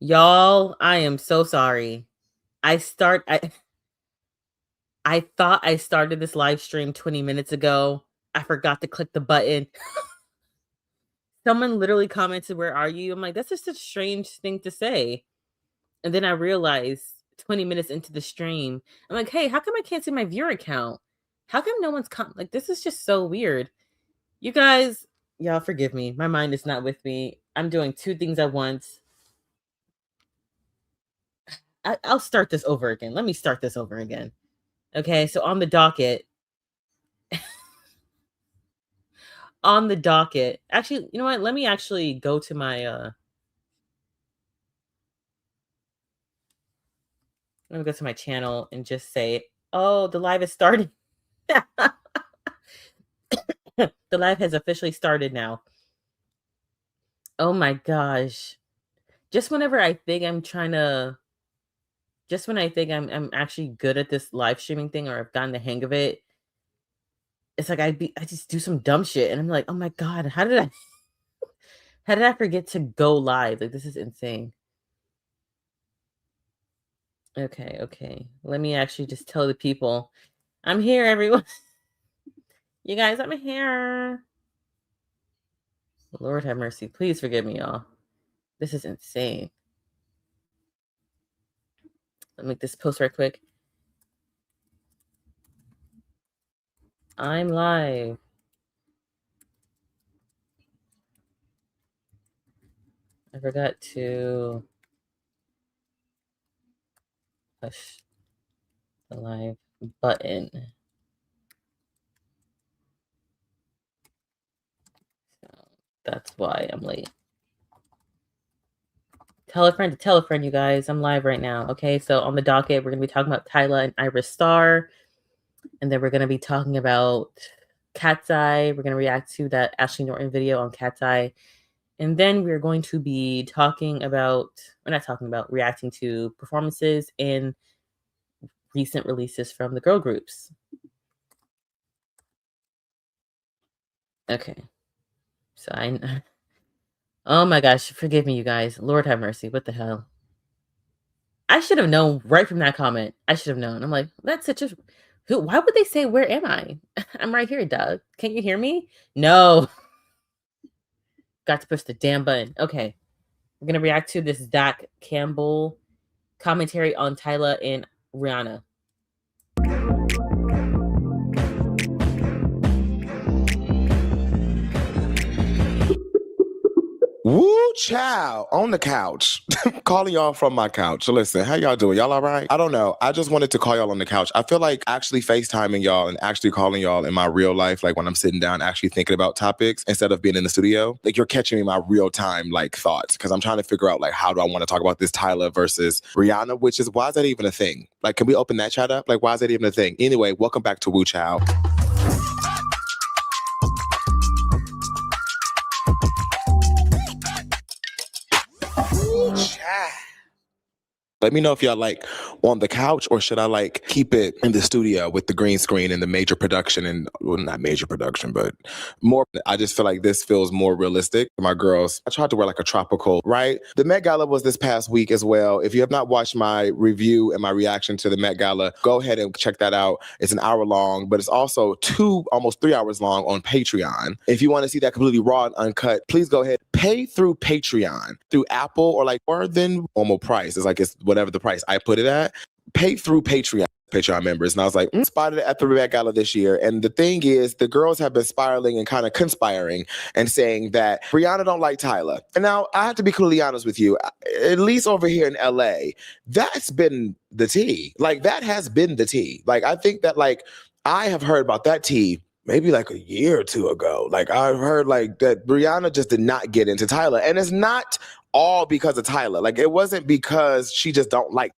Y'all, I am so sorry. I start I thought I started this live stream 20 minutes ago. I forgot to click the button. Someone literally commented, "Where are you?" I'm like, that's just a strange thing to say. And then I realized 20 minutes into the stream, I'm like, hey, how come I can't see my viewer account? How come no one's like, this is just so weird. You guys, y'all forgive me. My mind is not with me. I'm doing two things at once. I'll start this over again. Let me start this over again. Okay, so on the docket, actually, you know what? Let me actually go to my let me go to my channel and just say, oh, the live is starting. The live has officially started now. Oh my gosh. Just whenever I think I'm trying to just when I think I'm actually good at this live streaming thing or I've gotten the hang of it, it's like I just do some dumb shit and I'm like, oh my God, how did I forget to go live? Like this is insane. Okay, okay. Let me actually just tell the people. I'm here, everyone. You guys, I'm here. Lord have mercy. Please forgive me, y'all. This is insane. Let me make this post right quick. I'm live. I forgot to push the live button. So that's why I'm late. Tell a friend to tell a friend, you guys. I'm live right now. Okay, so on the docket, we're going to be talking about Tyla and Ayra Starr. And then we're going to be talking about Katseye. We're going to react to that Ashley Norton video on Katseye. And then we're going to be reacting to performances and recent releases from the girl groups. Okay. So oh my gosh, forgive me, you guys. Lord have mercy. What the hell? I should have known right from that comment. I should have known. I'm like, that's such a why would they say, where am I? I'm right here, Doug. Can't you hear me? No. Got to push the damn button. Okay. We're going to react to this Zach Campbell commentary on Tyla and Rhianna. Woo child on the couch. Calling y'all from my couch. So listen, how y'all doing? Y'all all right? I don't know. I just wanted to call y'all on the couch. I feel like actually FaceTiming y'all and actually calling y'all in my real life, like when I'm sitting down actually thinking about topics instead of being in the studio, like you're catching me my real time like thoughts because I'm trying to figure out like how do I want to talk about this Tyla versus Rhianna, which is why is that even a thing? Like, can we open that chat up? Like, why is that even a thing? Anyway, welcome back to Woo Child. Let me know if y'all like on the couch or should I like keep it in the studio with the green screen and the major production and well, not major production, but more. I just feel like this feels more realistic. My girls, I tried to wear like a tropical, right? The Met Gala was this past week as well. If you have not watched my review and my reaction to the Met Gala, go ahead and check that out. It's an hour long, but it's also almost 3 hours long on Patreon. If you want to see that completely raw and uncut, please go ahead, pay through Patreon, through Apple or like more than normal price. It's whatever the price I put it at. Pay through Patreon members. And I was like, spotted it at the Met Gala this year. And the thing is, the girls have been spiraling and kind of conspiring and saying that Rhianna don't like Tyla. And now I have to be completely honest with you, at least over here in LA, that's been the tea. Like that has been the tea. Like I think that like I have heard about that tea maybe like a year or two ago. Like I've heard like that Rhianna just did not get into Tyla. And it's not all because of Tyla. Like it wasn't because she just don't like.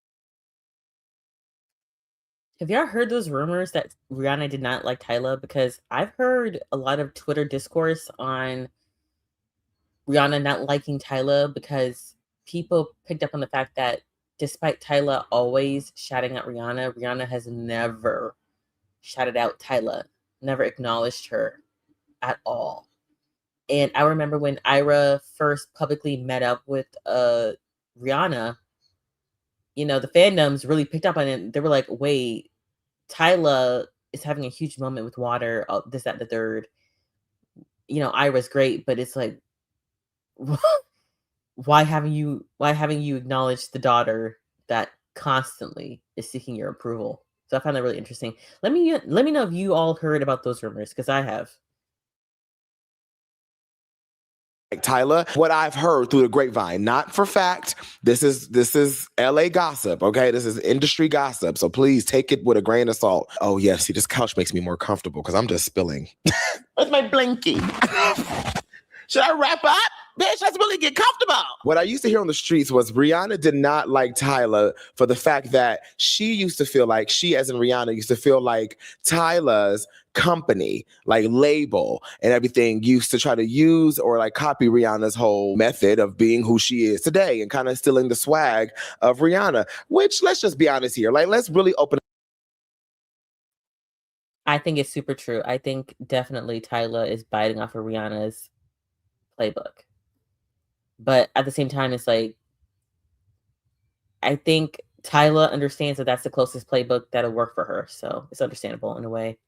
Have y'all heard those rumors that Rhianna did not like Tyla? Because I've heard a lot of Twitter discourse on Rhianna not liking Tyla because people picked up on the fact that despite Tyla always shouting at Rhianna, Rhianna has never shouted out Tyla, never acknowledged her at all. And I remember when Ayra first publicly met up with Rhianna, the fandoms really picked up on it. They were like, wait, Tyla is having a huge moment with water, this, that, the third. Ayra's great, but it's like, why haven't you acknowledged the daughter that constantly is seeking your approval? So I found that really interesting. Let me know if you all heard about those rumors, because I have. Like Tyla, what I've heard through the grapevine, not for fact. This is LA gossip, okay? This is industry gossip. So please take it with a grain of salt. Oh yeah, see, this couch makes me more comfortable because I'm just spilling. Where's my blankie? Should I wrap up? Bitch, let's really get comfortable. What I used to hear on the streets was Rhianna did not like Tyla for the fact that she used to feel like, she as in Rhianna used to feel like Tyla's company, like label and everything, used to try to use or like copy Rihanna's whole method of being who she is today and kind of stealing the swag of Rhianna, which, let's just be honest here, like, let's really open. I think it's super true. I think definitely Tyla is biting off of Rihanna's playbook. But at the same time, it's like, I think Tyla understands that that's the closest playbook that'll work for her. So it's understandable in a way.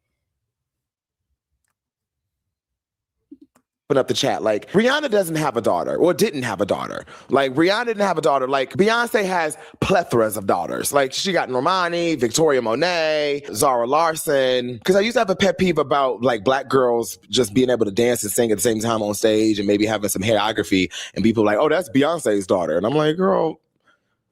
Up the chat, like, Rihanna doesn't have a daughter or didn't have a daughter. Like, Rihanna didn't have a daughter. Like, Beyonce has plethoras of daughters. Like, she got Normani, Victoria Monet, Zara Larson. Because I used to have a pet peeve about like black girls just being able to dance and sing at the same time on stage and maybe having some choreography, and people like, oh, that's Beyonce's daughter. And I'm like, girl,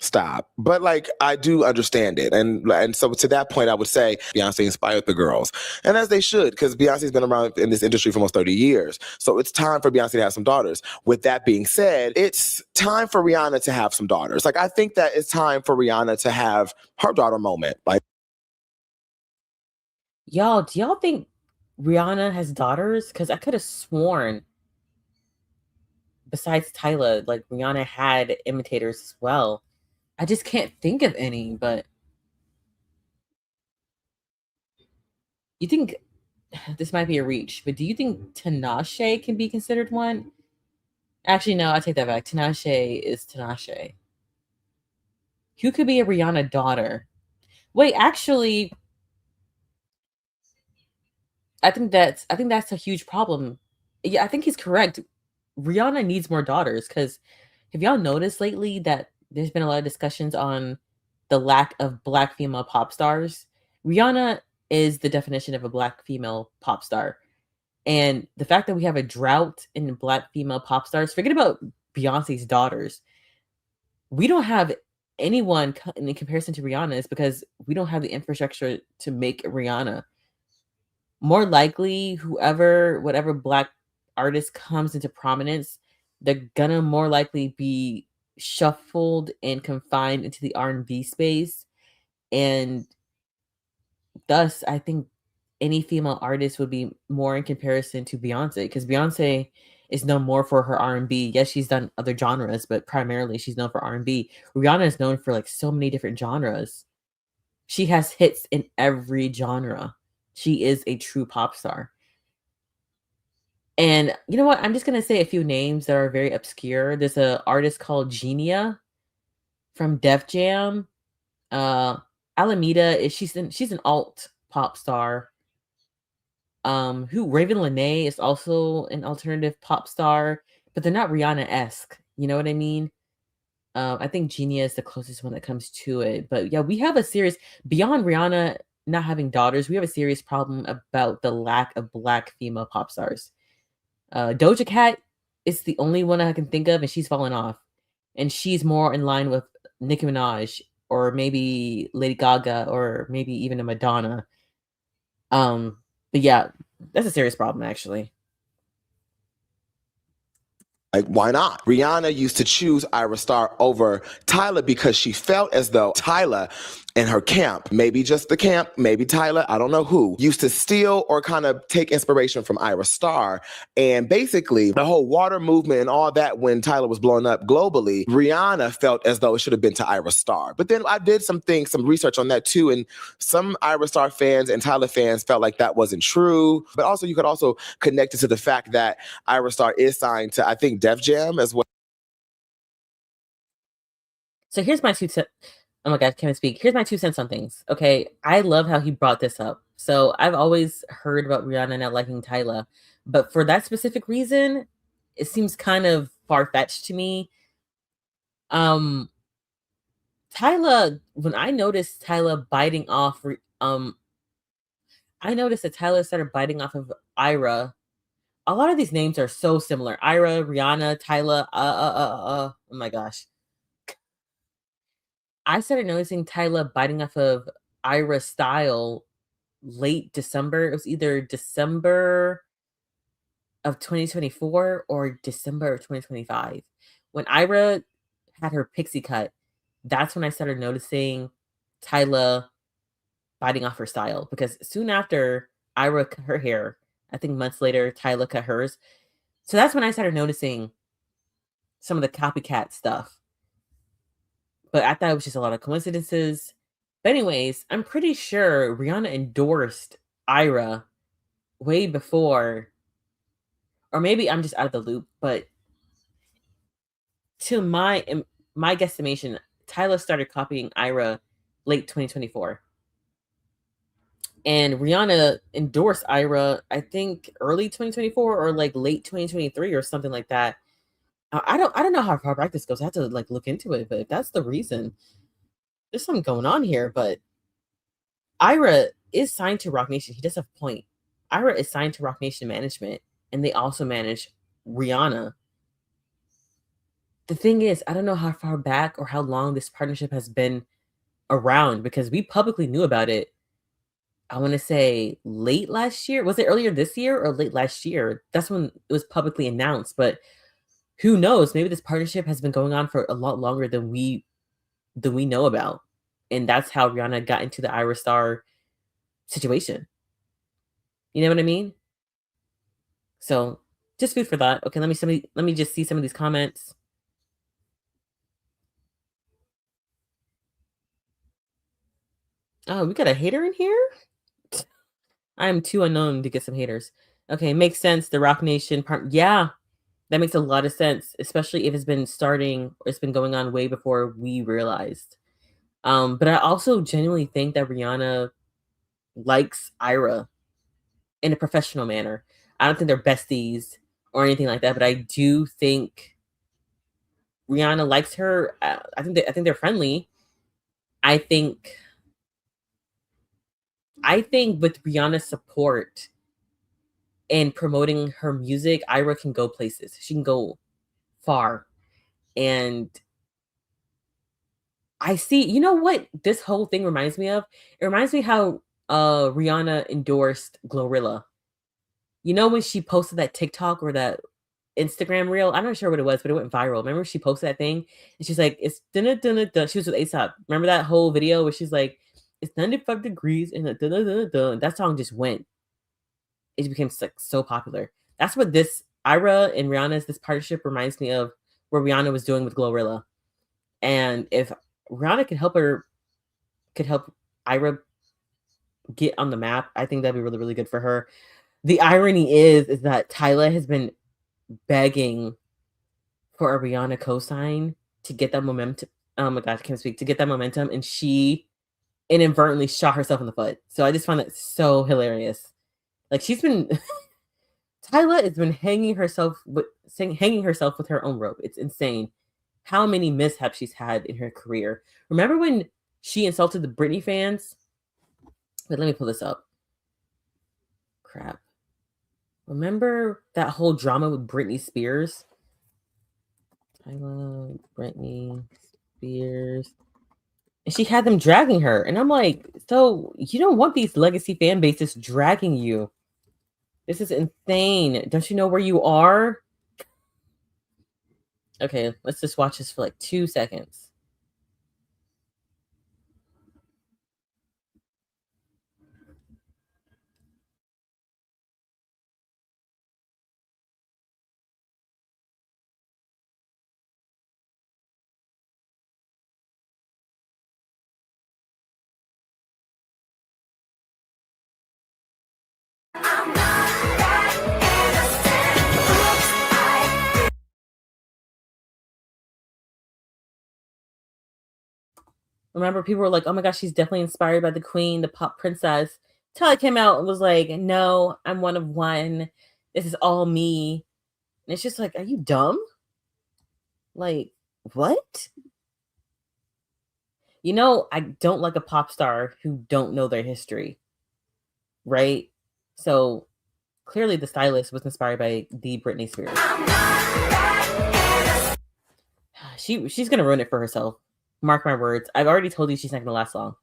stop. But like, I do understand it. And so to that point, I would say Beyonce inspired the girls. And as they should, because Beyonce's been around in this industry for almost 30 years. So it's time for Beyonce to have some daughters. With that being said, it's time for Rihanna to have some daughters. Like, I think that it's time for Rihanna to have her daughter moment. Like, y'all, do y'all think Rihanna has daughters? Because I could have sworn, besides Tyla, like Rihanna had imitators as well. I just can't think of any, but you think this might be a reach, but do you think Tinashe can be considered one? Actually, no, I take that back. Tinashe is Tinashe. Who could be a Rihanna daughter? Wait, actually, I think that's a huge problem. Yeah, I think he's correct. Rihanna needs more daughters, because have y'all noticed lately that there's been a lot of discussions on the lack of black female pop stars? Rihanna is the definition of a black female pop star. And the fact that we have a drought in black female pop stars, forget about Beyonce's daughters. We don't have anyone in comparison to Rihanna, is because we don't have the infrastructure to make Rihanna. More likely, whatever black artist comes into prominence, they're gonna more likely be shuffled and confined into the R&B space. And thus, I think any female artist would be more in comparison to Beyonce, because Beyonce is known more for her R&B. Yes, she's done other genres, but primarily she's known for R&B. Rihanna is known for like so many different genres. She has hits in every genre. She is a true pop star. And you know what? I'm just gonna say a few names that are very obscure. There's an artist called Genia from Def Jam. Alameda she's an alt pop star. Who Raven Lene is also an alternative pop star, but they're not Rihanna-esque. You know what I mean? I think Genia is the closest one that comes to it. But yeah, we have a serious, beyond Rihanna not having daughters, we have a serious problem about the lack of black female pop stars. Doja Cat is the only one I can think of, and she's fallen off. And she's more in line with Nicki Minaj, or maybe Lady Gaga, or maybe even a Madonna. But yeah, that's a serious problem, actually. Like, why not? Rihanna used to choose Ayra Starr over Tyla because she felt as though Tyla and her camp, maybe just the camp, maybe Tyla, I don't know who, used to steal or kind of take inspiration from Ayra Starr. And basically, the whole water movement and all that, when Tyla was blowing up globally, Rihanna felt as though it should have been to Ayra Starr. But then I did some research on that too, and some Ayra Starr fans and Tyla fans felt like that wasn't true. But also, you could also connect it to the fact that Ayra Starr is signed to, I think, Def Jam as well. So here's my 2 cents. Oh my god, can't even speak. Here's my 2 cents on things. Okay, I love how he brought this up. So I've always heard about Rhianna not liking Tyla, but for that specific reason, it seems kind of far-fetched to me. Um, Tyla, when I noticed Tyla biting off, I noticed that Tyla started biting off of Ayra. A lot of these names are so similar. Ayra, Rhianna, Tyla. Oh my gosh. I started noticing Tyla biting off of Ayra style late December. It was either December of 2024 or December of 2025. When Ayra had her pixie cut, that's when I started noticing Tyla biting off her style because soon after Ayra cut her hair, I think months later, Tyla cut hers. So that's when I started noticing some of the copycat stuff. But I thought it was just a lot of coincidences. But anyways, I'm pretty sure Rhianna endorsed Ayra way before, or maybe I'm just out of the loop. But to my guesstimation, Tyla started copying Ayra late 2024, and Rhianna endorsed Ayra, I think early 2024 or like late 2023 or something like that. I don't know how far back this goes. I have to like look into it, but if that's the reason, there's something going on here. But Ayra is signed to Rock Nation. He does have a point. Ayra is signed to Rock Nation management, and they also manage Rhianna. The thing is, I don't know how far back or how long this partnership has been around because we publicly knew about it. I want to say late last year. Was it earlier this year or late last year? That's when it was publicly announced. But who knows? Maybe this partnership has been going on for a lot longer than we know about, and that's how Rhianna got into the Ayra Starr situation. You know what I mean? So just food for thought. Okay, let me just see some of these comments. Oh, we got a hater in here? I am too unknown to get some haters. Okay, makes sense. The Rock Nation part. Yeah, that makes a lot of sense, especially if it's been going on way before we realized. But I also genuinely think that Rhianna likes Ayra in a professional manner. I don't think they're besties or anything like that, but I do think Rhianna likes her. I think they're friendly. I think I think with Rihanna's support and promoting her music, Ayra can go places. She can go far. And I see, you know what this whole thing reminds me of? It reminds me how Rihanna endorsed Glorilla. You know when she posted that TikTok or that Instagram reel? I'm not sure what it was, but it went viral. Remember she posted that thing and she's like, it's dun dun dun. She was with ASAP. Remember that whole video where she's like, it's 95 degrees and dun dun dun. That song just went. It became like so popular. That's what this Ayra and Rihanna's this partnership reminds me of what Rihanna was doing with Glorilla. And if Rihanna could help Ayra get on the map, I think that'd be really, really good for her. The irony is that Tyla has been begging for a Rihanna cosign to get that momentum. Oh my gosh, I can't speak to get that momentum, and she inadvertently shot herself in the foot. So I just find that so hilarious. Like she's been Tyla has been hanging herself with her own rope. It's insane how many mishaps she's had in her career. Remember when she insulted the Britney fans? Wait, let me pull this up. Crap. Remember that whole drama with Britney Spears? Tyla, Britney Spears. And she had them dragging her. And I'm like, so you don't want these legacy fan bases dragging you. This is insane. Don't you know where you are? Okay, let's just watch this for like 2 seconds. Remember, people were like, "Oh my gosh, she's definitely inspired by the queen, the pop princess." Tyla came out and was like, "No, I'm one of one. This is all me." And it's just like, are you dumb? Like, what? You know, I don't like a pop star who don't know their history, right? So clearly, the stylist was inspired by the Britney Spears. She's gonna ruin it for herself. Mark my words. I've already told you she's not gonna last long.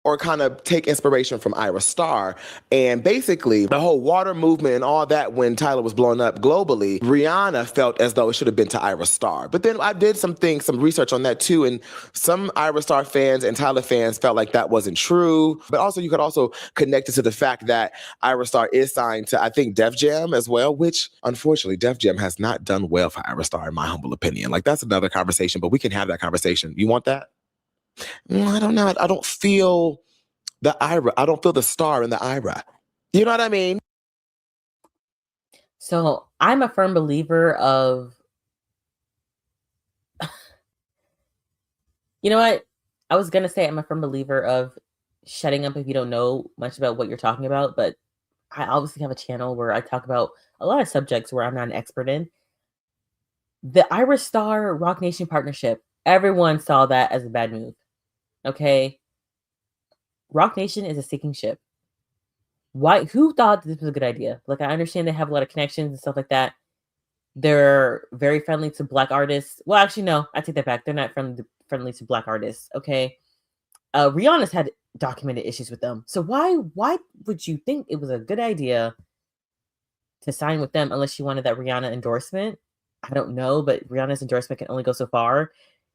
Or kind of take inspiration from Ayra Starr. And basically, the whole water movement and all that, when Tyla was blowing up globally, Rhianna felt as though it should have been to Ayra Starr. But then I did some research on that too, and some Ayra Starr fans and Tyla fans felt like that wasn't true. But also, you could also connect it to the fact that Ayra Starr is signed to, I think, Def Jam as well, which unfortunately, Def Jam has not done well for Ayra Starr, in my humble opinion. Like, that's another conversation, but we can have that conversation. You want that? I don't know. I don't feel the Ayra. I don't feel the star in the Ayra. You know what I mean? So I'm a firm believer of, you know what? I was gonna say I'm a firm believer of shutting up if you don't know much about what you're talking about, but I obviously have a channel where I talk about a lot of subjects where I'm not an expert in. The Ayra Starr Rock Nation partnership, everyone saw that as a bad move. Okay. Rock Nation is a sinking ship. Why? Who thought this was a good idea? Like, I understand they have a lot of connections and stuff like that. They're very friendly to black artists. Well, actually, no, I take that back. They're not friendly to black artists. Okay. Rhianna's had documented issues with them. So why would you think it was a good idea to sign with them unless you wanted that Rhianna endorsement? I don't know, but Rihanna's endorsement can only go so far.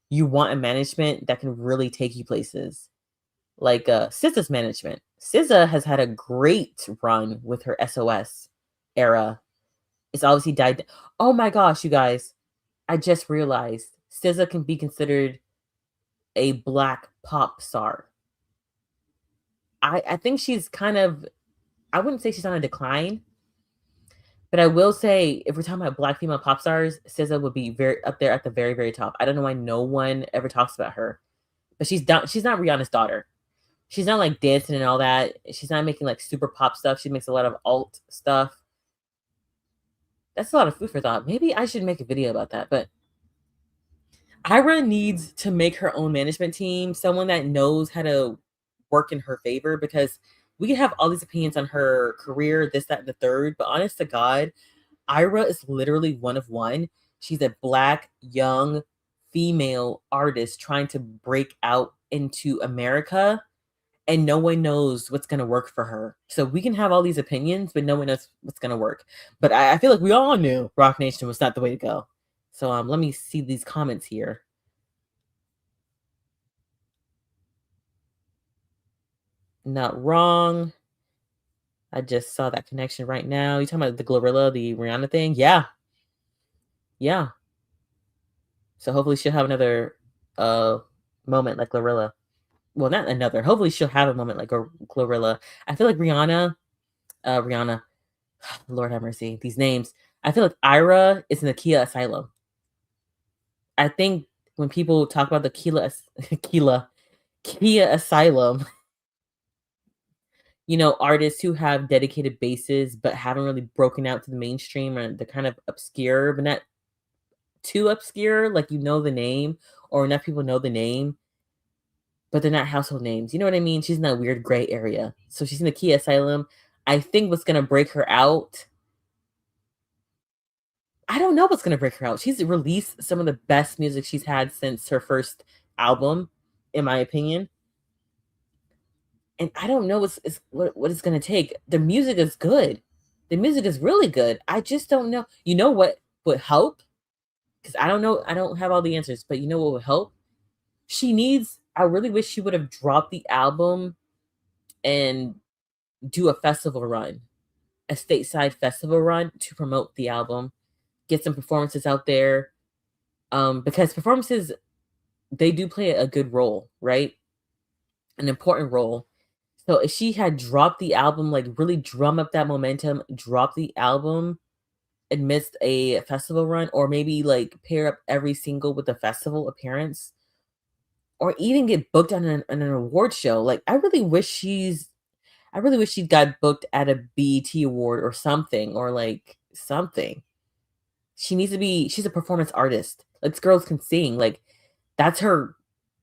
You want a management that can really take you places. Like SZA's management. SZA has had a great run with her SOS era. It's obviously died. Oh my gosh, you guys. I just realized SZA can be considered a black pop star. I think she's kind of, I wouldn't say she's on a decline, but I will say if we're talking about black female pop stars, SZA would be very up there at the very, very top. I don't know why no one ever talks about her. But she's not Rihanna's daughter. She's not like dancing and all that. She's not making like super pop stuff. She makes a lot of alt stuff. That's a lot of food for thought. Maybe I should make a video about that. But Ayra needs to make her own management team, someone that knows how to work in her favor, because we can have all these opinions on her career, this, that, and the third. But honest to God, Ayra is literally one of one. She's a black, young, female artist trying to break out into America, and no one knows what's going to work for her. So we can have all these opinions, but no one knows what's going to work. But I feel like we all knew Rock Nation was not the way to go. So let me see these comments here. Not wrong. I just saw that connection right now. You talking about the Glorilla, the Rihanna thing? Yeah. Yeah. So hopefully she'll have another moment like Glorilla. Well, not another. Hopefully she'll have a moment like Glorilla. I feel like Rihanna, Lord have mercy, these names. I feel like Ayra is in the Kia Asylum. I think when people talk about the Kia Asylum, you know, artists who have dedicated bases but haven't really broken out to the mainstream, or they're kind of obscure, but not too obscure, like you know the name, or enough people know the name, but they're not household names. You know what I mean? She's in that weird gray area. So she's in the Kia Asylum. I think what's gonna break her out, I don't know what's gonna break her out. She's released some of the best music she's had since her first album, in my opinion. And I don't know what it's gonna take. The music is good. The music is really good. I just don't know. You know what would help? Because I don't know. I don't have all the answers, but you know what would help? She needs. I really wish she would have dropped the album and do a festival run, a stateside festival run to promote the album, get some performances out there. Because performances, they do play a good role, right? An important role. So if she had dropped the album, like really drum up that momentum, drop the album, amidst a festival run, or maybe like pair up every single with a festival appearance, or even get booked on an award show. Like I really wish she got booked at a BET award or something, or like something. She's a performance artist. Like, this girl can sing. Like, that's her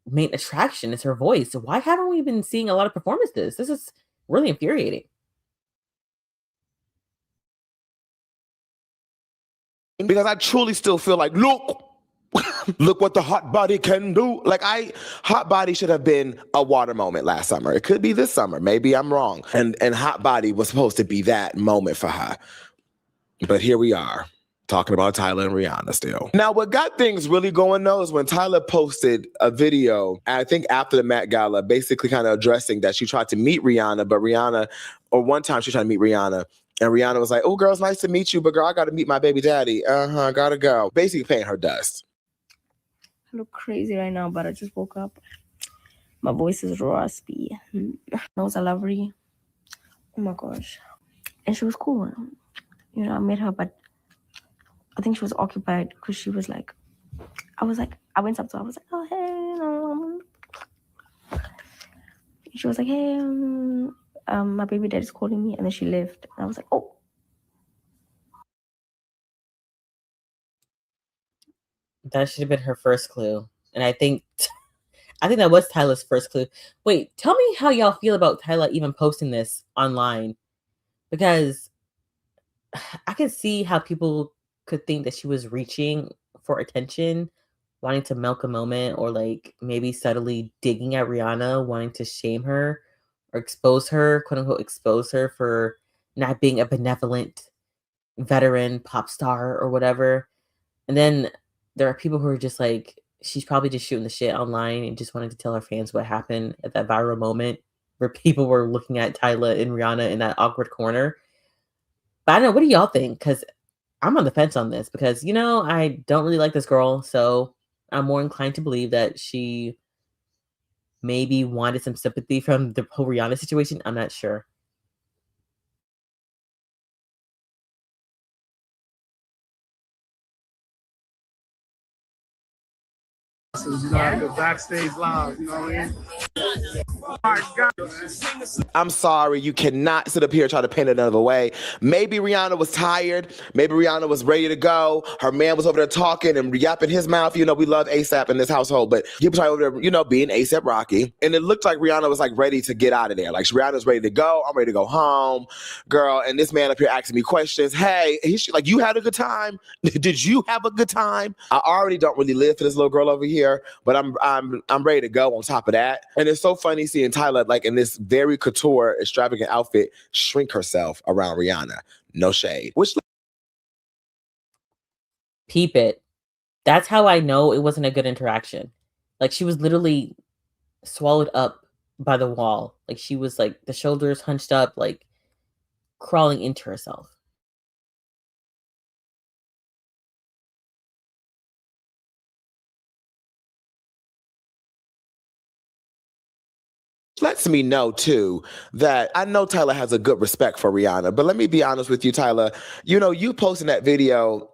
main attraction, is her voice. So why haven't we been seeing a lot of performances? This is really infuriating. Because I truly still feel like, look, look what the hot body can do. Like, hot body should have been a water moment last summer. It could be this summer. Maybe I'm wrong. And hot body was supposed to be that moment for her. But here we are, talking about Tyla and Rhianna still. Now, what got things really going, though, is when Tyla posted a video, I think after the Met Gala, basically kind of addressing that she tried to meet Rhianna, but one time she tried to meet Rhianna, and Rhianna was like, oh, girl, it's nice to meet you, but girl, I got to meet my baby daddy. Gotta go. Basically paying her dust. I look crazy right now, but I just woke up. My voice is raspy. Nose are lovely. Oh my gosh. And she was cool. You know, I met her, but I think she was occupied because she was like, I went up to her, I was like, oh, hey. She was like, hey, my baby dad is calling me. And then she left. And I was like, oh. That should have been her first clue. And I think that was Tyla's first clue. Wait, tell me how y'all feel about Tyla even posting this online. Because I can see how people could think that she was reaching for attention, wanting to milk a moment, or like maybe subtly digging at Rhianna, wanting to shame her or expose her, quote unquote, expose her for not being a benevolent veteran pop star or whatever. And then there are people who are just like, she's probably just shooting the shit online and just wanted to tell her fans what happened at that viral moment where people were looking at Tyla and Rhianna in that awkward corner. But I don't know, what do y'all think? Because I'm on the fence on this because, you know, I don't really like this girl. So I'm more inclined to believe that she maybe wanted some sympathy from the whole Rhianna situation. I'm not sure. You know, the backstage live, you know what I mean? My God, I'm sorry, you cannot sit up here and try to paint it another way. Maybe Rhianna was tired. Maybe Rhianna was ready to go. Her man was over there talking and yapping his mouth. You know, we love ASAP in this household, but he was over there, you know, being ASAP Rocky. And it looked like Rhianna was like ready to get out of there. Like, Rihanna's ready to go. I'm ready to go home, girl. And this man up here asking me questions. Hey, he's like, you had a good time? Did you have a good time? I already don't really live for this little girl over here, but I'm ready to go on top of that. And it's so funny seeing Tyla like in this very couture, extravagant outfit shrink herself around Rhianna. No shade. Peep it. That's how I know it wasn't a good interaction. Like, she was literally swallowed up by the wall. Like, she was like the shoulders hunched up, like crawling into herself. Lets me know too that I know Tyla has a good respect for Rhianna, but let me be honest with you, Tyla. You know, you posting that video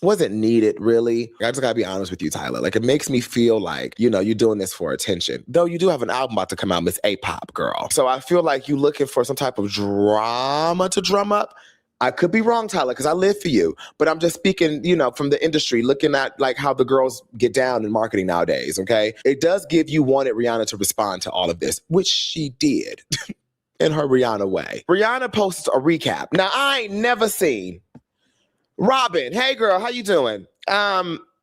wasn't needed, really. I just gotta be honest with you, Tyla. Like, it makes me feel like, you know, you're doing this for attention. Though you do have an album about to come out, Miss A-Pop, girl. So I feel like you looking for some type of drama to drum up. I could be wrong, Tyla, because I live for you. But I'm just speaking, you know, from the industry, looking at like how the girls get down in marketing nowadays, okay? It does give you wanted Rhianna to respond to all of this, which she did in her Rhianna way. Rhianna posts a recap. Now, I ain't never seen Robin. Hey, girl, how you doing?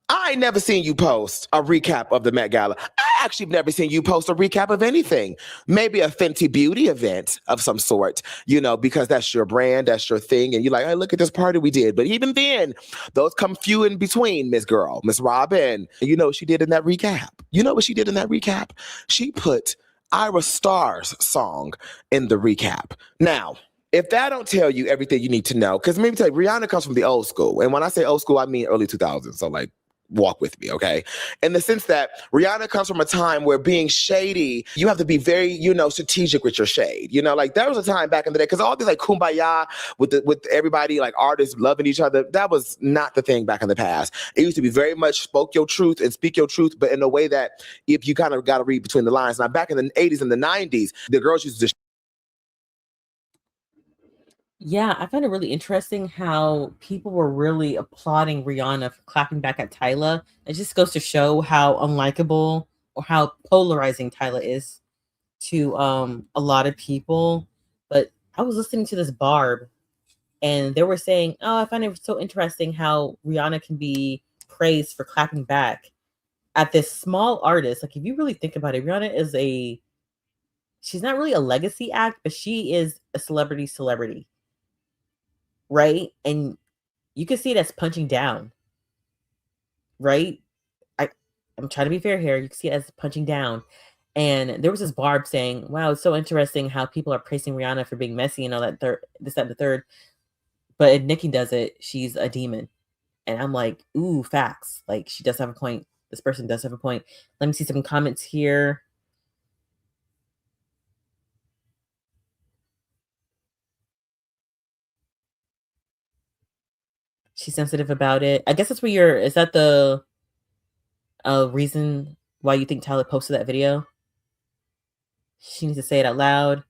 I ain't never seen you post a recap of the Met Gala. I actually never seen you post a recap of anything. Maybe a Fenty Beauty event of some sort, you know, because that's your brand, that's your thing. And you're like, hey, look at this party we did. But even then, those come few in between, Miss Girl, Miss Robin. You know what she did in that recap? You know what she did in that recap? She put Ayra Starr's song in the recap. Now, if that don't tell you everything you need to know, because maybe tell you, Rhianna comes from the old school. And when I say old school, I mean early 2000s. So like walk with me, okay? In the sense that Rhianna comes from a time where being shady, you have to be very, strategic with your shade. Like there was a time back in the day, because all these like kumbaya with everybody, like artists loving each other, that was not the thing back in the past. It used to be very much spoke your truth and speak your truth, but in a way that if you kind of got to read between the lines. Now, back in the 80s and the 90s, the girls used to Yeah, I find it really interesting how people were really applauding Rhianna for clapping back at Tyla. It just goes to show how unlikable or how polarizing Tyla is to a lot of people. But I was listening to this Barb, and they were saying, "Oh, I find it so interesting how Rhianna can be praised for clapping back at this small artist." Like, if you really think about it, Rhianna is she's not really a legacy act, but she is a celebrity, right? And you can see it as punching down, right? I'm trying to be fair here. You can see it as punching down. And there was this Barb saying, "Wow, it's so interesting how people are praising Rhianna for being messy and all that this, that, and the third. But if Nicki does it, she's a demon." And I'm like, ooh, facts. Like, she does have a point. This person does have a point. Let me see some comments here. She's sensitive about it. I guess that's where is that the reason why you think Tyler posted that video? She needs to say it out loud.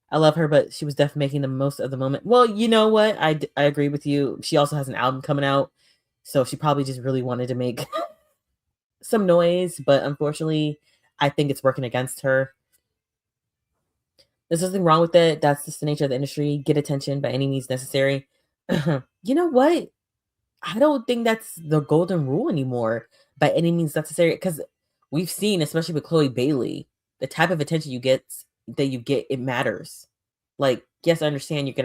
I love her, but she was definitely making the most of the moment. Well, you know what? I agree with you. She also has an album coming out, so she probably just really wanted to make some noise, but unfortunately, I think it's working against her. There's nothing wrong with it. That's just the nature of the industry. Get attention by any means necessary. You know what? I don't think that's the golden rule anymore by any means necessary, because we've seen, especially with Chloe Bailey, the type of attention you get, it matters. Like, yes, I understand you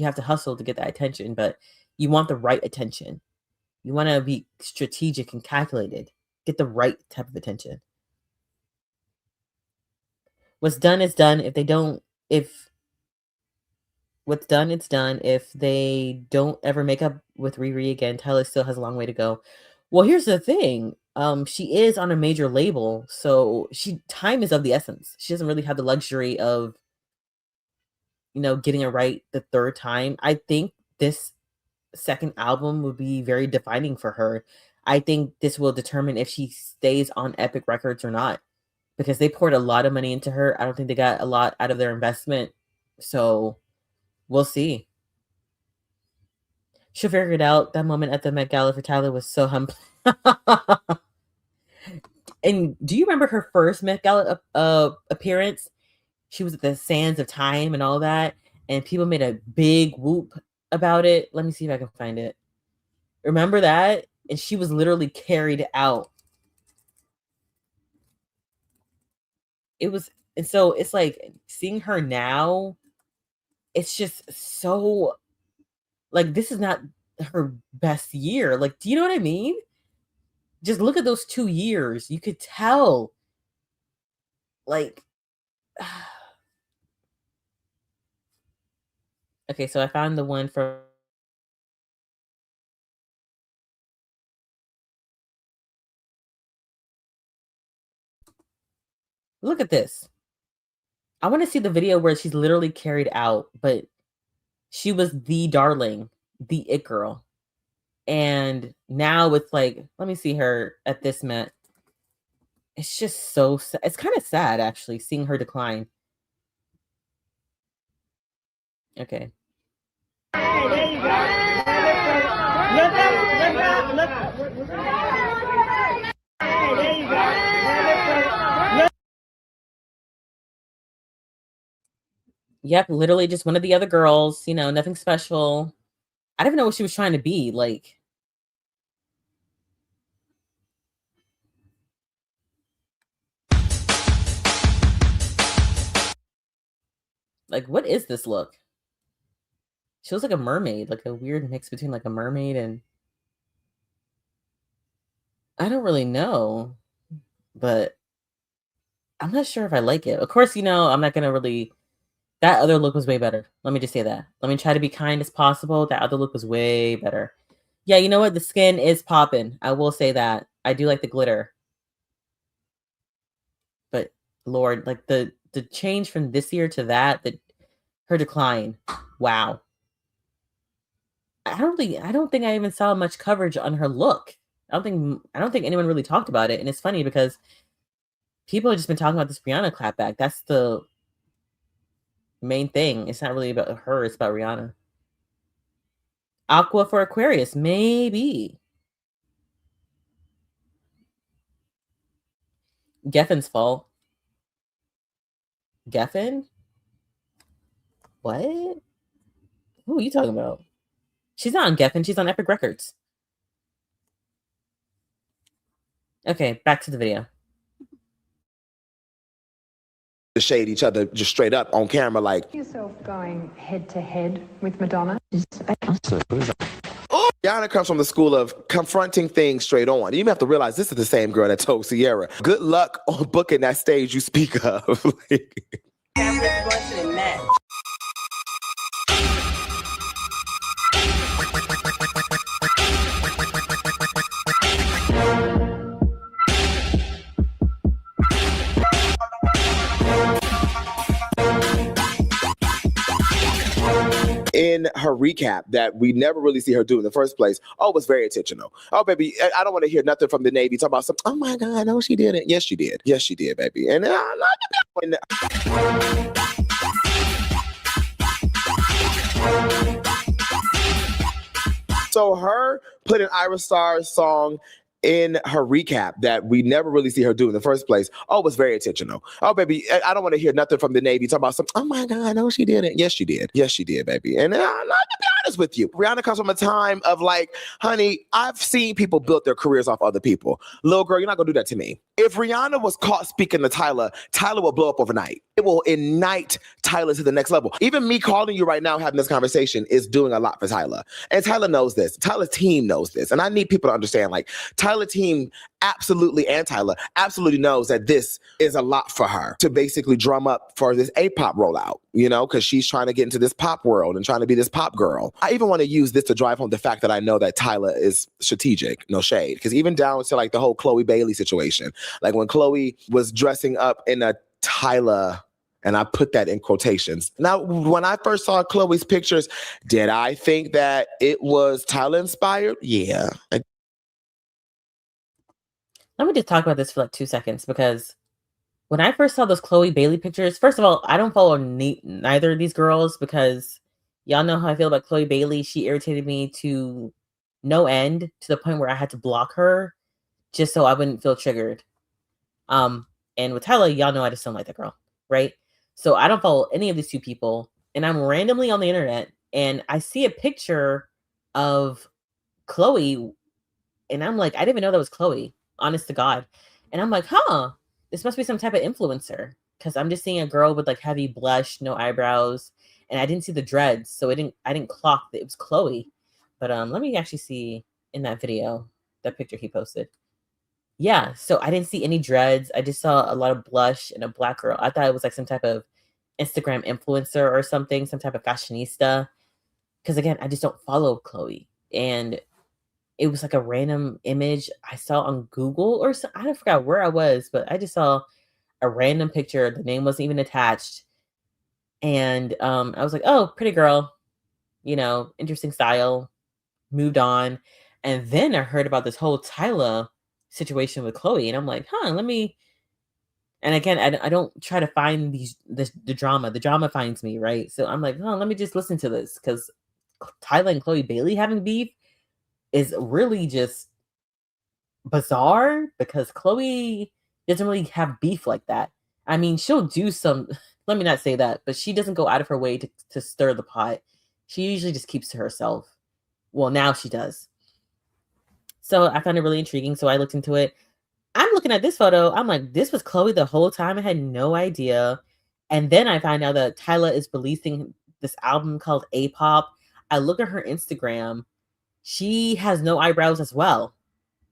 have to hustle to get that attention, but you want the right attention. You want to be strategic and calculated. Get the right type of attention. What's done is done. If what's done, it's done. If they don't ever make up with Riri again, Tyler still has a long way to go. Well, here's the thing. She is on a major label, so time is of the essence. She doesn't really have the luxury of, getting it right the third time. I think this second album would be very defining for her. I think this will determine if she stays on Epic Records or not, because they poured a lot of money into her. I don't think they got a lot out of their investment. So we'll see. She'll figure it out. That moment at the Met Gala for Tyler was so humbling. And do you remember her first Met Gala appearance? She was at the Sands of Time and all that, and people made a big whoop about it. Let me see if I can find it. Remember that? And she was literally carried out. And so it's like seeing her now, it's just so, like, this is not her best year. Like, do you know what I mean? Just look at those 2 years. You could tell. Like, okay, so I found the one from look at this. I want to see the video where she's literally carried out, but she was the darling, the it girl. And now it's like, let me see her at this Met. It's just so sad. It's kind of sad, actually, seeing her decline. Okay. Hey, there you go. Look up, look up, look up. Hey, there you go. Yep, literally just one of the other girls, nothing special. I don't even know what she was trying to be. Like, what is this look? She looks like a mermaid, like a weird mix between like a mermaid and I don't really know, but I'm not sure if I like it. Of course, I'm not gonna really. That other look was way better. Let me just say that. Let me try to be kind as possible. That other look was way better. Yeah, you know what? The skin is popping. I will say that. I do like the glitter. But Lord, like the change from this year to that, her decline. Wow. I don't think I even saw much coverage on her look. I don't think anyone really talked about it. And it's funny because people have just been talking about this Rhianna clapback. That's the main thing. It's not really about her, it's about Rhianna. Aqua for Aquarius, maybe. Geffen's fault. Geffen? What? Who are you talking about? She's not on Geffen, she's on Epic Records. Okay, back to the video. To shade each other just straight up on camera, like yourself going head to head with Madonna. oh, Rhianna comes from the school of confronting things straight on. You even have to realize this is the same girl that told Sierra, good luck on booking that stage you speak of. In her recap that we never really see her do in the first place, oh, it was very intentional. Oh, baby, I don't want to hear nothing from the Navy talk about some, oh my God, no, she didn't. Yes, she did. Yes, she did, baby. And so her putting Ayra Starr's song in her recap that we never really see her do in the first place, oh, it was very intentional. Oh, baby, I don't want to hear nothing from the Navy talk about some, oh my God, no, she didn't. Yes, she did. Yes, she did, baby. And I'm not to be honest with you. Rhianna comes from a time of like, honey, I've seen people build their careers off other people. Little girl, you're not gonna do that to me. If Rhianna was caught speaking to Tyla, Tyla will blow up overnight. It will ignite Tyla to the next level. Even me calling you right now, having this conversation is doing a lot for Tyla. And Tyla knows this. Tyla's team knows this. And I need people to understand, like, Tyla team absolutely, and Tyla absolutely knows that this is a lot for her to basically drum up for this A-pop rollout, you know, because she's trying to get into this pop world and trying to be this pop girl. I even want to use this to drive home the fact that I know that Tyla is strategic, no shade, because even down to like the whole Chloe Bailey situation, like when Chloe was dressing up in a Tyla, and I put that in quotations. Now, when I first saw Chloe's pictures, did I think that it was Tyla inspired? Yeah. Let me just talk about this for like 2 seconds, because when I first saw those Chloe Bailey pictures, first of all, I don't follow neither of these girls because y'all know how I feel about Chloe Bailey. She irritated me to no end, to the point where I had to block her just so I wouldn't feel triggered. And with Tyla, y'all know I just don't like that girl, right? So I don't follow any of these two people, and I'm randomly on the internet and I see a picture of Chloe, and I'm like, I didn't even know that was Chloe, honest to God. And I'm like, huh, this must be some type of influencer, because I'm just seeing a girl with like heavy blush, no eyebrows, and I didn't see the dreads, so I didn't clock that it was Chloe. But let me actually see in that video, that picture he posted. Yeah, so I didn't see any dreads. I just saw a lot of blush and a black girl. I thought it was like some type of Instagram influencer or something, some type of fashionista. Because again, I just don't follow Chloe. And it was like a random image I saw on Google or so. I don't forgot where I was, but I just saw a random picture. The name wasn't even attached. And I was like, oh, pretty girl, you know, interesting style, moved on. And then I heard about this whole Tyla situation with Chloe, and I'm like, huh, let me. And again, I don't try to find the drama. The drama finds me, right? So I'm like, oh, let me just listen to this, because Tyla and Chloe Bailey having beef is really just bizarre, because Chloe doesn't really have beef like that. I mean, she'll do some, let me not say that, but she doesn't go out of her way to stir the pot. She usually just keeps to herself. Well, now she does. So I found it really intriguing. So I looked into it. I'm looking at this photo. I'm like, this was Chloe the whole time. I had no idea. And then I find out that Tyla is releasing this album called A-Pop. I look at her Instagram. She has no eyebrows as well.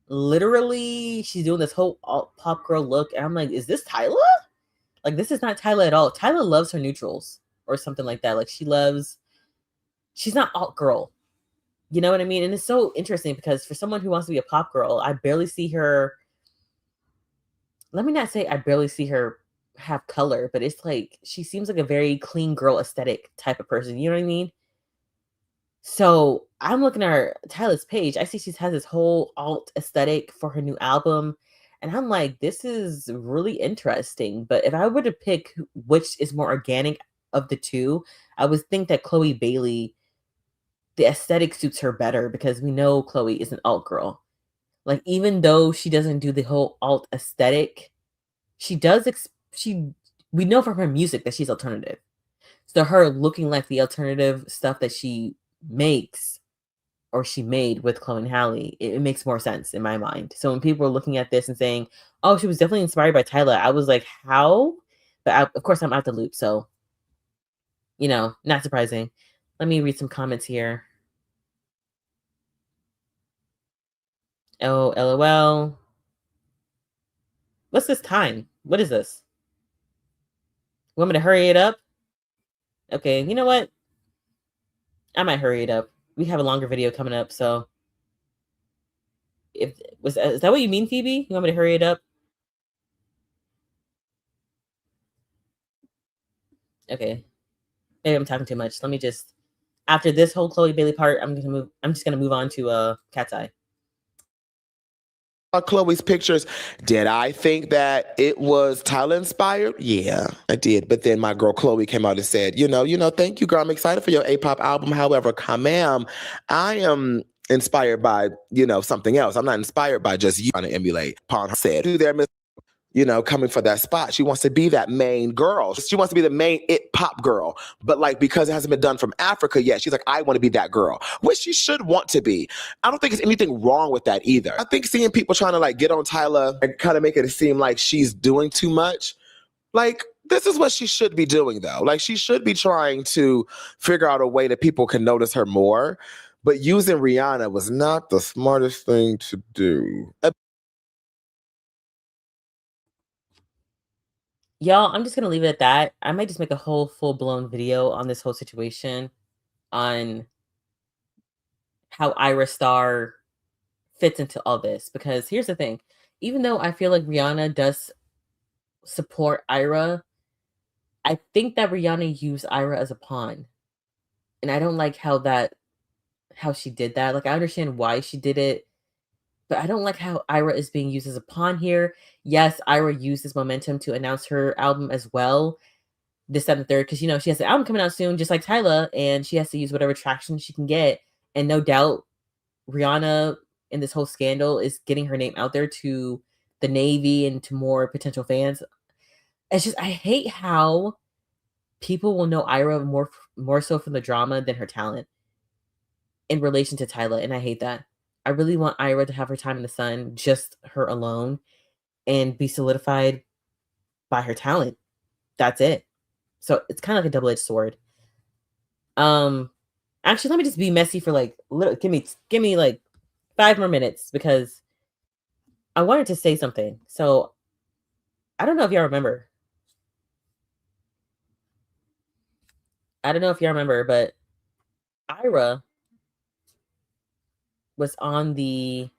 Literally, she's doing this whole pop girl look. And I'm like, is this Tyla? Like, this is not Tyla at all. Tyla loves her neutrals or something like that. Like, she's not alt girl. You know what I mean? And it's so interesting because for someone who wants to be a pop girl, I barely see her. Let me not say I barely see her have color, but it's like she seems like a very clean girl aesthetic type of person. You know what I mean? So I'm looking at her Tyla's page. I see she has this whole alt aesthetic for her new album. And I'm like, this is really interesting. But if I were to pick which is more organic of the two, I would think that Chloe Bailey, the aesthetic suits her better because we know Chloe is an alt girl. Like, even though she doesn't do the whole alt aesthetic, she does, we know from her music that she's alternative. So her looking like the alternative stuff that she makes or she made with Chloe and Halle, it makes more sense in my mind. So when people were looking at this and saying, oh, she was definitely inspired by Tyla, I was like, how? But of course, I'm out the loop. So, you know, not surprising. Let me read some comments here. Oh, LOL. What's this time? What is this? Want me to hurry it up? Okay, you know what? I might hurry it up. We have a longer video coming up, so is that what you mean, Phoebe? You want me to hurry it up? Okay. Maybe I'm talking too much. Let me just, after this whole Chloe Bailey part, I'm just gonna move on to Katseye. Chloe's pictures, did I think that it was Tyla inspired? Yeah, I did. But then my girl Chloe came out and said, thank you, girl. I'm excited for your A-pop album. However, ma'am, I am inspired by, something else. I'm not inspired by just you trying to emulate. Pawn said, who there, Miss, coming for that spot. She wants to be that main girl. She wants to be the main it pop girl. But like, because it hasn't been done from Africa yet, she's like, I want to be that girl, which she should want to be. I don't think there's anything wrong with that either. I think seeing people trying to like get on Tyla and kind of make it seem like she's doing too much, like, this is what she should be doing though. Like, she should be trying to figure out a way that people can notice her more. But using Rhianna was not the smartest thing to do. Y'all, I'm just gonna leave it at that. I might just make a whole full-blown video on this whole situation, on how Ayra Starr fits into all this. Because here's the thing, even though I feel like Rhianna does support Ayra, I think that Rhianna used Ayra as a pawn. And I don't like how she did that. Like, I understand why she did it, but I don't like how Ayra is being used as a pawn here. Yes, Ayra used this momentum to announce her album as well, this, that, and the third, because, she has an album coming out soon, just like Tyla, and she has to use whatever traction she can get. And no doubt, Rhianna, in this whole scandal, is getting her name out there to the Navy and to more potential fans. It's just, I hate how people will know Ayra more so from the drama than her talent in relation to Tyla, and I hate that. I really want Ayra to have her time in the sun, just her alone, and be solidified by her talent. That's it. So it's kind of like a double-edged sword. Actually, let me just be messy for like give me like 5 more minutes because I wanted to say something. So I don't know if y'all remember. But Ayra was on the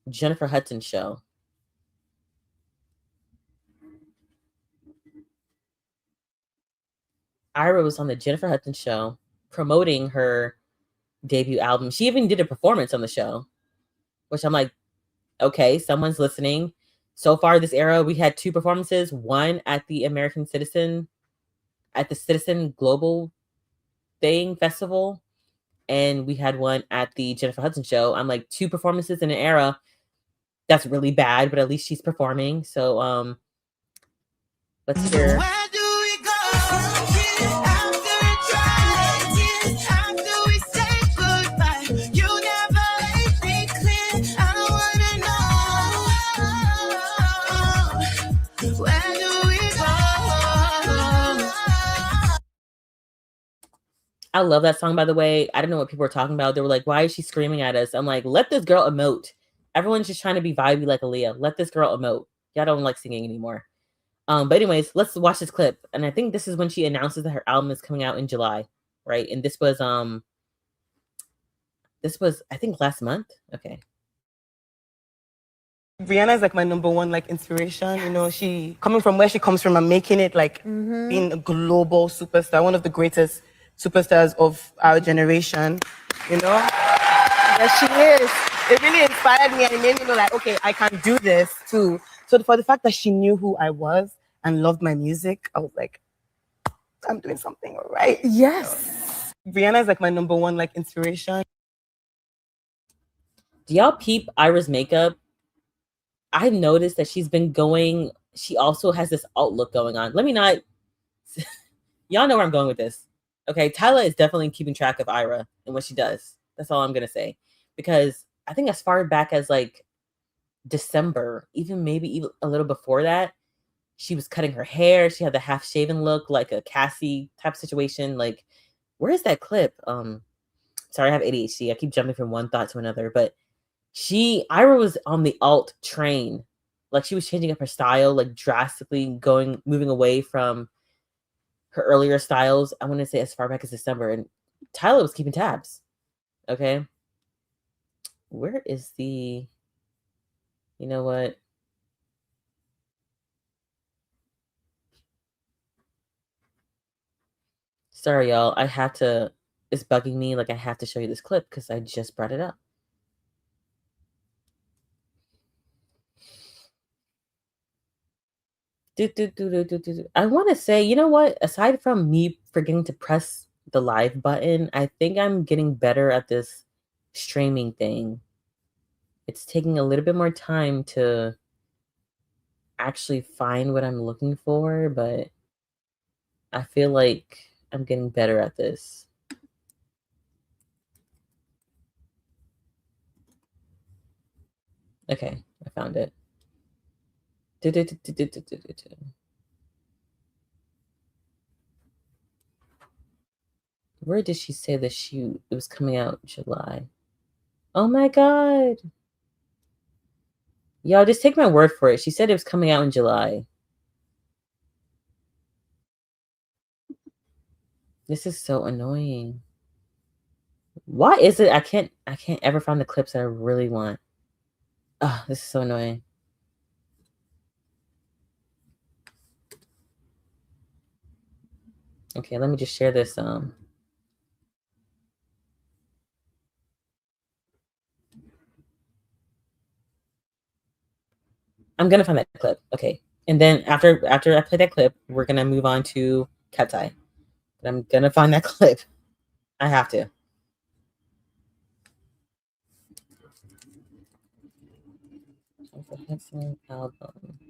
Jennifer Hudson show. Ayra was on the Jennifer Hudson show promoting her debut album. She even did a performance on the show, which I'm like, okay, someone's listening. So far this era, we had 2 performances, one at the Citizen Global Thing Festival, and we had one at the Jennifer Hudson show. I'm like, 2 performances in an era. That's really bad, but at least she's performing. So let's hear. Where do we go? After it dries, after we say goodbye, you never make me clear. I don't wanna know. Where do we go? I love that song, by the way. I don't know what people were talking about. They were like, why is she screaming at us? I'm like, let this girl emote. Everyone's just trying to be vibey like Aaliyah. Let this girl emote. Y'all don't like singing anymore. But anyways, let's watch this clip. And I think this is when she announces that her album is coming out in July, right? And this was This was, I think, last month. Okay. Rhianna is like my number one like inspiration. You know, she coming from where she comes from and making it like being a global superstar, one of the greatest superstars of our generation. You know, yes, she is. It really inspired me and it made me know like, okay, I can do this too. So for the fact that she knew who I was and loved my music, I was like, I'm doing something right. Yes. Rhianna is like my number one like inspiration. Do y'all peep Ayra's makeup? I've noticed that she's been going, she also has this alt look going on. Let me not, y'all know where I'm going with this. Okay, Tyla is definitely keeping track of Ayra and what she does. That's all I'm going to say. Because I think as far back as like December, maybe even a little before that, she was cutting her hair. She had the half shaven look, like a Cassie type situation. Like, where is that clip? Sorry, I have ADHD. I keep jumping from one thought to another, but Ayra was on the alt train. Like she was changing up her style, like drastically moving away from her earlier styles. I want to say as far back as December, and Tyla was keeping tabs. Okay. Where is you know what? Sorry, y'all. It's bugging me. Like I have to show you this clip because I just brought it up. I want to say, you know what? Aside from me forgetting to press the live button, I think I'm getting better at this streaming thing. It's taking a little bit more time to actually find what I'm looking for, but I feel like I'm getting better at this. Okay, I found it. Where did she say the shoot? It was coming out July. Oh my god. Y'all, just take my word for it. She said it was coming out in July. This is so annoying. Why is it I can't ever find the clips that I really want? Oh, this is so annoying. Okay, let me just share this. I'm gonna find that clip. Okay, and then after I play that clip, we're gonna move on to Katseye. But I'm gonna find that clip. I have to. Comprehensive album.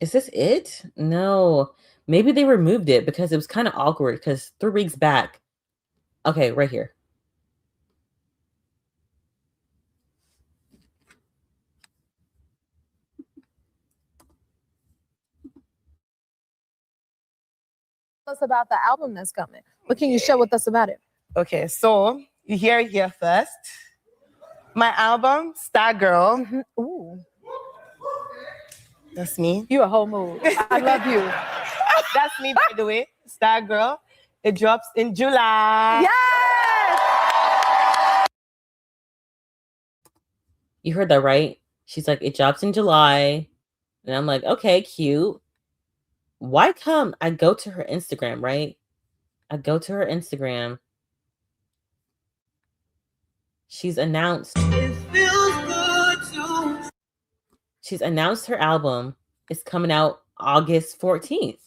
Is this it? No. Maybe they removed it because it was kind of awkward because 3 weeks back. Okay, right here. Tell us about the album that's coming. What can you share with us about it? Okay, so you hear it here first. My album, Star Girl. Ooh, That's me. you a whole mood. I love you. That's me, by the way. Star Girl. It drops in July. Yes! You heard that right? She's like, it drops in July. And I'm like, okay, cute. Why come? I go to her Instagram, right? I go to her Instagram. She's announced. It feels good to. She's announced her album is coming out August 14th.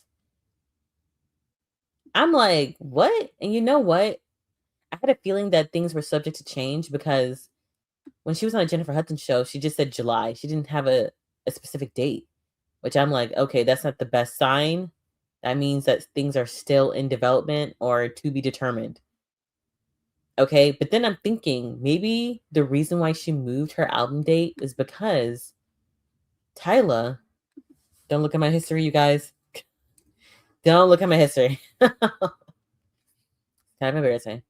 I'm like, what? And you know what? I had a feeling that things were subject to change because when she was on a Jennifer Hudson show, she just said July. She didn't have a specific date, which I'm like, okay, that's not the best sign. That means that things are still in development or to be determined. Okay, but then I'm thinking maybe the reason why she moved her album date is because Tyla Don't look at my history, you guys. Don't look at my history. Kind of embarrassing.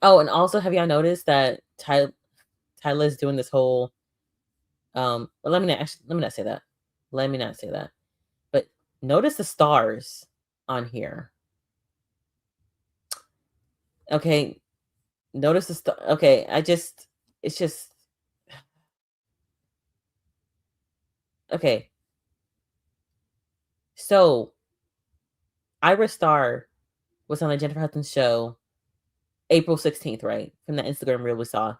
Oh, and also, have y'all noticed that Tyla is doing this whole well, let me not say that. Let me not say that. But notice the stars on here. Okay. Notice the star. Okay, it's just okay. So Ayra Starr was on the Jennifer Hudson show April 16th, right? From the Instagram reel we saw.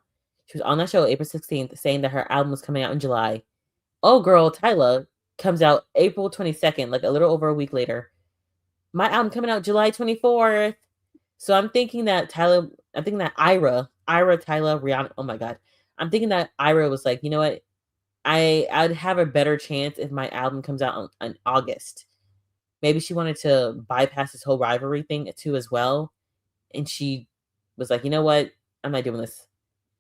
She was on that show April 16th saying that her album was coming out in July. Oh girl, Tyla comes out April 22nd, like a little over a week later. My album coming out July 24th. So I'm thinking that Ayra, Tyla, Rhianna, oh my God. I'm thinking that Ayra was like, you know what? I'd have a better chance if my album comes out in August. Maybe she wanted to bypass this whole rivalry thing too as well. And she was like, you know what? I'm not doing this.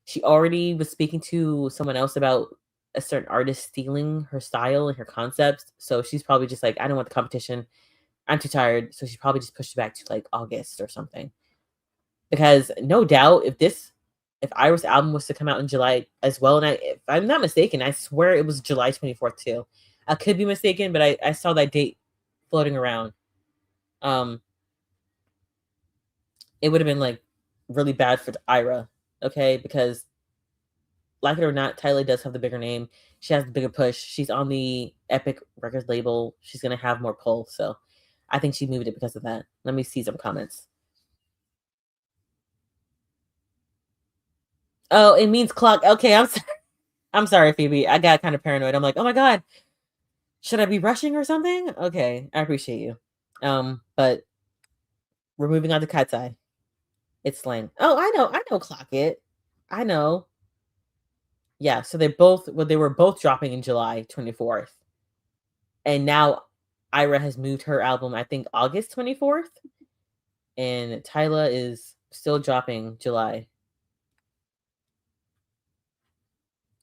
She already was speaking to someone else about a certain artist stealing her style and her concepts. So she's probably just like, I don't want the competition. I'm too tired. So she probably just pushed it back to like August or something. Because no doubt if Iris' album was to come out in July as well, and if I'm not mistaken, I swear it was July 24th too. I could be mistaken, but I saw that date floating around. It would have been like really bad for Ayra, okay? Because like it or not, Tyla does have the bigger name. She has the bigger push. She's on the Epic Records label. She's gonna have more pull. So I think she moved it because of that. Let me see some comments. Oh, it means clock. Okay, I'm sorry, Phoebe. I got kind of paranoid. I'm like, oh my God, should I be rushing or something? Okay, I appreciate you. But we're moving on to Katseye. It's slang. Oh, I know clock it. I know. Yeah, so they were both dropping in July 24th. And now Ayra has moved her album, I think August 24th. And Tyla is still dropping July.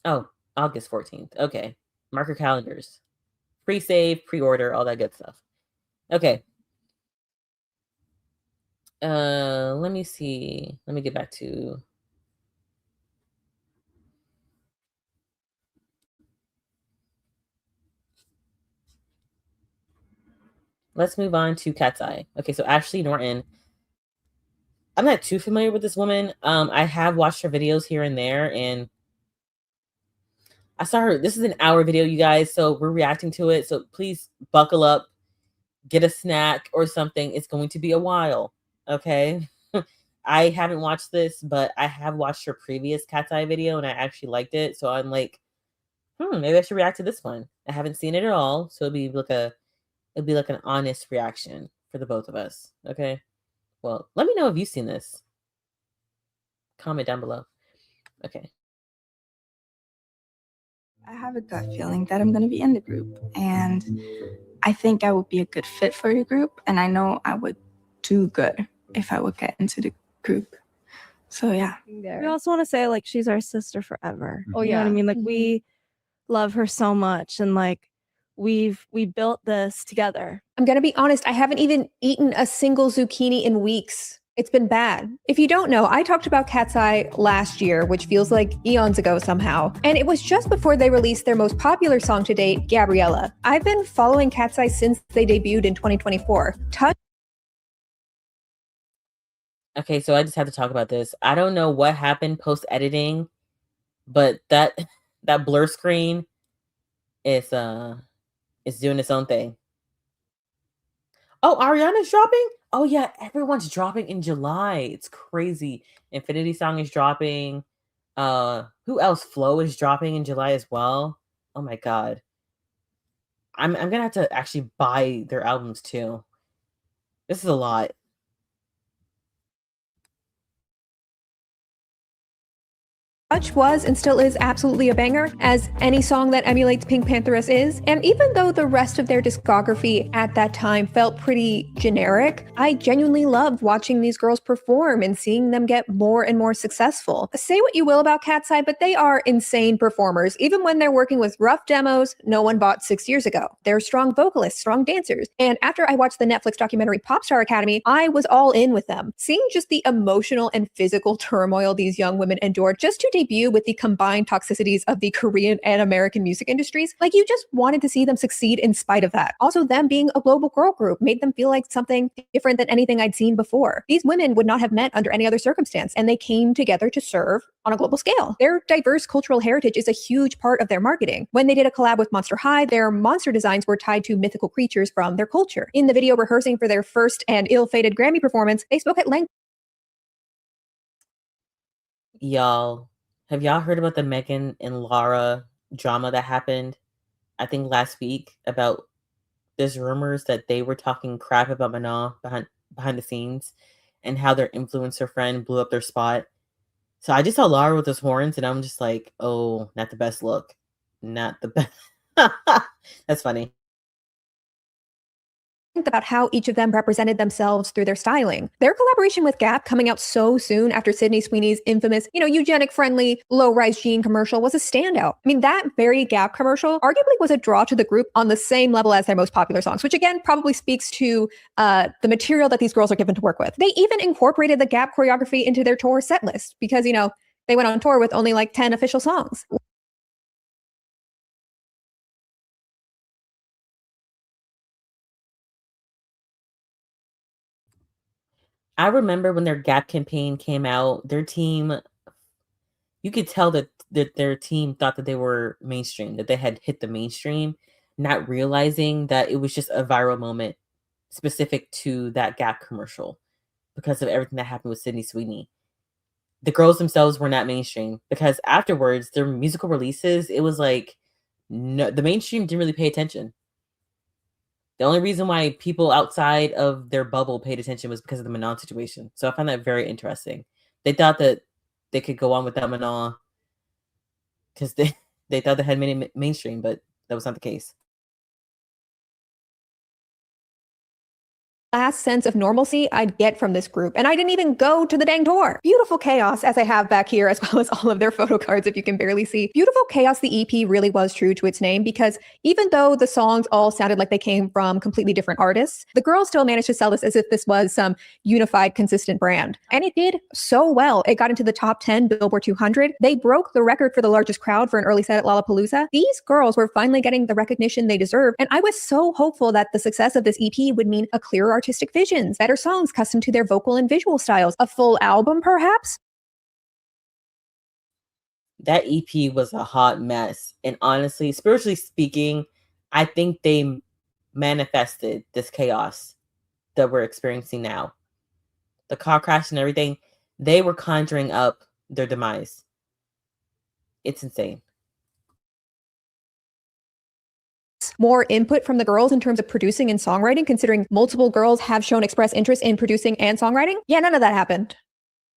Oh, August 14th. Okay. Mark your calendars. Pre-save, pre-order, all that good stuff. Okay. Let me see. Let me get back to let's move on to Katseye. Okay, so Ashley Norton. I'm not too familiar with this woman. I have watched her videos here and there, and I saw her. This is an hour video, you guys, so we're reacting to it. So please buckle up, get a snack or something. It's going to be a while, okay? I haven't watched this, but I have watched her previous Katseye video, and I actually liked it. So I'm like, maybe I should react to this one. I haven't seen it at all, so it'd be like an honest reaction for the both of us, okay? Well, let me know if you've seen this. Comment down below. Okay. I have a gut feeling that I'm going to be in the group, and I think I would be a good fit for the group, and I know I would do good if I would get into the group. So yeah. We also want to say like she's our sister forever. Oh, You know yeah. what I mean? Like we love her so much, and like we built this together. I'm gonna be honest, I haven't even eaten a single zucchini in weeks. It's been bad. If you don't know, I talked about Katseye last year, which feels like eons ago somehow. And it was just before they released their most popular song to date, Gabriella. I've been following Katseye since they debuted in 2024. Okay, so I just have to talk about this. I don't know what happened post-editing, but that blur screen is doing its own thing. Oh, Ariana's dropping? Oh yeah, everyone's dropping in July. It's crazy. Infinity Song is dropping. Who else? Flo is dropping in July as well. Oh my God. I'm gonna have to actually buy their albums too. This is a lot. Touch was and still is absolutely a banger, as any song that emulates Pink Pantheress is. And even though the rest of their discography at that time felt pretty generic, I genuinely loved watching these girls perform and seeing them get more and more successful. Say what you will about Katseye, but they are insane performers. Even when they're working with rough demos no one bought 6 years ago. They're strong vocalists, strong dancers. And after I watched the Netflix documentary Popstar Academy, I was all in with them. Seeing just the emotional and physical turmoil these young women endured just to debut with the combined toxicities of the Korean and American music industries, like you just wanted to see them succeed in spite of that. Also, them being a global girl group made them feel like something different than anything I'd seen before. These women would not have met under any other circumstance, and they came together to serve on a global scale. Their diverse cultural heritage is a huge part of their marketing. When they did a collab with Monster High, their monster designs were tied to mythical creatures from their culture. In the video rehearsing for their first and ill-fated Grammy performance, they spoke at length. Y'all, have y'all heard about the Megan and Lara drama that happened, I think last week, about there's rumors that they were talking crap about Manon behind the scenes and how their influencer friend blew up their spot. So I just saw Lara with those horns and I'm just like, oh, not the best look. Not the best. That's funny. About how each of them represented themselves through their styling. Their collaboration with Gap coming out so soon after Sydney Sweeney's infamous, eugenic-friendly, low-rise jean commercial was a standout. I mean, that very Gap commercial arguably was a draw to the group on the same level as their most popular songs, which again probably speaks to the material that these girls are given to work with. They even incorporated the Gap choreography into their tour set list because, they went on tour with only like 10 official songs. I remember when their Gap campaign came out, their team, you could tell that their team thought that they were mainstream, that they had hit the mainstream, not realizing that it was just a viral moment specific to that Gap commercial because of everything that happened with Sydney Sweeney. The girls themselves were not mainstream because afterwards, their musical releases, it was like, no, the mainstream didn't really pay attention. The only reason why people outside of their bubble paid attention was because of the Manon situation. So I find that very interesting. They thought that they could go on without Manon because they thought they had made it mainstream, but that was not the case. Last sense of normalcy I'd get from this group. And I didn't even go to the dang tour. Beautiful Chaos, as I have back here, as well as all of their photo cards, if you can barely see. Beautiful Chaos, the EP, really was true to its name because even though the songs all sounded like they came from completely different artists, the girls still managed to sell this as if this was some unified, consistent brand. And it did so well. It got into the top 10 Billboard 200. They broke the record for the largest crowd for an early set at Lollapalooza. These girls were finally getting the recognition they deserve. And I was so hopeful that the success of this EP would mean a clearer artistic visions, better songs custom to their vocal and visual styles, a full album perhaps? That EP was a hot mess. And honestly, spiritually speaking, I think they manifested this chaos that we're experiencing now. The car crash and everything, they were conjuring up their demise. It's insane. More input from the girls in terms of producing and songwriting, considering multiple girls have shown express interest in producing and songwriting? Yeah, none of that happened.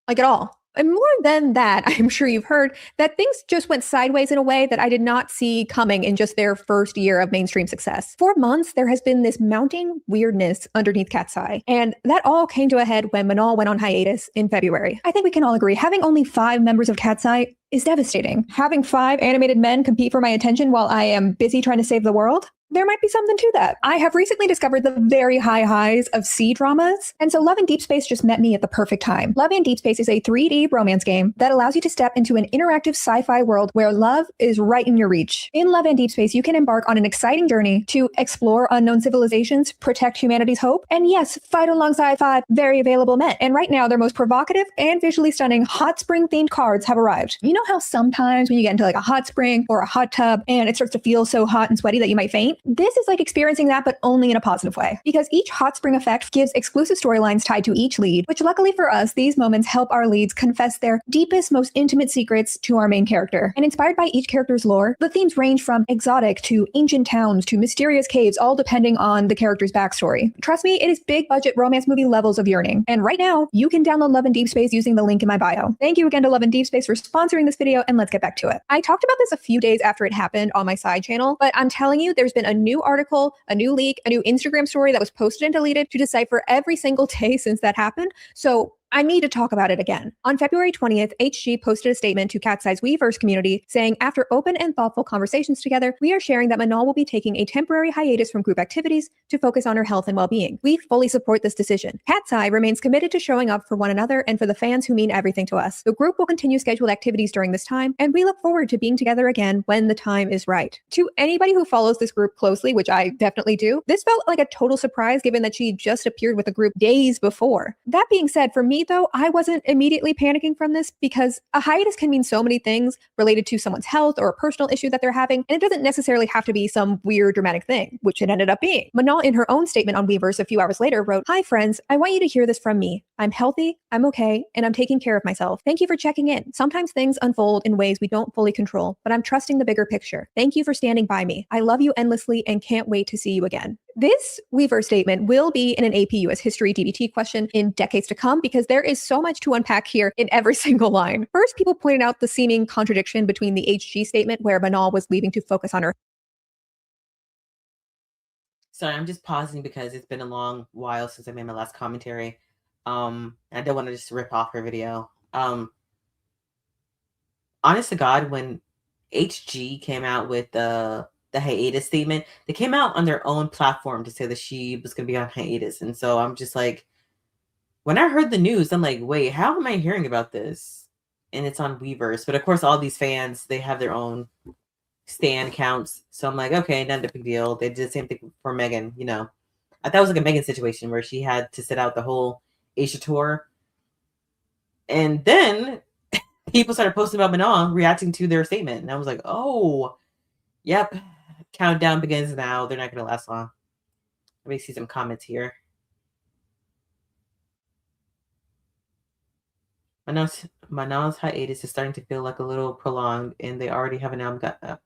Like at all. And more than that, I'm sure you've heard that things just went sideways in a way that I did not see coming in just their first year of mainstream success. For months, there has been this mounting weirdness underneath Katseye. And that all came to a head when Manon went on hiatus in February. I think we can all agree, having only 5 members of Katseye is devastating. Having 5 animated men compete for my attention while I am busy trying to save the world? There might be something to that. I have recently discovered the very high highs of C-dramas, and so Love in Deep Space just met me at the perfect time. Love in Deep Space is a 3D romance game that allows you to step into an interactive sci-fi world where love is right in your reach. In Love in Deep Space, you can embark on an exciting journey to explore unknown civilizations, protect humanity's hope, and yes, fight alongside 5 very available men. And right now, their most provocative and visually stunning hot spring-themed cards have arrived. You know how sometimes when you get into like a hot spring or a hot tub and it starts to feel so hot and sweaty that you might faint? This is like experiencing that, but only in a positive way, because each hot spring effect gives exclusive storylines tied to each lead, which luckily for us, these moments help our leads confess their deepest, most intimate secrets to our main character. And inspired by each character's lore, the themes range from exotic to ancient towns to mysterious caves, all depending on the character's backstory. Trust me, it is big budget romance movie levels of yearning. And right now, you can download Love in Deep Space using the link in my bio. Thank you again to Love in Deep Space for sponsoring this video, and let's get back to it. I talked about this a few days after it happened on my side channel, but I'm telling you, there's been a new article, a new leak, a new Instagram story that was posted and deleted to decipher every single day since that happened. So I need to talk about it again. On February 20th, HG posted a statement to Katseye's Weverse community saying, after open and thoughtful conversations together, we are sharing that Manal will be taking a temporary hiatus from group activities to focus on her health and well-being. We fully support this decision. Katseye remains committed to showing up for one another and for the fans who mean everything to us. The group will continue scheduled activities during this time, and we look forward to being together again when the time is right. To anybody who follows this group closely, which I definitely do, this felt like a total surprise given that she just appeared with the group days before. That being said, for me though, I wasn't immediately panicking from this because a hiatus can mean so many things related to someone's health or a personal issue that they're having, and it doesn't necessarily have to be some weird dramatic thing, which it ended up being. Manal, in her own statement on Weverse a few hours later, wrote, "Hi friends, I want you to hear this from me. I'm healthy, I'm okay, and I'm taking care of myself. Thank you for checking in. Sometimes things unfold in ways we don't fully control, but I'm trusting the bigger picture. Thank you for standing by me. I love you endlessly and can't wait to see you again." This Weverse statement will be in an AP US history DBT question in decades to come because there is so much to unpack here in every single line. First, people pointed out the seeming contradiction between the HG statement where Manal was leaving to focus on her. Sorry, I'm just pausing because it's been a long while since I made my last commentary. I don't want to just rip off her video. Honest to God, when HG came out with the hiatus statement, they came out on their own platform to say that she was going to be on hiatus. And so I'm just like, when I heard the news, I'm like, wait, how am I hearing about this? And it's on Weverse. But of course, all these fans, they have their own stan accounts. So I'm like, okay, not a big deal. They did the same thing for Megan, you know. I thought it was like a Megan situation where she had to sit out the whole Asia tour. And then people started posting about Manal reacting to their statement. And I was like, oh, yep. Countdown begins now. They're not going to last long. Let me see some comments here. Manal's hiatus is starting to feel like a little prolonged, and they already have an album.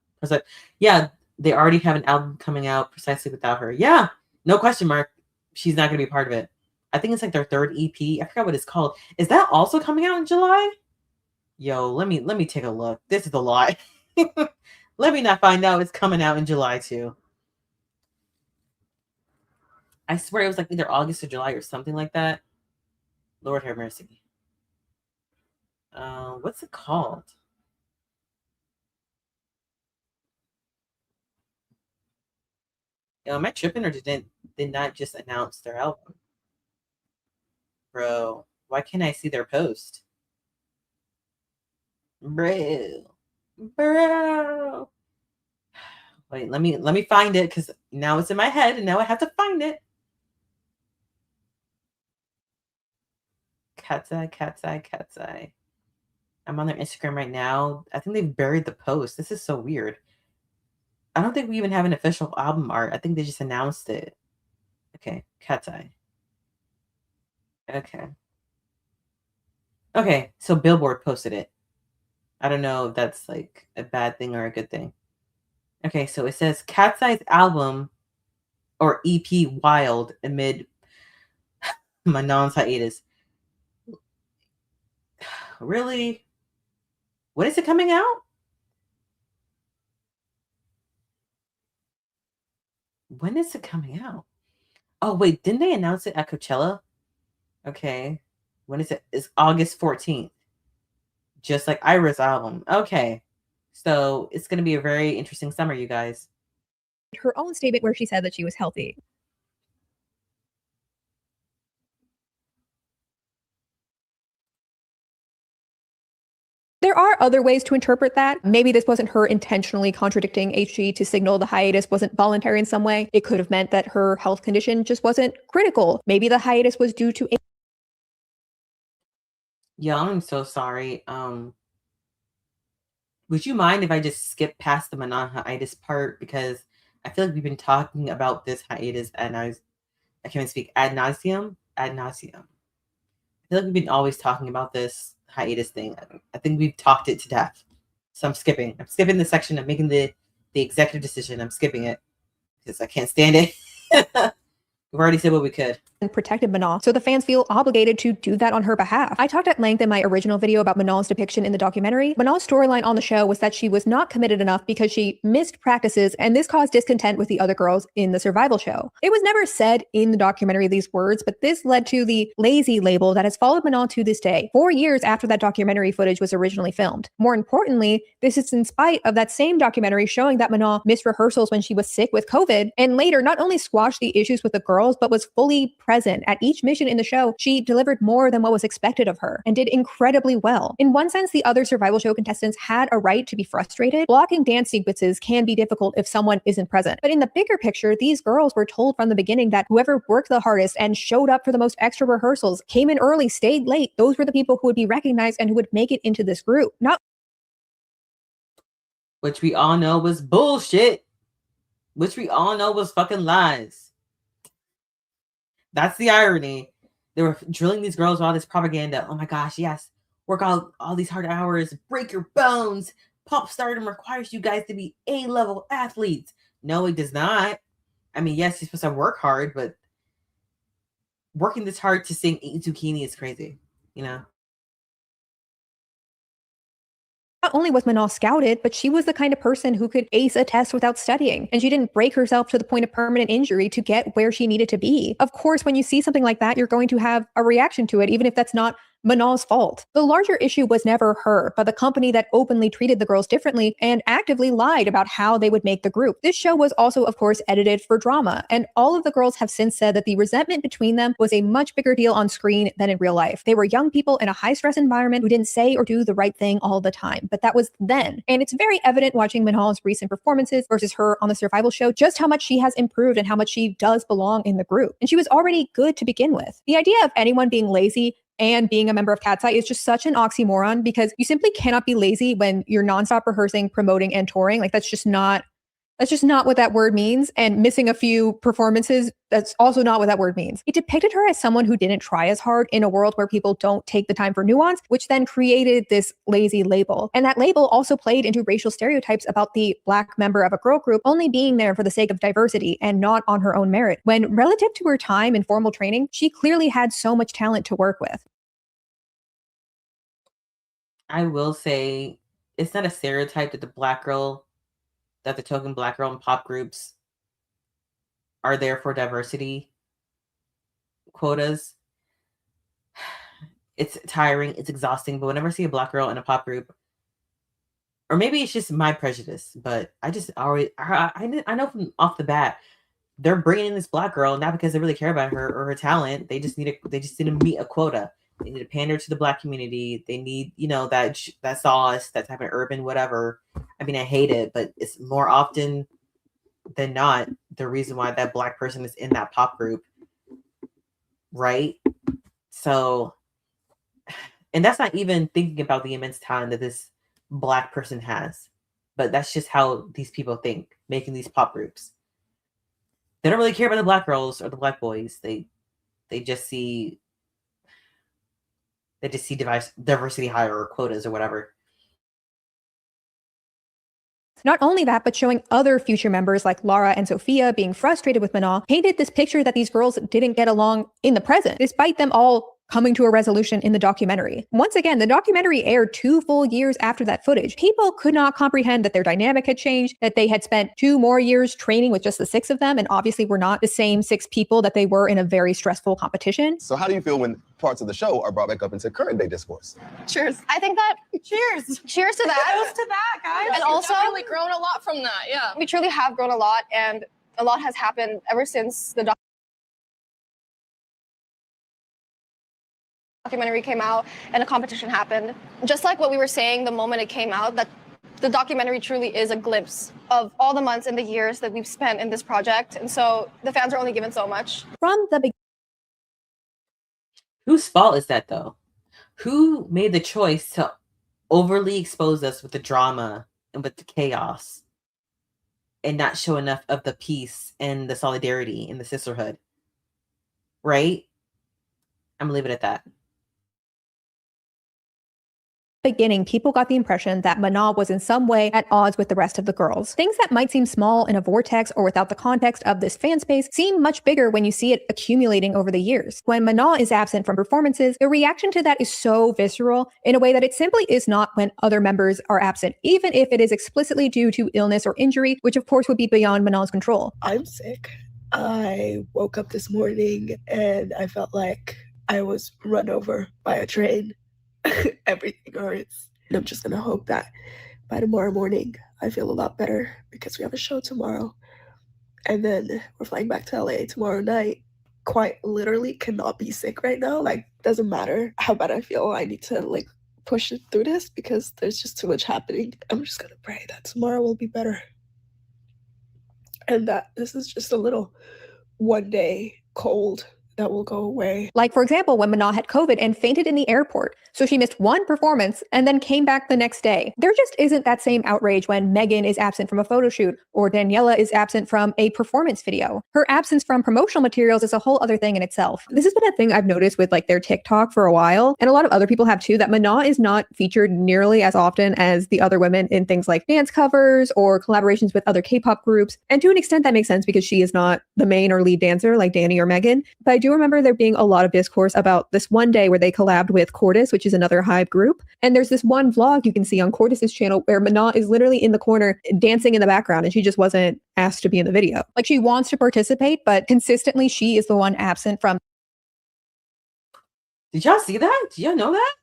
Yeah, they already have an album coming out precisely without her. Yeah, no question mark. She's not going to be part of it. I think it's like their third EP. I forgot what it's called. Is that also coming out in July? Yo, let me take a look. This is a lot. Let me not find out it's coming out in July too. I swear it was like either August or July or something like that. Lord have mercy. What's it called? Yo, am I tripping or did not just announce their album? Bro, why can't I see their post? Bro. Wait, let me find it because now it's in my head and now I have to find it. Katseye. I'm on their Instagram right now. I think they've buried the post. This is so weird. I don't think we even have an official album art. I think they just announced it. Okay, Katseye. Okay, so Billboard posted it. I don't know if that's like a bad thing or a good thing. Okay, so it says Katseye's album or EP Wild amid Manal's hiatus. Really? When is it coming out? When is it coming out? Oh, wait, didn't they announce it at Coachella? Okay. When is it? It's August 14th. Just like Ayra's album. Okay. So it's going to be a very interesting summer, you guys. Her own statement where she said that she was healthy. There are other ways to interpret that. Maybe this wasn't her intentionally contradicting HG to signal the hiatus wasn't voluntary in some way. It could have meant that her health condition just wasn't critical. Maybe the hiatus was due to Yeah, I'm so sorry. Would you mind if I just skip past the Manal hiatus part? Because I feel like we've been talking about this hiatus I can't even speak, ad nauseum. I feel like we've been always talking about this hiatus thing. I think we've talked it to death. So I'm skipping the section. I'm making the executive decision. I'm skipping it because I can't stand it. We've already said what we could. And protected Manal, so the fans feel obligated to do that on her behalf. I talked at length in my original video about Manal's depiction in the documentary. Manal's storyline on the show was that she was not committed enough because she missed practices, and this caused discontent with the other girls in the survival show. It was never said in the documentary these words, but this led to the lazy label that has followed Manal to this day, 4 years after that documentary footage was originally filmed. More importantly, this is in spite of that same documentary showing that Manal missed rehearsals when she was sick with COVID, and later not only squashed the issues with the girls, but was fully present at each mission in the show. She delivered more than what was expected of her and did incredibly well. In one sense, the other survival show contestants had a right to be frustrated. Blocking dance sequences can be difficult if someone isn't present. But in the bigger picture, these girls were told from the beginning that whoever worked the hardest and showed up for the most extra rehearsals, came in early, stayed late, those were the people who would be recognized and who would make it into this group. Not which we all know was bullshit. Which we all know was fucking lies. That's the irony. They were drilling these girls with all this propaganda. Oh my gosh, yes. Work out all these hard hours, break your bones. Pop stardom requires you guys to be A-level athletes. No, it does not. I mean, yes, you're supposed to work hard, but working this hard to sing Eat Zucchini is crazy, you know? Not only was Manal scouted, but she was the kind of person who could ace a test without studying, and she didn't break herself to the point of permanent injury to get where she needed to be. Of course, when you see something like that, you're going to have a reaction to it, even if that's not Manal's fault. The larger issue was never her, but the company that openly treated the girls differently and actively lied about how they would make the group. This show was also, of course, edited for drama, and all of the girls have since said that the resentment between them was a much bigger deal on screen than in real life. They were young people in a high-stress environment who didn't say or do the right thing all the time, but that was then. And it's very evident watching Manal's recent performances versus her on the survival show just how much she has improved and how much she does belong in the group. And she was already good to begin with. The idea of anyone being lazy and being a member of Katseye is just such an oxymoron, because you simply cannot be lazy when you're nonstop rehearsing, promoting, and touring. Like, that's just not what that word means. And missing a few performances, that's also not what that word means. It depicted her as someone who didn't try as hard in a world where people don't take the time for nuance, which then created this lazy label. And that label also played into racial stereotypes about the Black member of a girl group only being there for the sake of diversity and not on her own merit, when relative to her time in formal training, she clearly had so much talent to work with. I will say it's not a stereotype that the token Black girl in pop groups are there for diversity quotas. It's tiring, it's exhausting, but whenever I see a Black girl in a pop group, or maybe it's just my prejudice, but I know from off the bat, they're bringing in this Black girl not because they really care about her or her talent. They just need to meet a quota. They need to pander to the Black community. They need, that sauce, that type of urban whatever. I mean, I hate it, but it's more often than not the reason why that Black person is in that pop group, right? So, and that's not even thinking about the immense talent that this Black person has, but that's just how these people think, making these pop groups. They don't really care about the Black girls or the Black boys. They just see diversity hire or quotas or whatever. Not only that, but showing other future members like Lara and Sophia being frustrated with Manal painted this picture that these girls didn't get along in the present, despite them all coming to a resolution in the documentary. Once again, the documentary aired 2 full years after that footage. People could not comprehend that their dynamic had changed, that they had spent 2 more years training with just the 6 of them, and obviously were not the same 6 people that they were in a very stressful competition. So how do you feel when parts of the show are brought back up into current day discourse? Cheers. I think that cheers to that. Cheers to that, guys. And also, we've really grown a lot from that. Yeah, we truly have grown a lot, and a lot has happened ever since the documentary came out and a competition happened. Just like what we were saying the moment it came out, that the documentary truly is a glimpse of all the months and the years that we've spent in this project. And so the fans are only given so much. From the beginning. Whose fault is that, though? Who made the choice to overly expose us with the drama and with the chaos? and not show enough of the peace and the solidarity and the sisterhood. Right? I'm gonna leave it at that. Beginning, people got the impression that Manal was in some way at odds with the rest of the girls. Things that might seem small in a vortex or without the context of this fan space seem much bigger when you see it accumulating over the years. When Manal is absent from performances, the reaction to that is so visceral in a way that it simply is not when other members are absent, even if it is explicitly due to illness or injury, which of course would be beyond Manal's control. I'm sick. I woke up this morning and I felt like I was run over by a train. Everything hurts. And I'm just gonna hope that by tomorrow morning I feel a lot better because we have a show tomorrow. And then we're flying back to LA tomorrow night. Quite literally cannot be sick right now. Like, doesn't matter how bad I feel. I need to like push it through this because there's just too much happening. I'm just gonna pray that tomorrow will be better. And that this is just a little one day cold that will go away. Like, for example, when Manal had COVID and fainted in the airport. So she missed one performance and then came back the next day. There just isn't that same outrage when Megan is absent from a photo shoot or Daniela is absent from a performance video. Her absence from promotional materials is a whole other thing in itself. This has been a thing I've noticed with like their TikTok for a while, and a lot of other people have too, that Manal is not featured nearly as often as the other women in things like dance covers or collaborations with other K-pop groups. And to an extent that makes sense because she is not the main or lead dancer like Danny or Megan. But I do remember there being a lot of discourse about this one day where they collabed with Cordis, which is another Hive group. And there's this one vlog you can see on Cordis's channel where Manal is literally in the corner dancing in the background and she just wasn't asked to be in the video. Like, she wants to participate, but consistently she is the one absent from. Did y'all see that? Did y'all know that?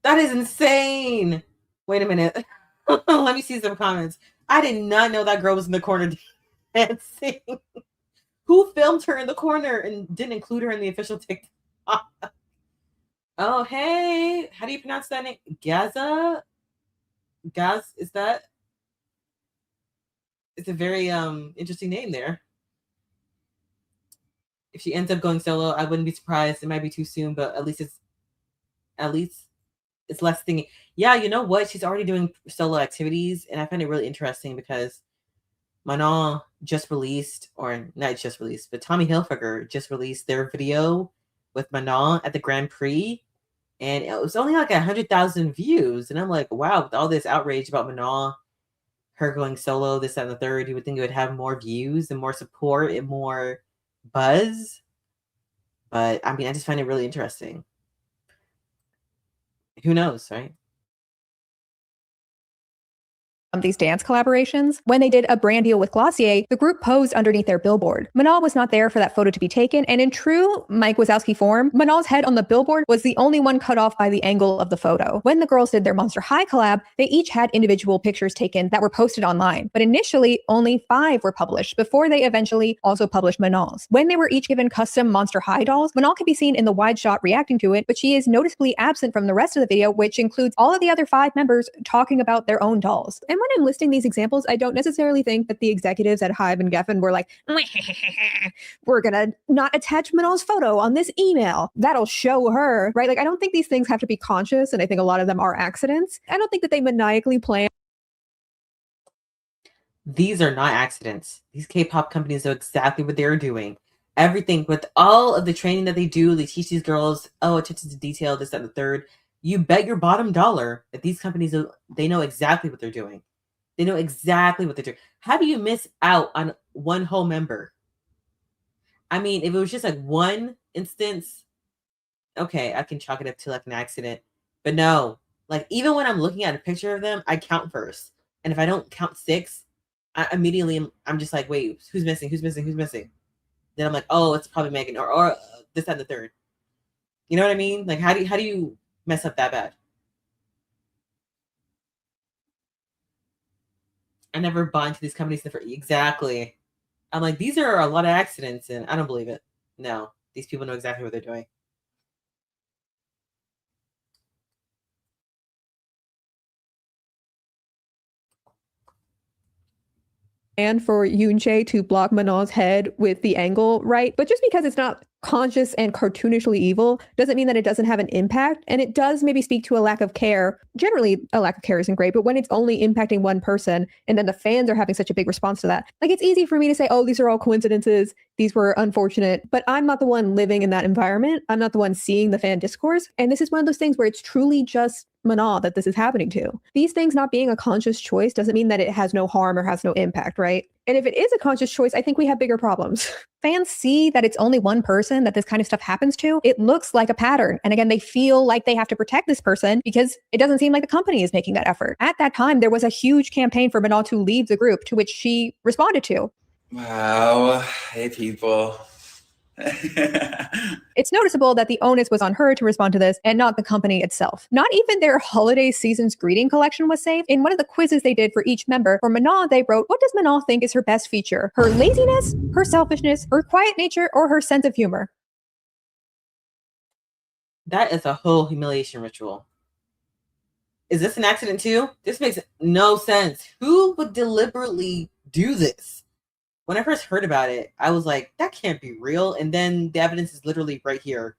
That is insane. Wait a minute. Let me see some comments. I did not know that girl was in the corner dancing. Who filmed her in the corner and didn't include her in the official TikTok? Oh, hey. How do you pronounce that name? Gaza? Gaz, is that? It's a very interesting name there. If she ends up going solo, I wouldn't be surprised. It might be too soon, but at least it's less thingy. Yeah, you know what? She's already doing solo activities, and I find it really interesting because Manal just released, or not just released, but Tommy Hilfiger just released their video with Manal at the Grand Prix, and it was only like 100,000 views. And I'm like, wow, with all this outrage about Manal, her going solo, this, that, and the third, you would think it would have more views and more support and more buzz. But I mean, I just find it really interesting. Who knows, right? These dance collaborations. When they did a brand deal with Glossier, the group posed underneath their billboard. Manal was not there for that photo to be taken, and in true Mike Wazowski form, Manal's head on the billboard was the only one cut off by the angle of the photo. When the girls did their Monster High collab, they each had individual pictures taken that were posted online, but initially only 5 were published before they eventually also published Manal's. When they were each given custom Monster High dolls, Manal can be seen in the wide shot reacting to it, but she is noticeably absent from the rest of the video, which includes all of the other 5 members talking about their own dolls. And when I'm listing these examples, I don't necessarily think that the executives at Hive and Geffen were like, we're gonna not attach Manal's photo on this email. That'll show her, right? Like, I don't think these things have to be conscious, and I think a lot of them are accidents. I don't think that they maniacally plan. These are not accidents. These K-pop companies know exactly what they're doing. Everything, with all of the training that they do, they teach these girls, oh, attention to detail, this, that, and the third. You bet your bottom dollar that these companies, they know exactly what they're doing. They know exactly what they're doing. How do you miss out on one whole member? I mean, if it was just like one instance, okay, I can chalk it up to like an accident. But no, like, even when I'm looking at a picture of them, I count first. And if I don't count 6, I immediately, I'm just like, wait, who's missing? Who's missing? Who's missing? Then I'm like, oh, it's probably Megan or this, that, and the third. You know what I mean? Like, how do you mess up that bad? I never bought into these companies exactly. I'm like, these are a lot of accidents, and I don't believe it. No, these people know exactly what they're doing. and for Yoonjae to block Manon's head with the angle right. But just because it's not conscious and cartoonishly evil doesn't mean that it doesn't have an impact. And it does maybe speak to a lack of care. Generally, a lack of care isn't great, but when it's only impacting one person and then the fans are having such a big response to that, like it's easy for me to say, oh, these are all coincidences. These were unfortunate, but I'm not the one living in that environment. I'm not the one seeing the fan discourse. And this is one of those things where it's truly just Manon that this is happening to. These things not being a conscious choice doesn't mean that it has no harm or has no impact, right? And if it is a conscious choice, I think we have bigger problems. Fans see that it's only one person that this kind of stuff happens to. It looks like a pattern. And again, they feel like they have to protect this person because it doesn't seem like the company is making that effort. At that time, there was a huge campaign for Manon to leave the group, to which she responded to. Wow. Hey, people. It's noticeable that the onus was on her to respond to this and not the company itself. Not even their holiday season's greeting collection was saved. In one of the quizzes they did for each member, for Manon, they wrote, what does Manon think is her best feature? Her laziness, her selfishness, her quiet nature, or her sense of humor? That is a whole humiliation ritual. Is this an accident too? This makes no sense. Who would deliberately do this? When I first heard about it, I was like, that can't be real. And then the evidence is literally right here.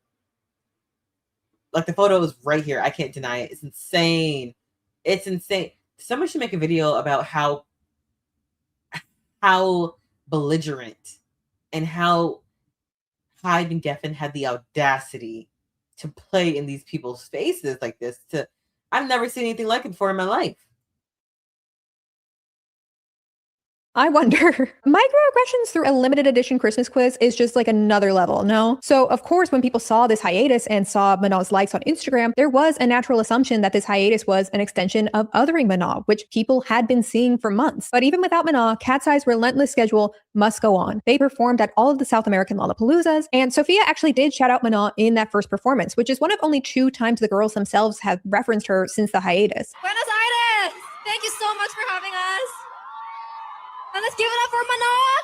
Like the photo is right here. I can't deny it. It's insane. It's insane. Someone should make a video about how belligerent and how Hyde and Geffen had the audacity to play in these people's faces like this. I've never seen anything like it before in my life. I wonder. Microaggressions through a limited edition Christmas quiz is just like another level, no? So of course, when people saw this hiatus and saw Manon's likes on Instagram, there was a natural assumption that this hiatus was an extension of othering Manon, which people had been seeing for months. But even without Manon, Katseye's relentless schedule must go on. They performed at all of the South American Lollapaloozas, and Sophia actually did shout out Manon in that first performance, which is one of only 2 times the girls themselves have referenced her since the hiatus. Buenos Aires! Thank you so much for having us. And let's give it up for Manon!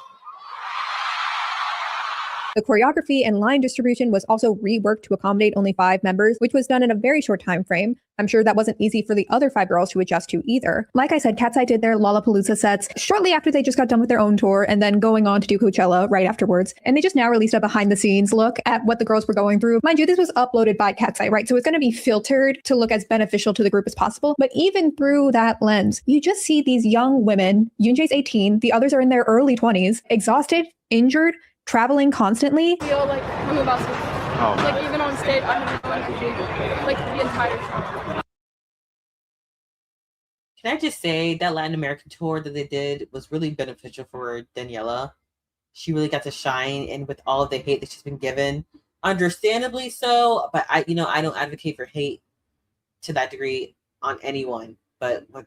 The choreography and line distribution was also reworked to accommodate only 5 members, which was done in a very short time frame. I'm sure that wasn't easy for the other 5 girls to adjust to either. Like I said, Katseye did their Lollapalooza sets shortly after they just got done with their own tour and then going on to do Coachella right afterwards. And they just now released a behind the scenes look at what the girls were going through. Mind you, this was uploaded by Katseye, right? So it's going to be filtered to look as beneficial to the group as possible. But even through that lens, you just see these young women, Yoonjae's 18, the others are in their early 20s, exhausted, injured, traveling constantly. I feel like I'm about to, like even on stage, I have no energy, like the entire show. Can I just say that Latin American tour that they did was really beneficial for Daniela. She really got to shine, and with all of the hate that she's been given, understandably so. But I don't advocate for hate to that degree on anyone. But with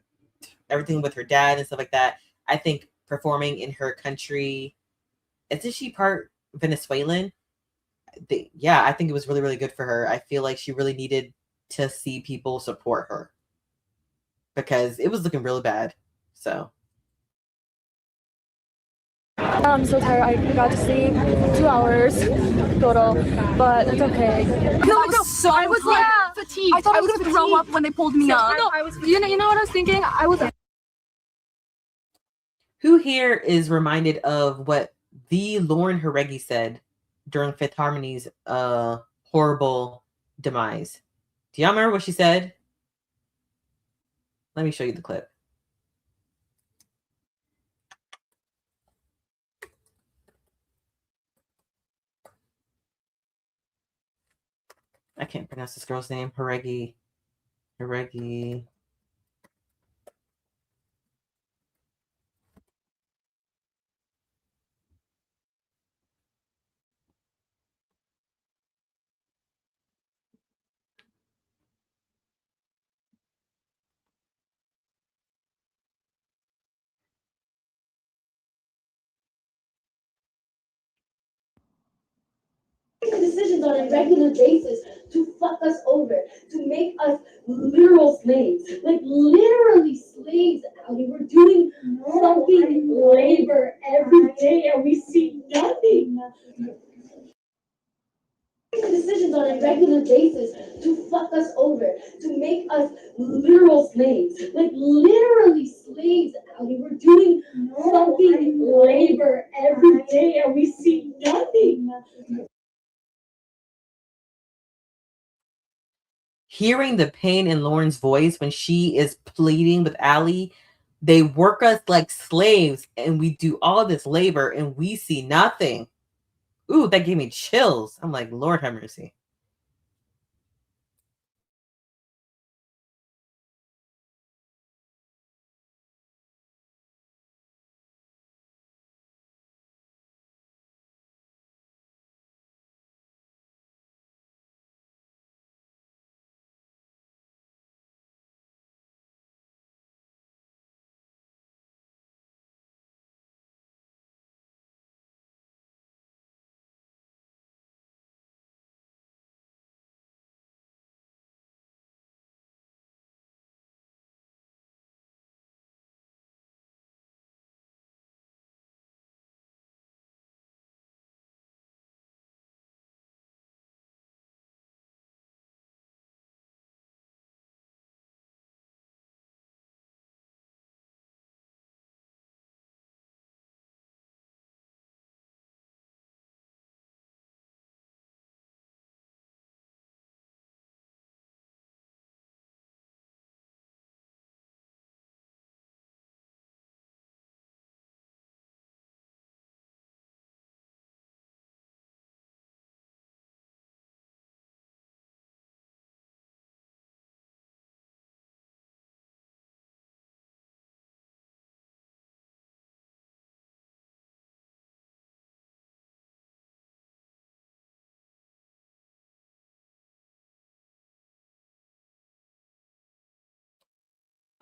everything with her dad and stuff like that, I think performing in her country. Isn't she part Venezuelan? I think it was really, really good for her. I feel like she really needed to see people support her because it was looking really bad. So I'm so tired. I got to sleep 2 hours total, but it's okay. I was like fatigued. I thought I was gonna throw up when they pulled me up. You know what I was thinking? Who here is reminded of what the Lauren Jareggi said during Fifth Harmony's horrible demise? Do y'all remember what she said? Let me show you the clip. I can't pronounce this girl's name. Jareggi. Decisions on a regular basis to fuck us over, to make us literal slaves, like literally slaves. Ali, we're doing fucking labor every day and we see nothing. Decisions on a regular basis to fuck us over, to make us literal slaves, like literally slaves. Ali, we're doing fucking hearing the pain in Lauren's voice when she is pleading with Allie. They work us like slaves and we do all this labor and we see nothing. Ooh, that gave me chills. I'm like, Lord have mercy.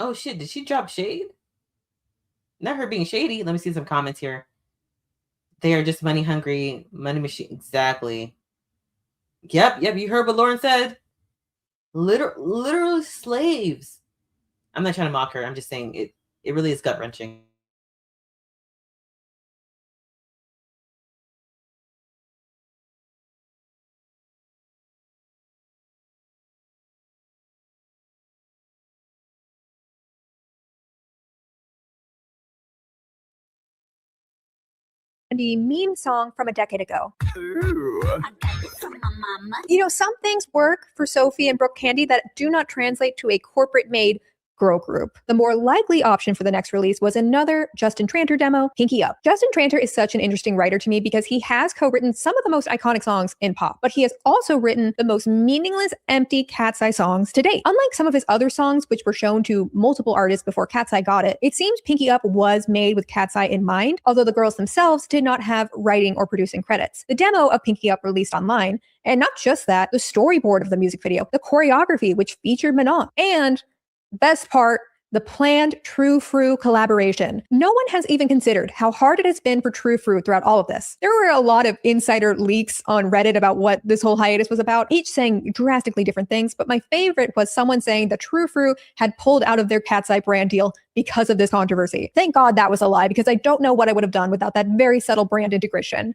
Oh shit, did she drop shade? Not her being shady. Let me see some comments here. They are just money hungry, money machine. Exactly. Yep, you heard what Lauren said. Literal slaves. I'm not trying to mock her. I'm just saying it really is gut wrenching. The meme song from a decade ago. You know, some things work for Sophie and Brooke Candy that do not translate to a corporate-made girl group. The more likely option for the next release was another Justin Tranter demo, Pinky Up. Justin Tranter is such an interesting writer to me because he has co-written some of the most iconic songs in pop, but he has also written the most meaningless, empty Katseye songs to date. Unlike some of his other songs, which were shown to multiple artists before Katseye got it, it seems Pinky Up was made with Katseye in mind, although the girls themselves did not have writing or producing credits. The demo of Pinky Up released online, and not just that, the storyboard of the music video, the choreography, which featured Manon, and best part, the planned True Fru collaboration. No one has even considered how hard it has been for True Fru throughout all of this. There were a lot of insider leaks on Reddit about what this whole hiatus was about, each saying drastically different things, but my favorite was someone saying that True Fru had pulled out of their Katseye brand deal because of this controversy. Thank God that was a lie, because I don't know what I would have done without that very subtle brand integration.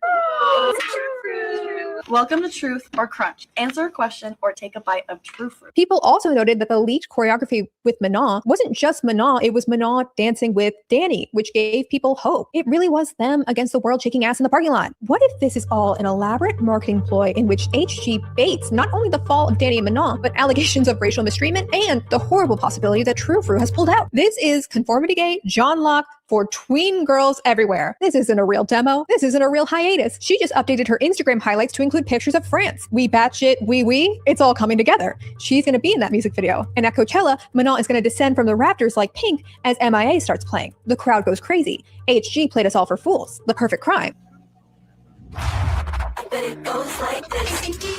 Welcome to Truth or Crunch. Answer a question or take a bite of True Fruit. People also noted that the leaked choreography with Manon wasn't just Manon, it was Manon dancing with Danny, which gave people hope. It really was them against the world shaking ass in the parking lot. What if this is all an elaborate marketing ploy in which HG baits not only the fall of Danny and Manon, but allegations of racial mistreatment and the horrible possibility that True Fruit has pulled out? This is Conformity Gate, John Locke, for tween girls everywhere. This isn't a real demo. This isn't a real hiatus. She just updated her Instagram highlights to include pictures of France. We batshit, we. It's all coming together. She's gonna be in that music video. And at Coachella, Manon is gonna descend from the rafters like Pink as MIA starts playing. The crowd goes crazy. HG played us all for fools. The perfect crime. But it goes like this.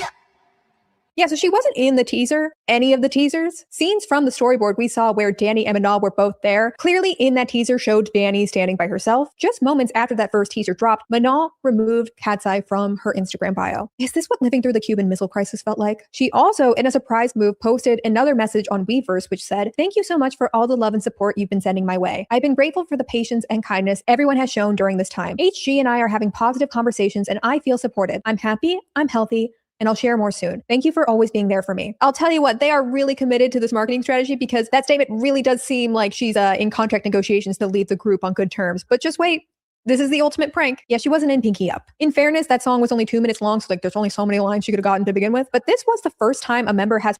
Yeah, so she wasn't in the teaser, any of the teasers. Scenes from the storyboard we saw where Danny and Manon were both there, clearly in that teaser showed Danny standing by herself. Just moments after that first teaser dropped, Manon removed Katseye from her Instagram bio. Is this what living through the Cuban Missile Crisis felt like? She also, in a surprise move, posted another message on Weverse which said, "Thank you so much for all the love and support you've been sending my way. I've been grateful for the patience and kindness everyone has shown during this time. HG and I are having positive conversations and I feel supported. I'm happy, I'm healthy, and I'll share more soon. Thank you for always being there for me." I'll tell you what, they are really committed to this marketing strategy because that statement really does seem like she's in contract negotiations to leave the group on good terms. But just wait. This is the ultimate prank. Yeah, she wasn't in Pinky Up. In fairness, that song was only 2 minutes long, so like there's only so many lines she could have gotten to begin with. But this was the first time a member has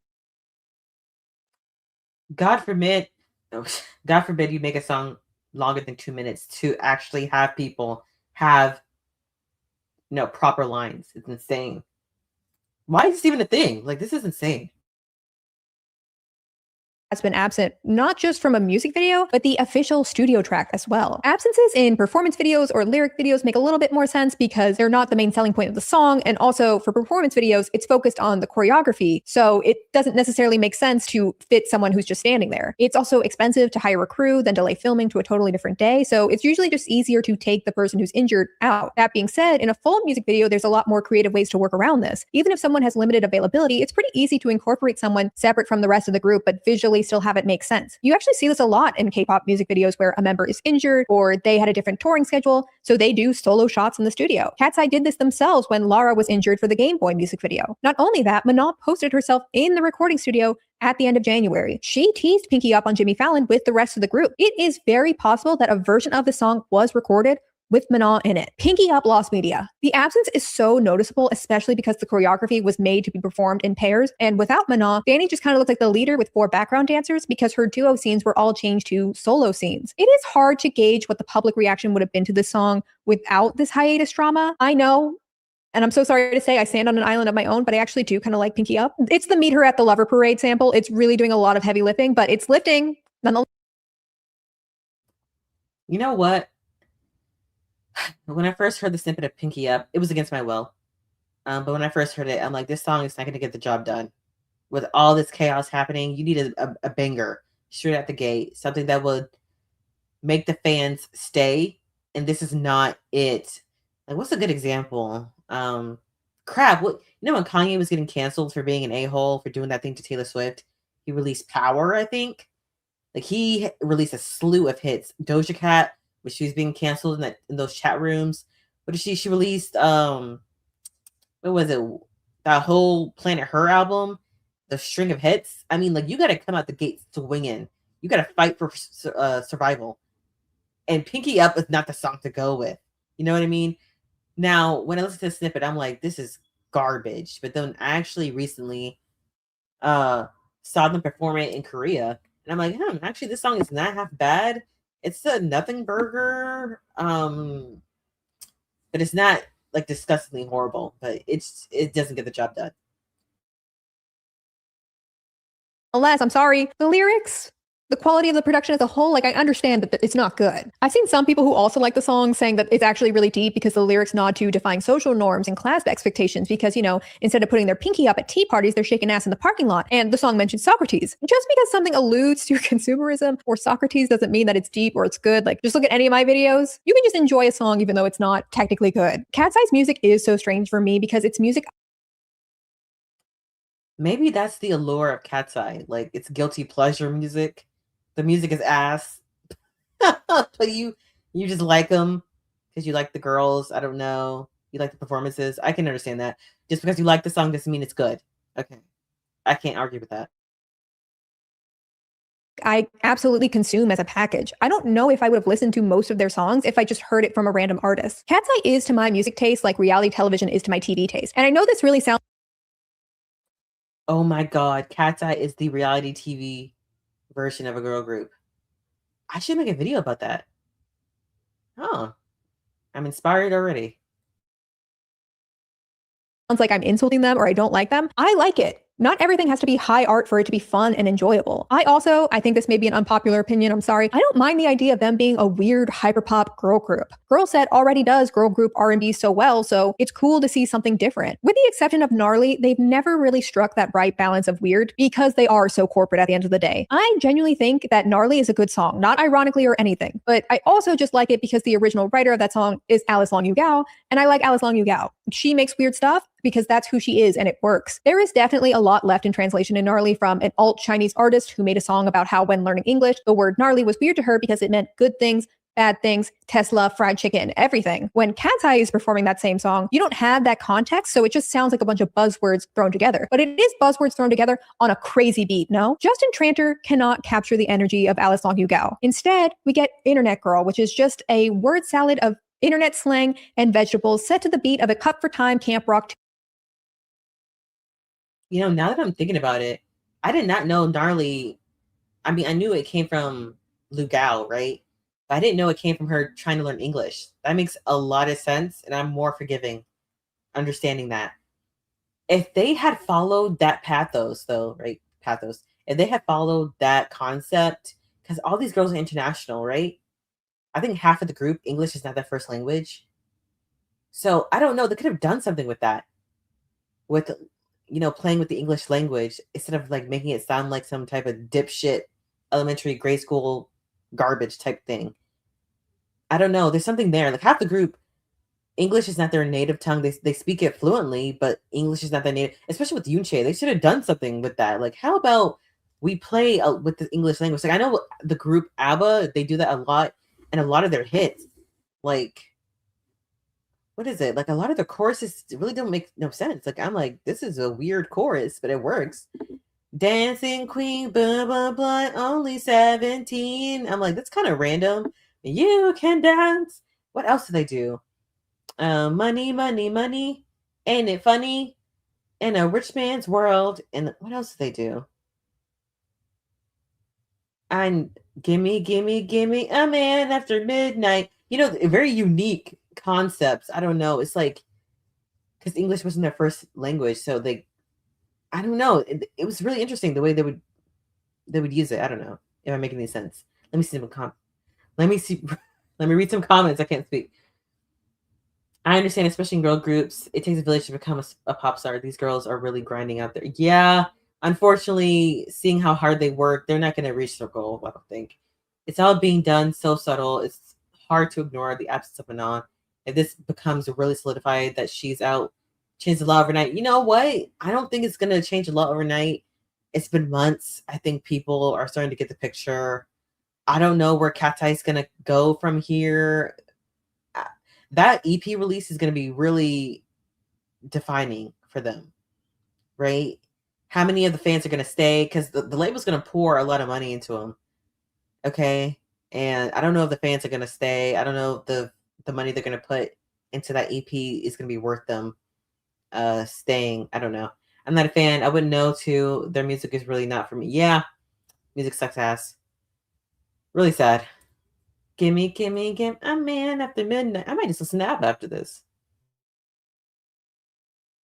God forbid, God forbid you make a song longer than 2 minutes to actually have people have proper lines. It's insane. Why is this even a thing? Like, this is insane. Has been absent, not just from a music video, but the official studio track as well. Absences in performance videos or lyric videos make a little bit more sense because they're not the main selling point of the song. And also for performance videos, it's focused on the choreography. So it doesn't necessarily make sense to fit someone who's just standing there. It's also expensive to hire a crew, then delay filming to a totally different day. So it's usually just easier to take the person who's injured out. That being said, in a full music video, there's a lot more creative ways to work around this. Even if someone has limited availability, it's pretty easy to incorporate someone separate from the rest of the group, but visually still have it make sense. You actually see this a lot in K-pop music videos where a member is injured or they had a different touring schedule, so they do solo shots in the studio. Katseye did this themselves when Lara was injured for the Game Boy music video. Not only that, Manon posted herself in the recording studio at the end of January. She teased Pinky Up on Jimmy Fallon with the rest of the group. It is very possible that a version of the song was recorded with Manon in it. Pinky Up lost media. The absence is so noticeable, especially because the choreography was made to be performed in pairs. And without Manon, Fanny just kind of looked like the leader with 4 background dancers because her duo scenes were all changed to solo scenes. It is hard to gauge what the public reaction would have been to this song without this hiatus drama. I know, and I'm so sorry to say I stand on an island of my own, but I actually do kind of like Pinky Up. It's the Meet Her at the Lover Parade sample. It's really doing a lot of heavy lifting, but it's lifting nonetheless. You know what? When I first heard the snippet of Pinky Up, it was against my will. But when I first heard it, I'm like, this song is not going to get the job done. With all this chaos happening, you need a banger straight out the gate. Something that would make the fans stay. And this is not it. Like, what's a good example? Crap. When Kanye was getting canceled for being an a-hole, for doing that thing to Taylor Swift, he released Power, I think. Like, he released a slew of hits. Doja Cat, when she was being canceled in those chat rooms. What did she released? What was it? That whole Planet Her album, the string of hits. I mean, like, you got to come out the gate swinging. You got to fight for survival. And Pinky Up is not the song to go with. You know what I mean? Now, when I listen to the snippet, I'm like, this is garbage. But then I actually recently saw them perform it in Korea. And I'm like, actually, this song is not half bad. It's a nothing burger. But it's not like disgustingly horrible, but it doesn't get the job done. Alas, I'm sorry, the lyrics, the quality of the production as a whole, like, I understand that it's not good. I've seen some people who also like the song saying that it's actually really deep because the lyrics nod to defying social norms and class expectations because, instead of putting their pinky up at tea parties, they're shaking ass in the parking lot. And the song mentions Socrates. Just because something alludes to consumerism or Socrates doesn't mean that it's deep or it's good. Like, just look at any of my videos. You can just enjoy a song even though it's not technically good. Katseye's music is so strange for me because it's music. Maybe that's the allure of Katseye. Like, it's guilty pleasure music. The music is ass. But you just like them because you like the girls. I don't know. You like the performances. I can understand that. Just because you like the song doesn't mean it's good. Okay. I can't argue with that. I absolutely consume as a package. I don't know if I would have listened to most of their songs if I just heard it from a random artist. Katseye is to my music taste like reality television is to my TV taste. And I know this really sounds... Oh my God. Katseye is the reality TV version of a girl group. I should make a video about that. Oh, I'm inspired already. Sounds like I'm insulting them or I don't like them. I like it. Not everything has to be high art for it to be fun and enjoyable. I think this may be an unpopular opinion, I'm sorry. I don't mind the idea of them being a weird hyperpop girl group. Girl Set already does girl group R&B so well, so it's cool to see something different. With the exception of Gnarly, they've never really struck that right balance of weird because they are so corporate at the end of the day. I genuinely think that Gnarly is a good song, not ironically or anything, but I also just like it because the original writer of that song is Alice Long Yu-gao, and I like Alice Long Yu-gao. She makes weird stuff because that's who she is and it works. There is definitely a lot left in translation in Gnarly from an alt Chinese artist who made a song about how when learning English, the word gnarly was weird to her because it meant good things, bad things, Tesla, fried chicken, everything. When Katseye is performing that same song, you don't have that context, so it just sounds like a bunch of buzzwords thrown together. But it is buzzwords thrown together on a crazy beat, no? Justin Tranter cannot capture the energy of Alice Long Yu-gao. Instead, we get Internet Girl, which is just a word salad of internet slang and vegetables set to the beat of a cut for time camp rock. Now that I'm thinking about it, I did not know Gnarly I mean, I knew it came from Lugao, right? But I didn't know it came from her trying to learn English. That makes a lot of sense, and I'm more forgiving understanding that. If they had followed that pathos, though, right? Pathos. If they had followed that concept, because all these girls are international, right? I think half of the group, English is not their first language. So I don't know. They could have done something with that, with playing with the English language instead of like making it sound like some type of dipshit elementary grade school garbage type thing. I don't know. There's something there. Like half the group, English is not their native tongue. They speak it fluently, but English is not their native. Especially with Yunche, they should have done something with that. Like, how about we play with the English language? Like, I know the group ABBA, they do that a lot, and a lot of their hits, like, what is it? Like, a lot of the choruses really don't make no sense. Like, I'm like, this is a weird chorus, but it works. Dancing Queen, blah blah blah, only 17. I'm like, that's kind of random. You can dance. What else do they do? Money, money, money. Ain't it funny? In a rich man's world. And what else do they do? And gimme, gimme, gimme a man after midnight. Very unique concepts. I don't know. It's like, because English wasn't their first language, so I don't know. It was really interesting the way they would use it. I don't know if I'm making any sense. Let me see some Let me read some comments. I can't speak. I understand, especially in girl groups, it takes a village to become a pop star. These girls are really grinding out there. Yeah, unfortunately, seeing how hard they work, they're not going to reach their goal, I don't think. It's all being done so subtle. It's hard to ignore the absence of Manon. If this becomes really solidified that she's out, change the law overnight. You know what? I don't think it's going to change the law overnight. It's been months. I think people are starting to get the picture. I don't know where Katseye is going to go from here. That EP release is going to be really defining for them, right? How many of the fans are going to stay? Because the label's going to pour a lot of money into them, okay? And I don't know if the fans are going to stay. I don't know if the money they're going to put into that EP is going to be worth them staying. I don't know. I'm not a fan. I wouldn't know, too. Their music is really not for me. Yeah, music sucks ass. Really sad. Gimme, gimme, gimme a man after midnight. I might just listen to ABBA after this.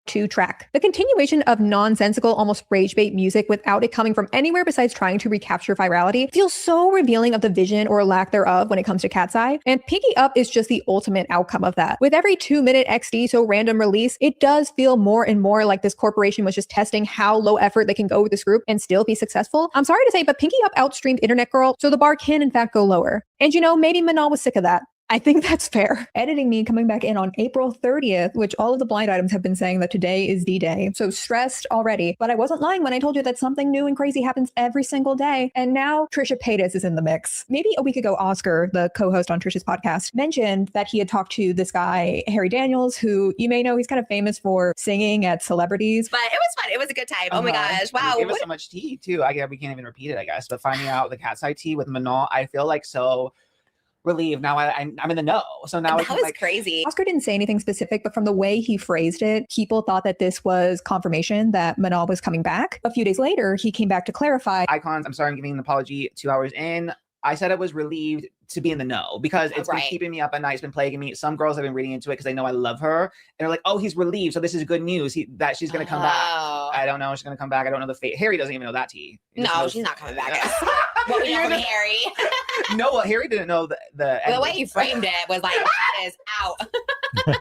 2-track. The continuation of nonsensical, almost rage bait music without it coming from anywhere besides trying to recapture virality feels so revealing of the vision or lack thereof when it comes to Katseye. And Pinky Up is just the ultimate outcome of that. With every 2-minute XD so random release, it does feel more and more like this corporation was just testing how low effort they can go with this group and still be successful. I'm sorry to say, but Pinky Up outstreamed Internet Girl, so the bar can in fact go lower. And maybe Manon was sick of that. I think that's fair. Editing me coming back in on April 30th, which all of the blind items have been saying that today is D-Day. So stressed already. But I wasn't lying when I told you that something new and crazy happens every single day. And now Trisha Paytas is in the mix. Maybe a week ago, Oscar, the co-host on Trisha's podcast, mentioned that he had talked to this guy, Harry Daniels, who you may know he's kind of famous for singing at celebrities. But it was fun. It was a good time. Oh my gosh. Wow. It was so much tea too. We can't even repeat it, I guess. But finding out the Katseye tea with Manon, I feel like so relieved. Now I'm in the know. So now that was crazy. Oscar didn't say anything specific, but from the way he phrased it, people thought that this was confirmation that Manon was coming back. A few days later, he came back to clarify. Icons, I'm sorry, I'm giving an apology 2 hours in. I said I was relieved to be in the know because it's been keeping me up at night. It's been plaguing me. Some girls have been reading into it because they know I love her. And they're like, oh, he's relieved. So this is good news that she's going to come back. I don't know. She's going to come back. I don't know the fate. Harry doesn't even know that tea. No, she's not coming back. What we know from Harry. No, well, Harry didn't know the way he framed it was like, that is out.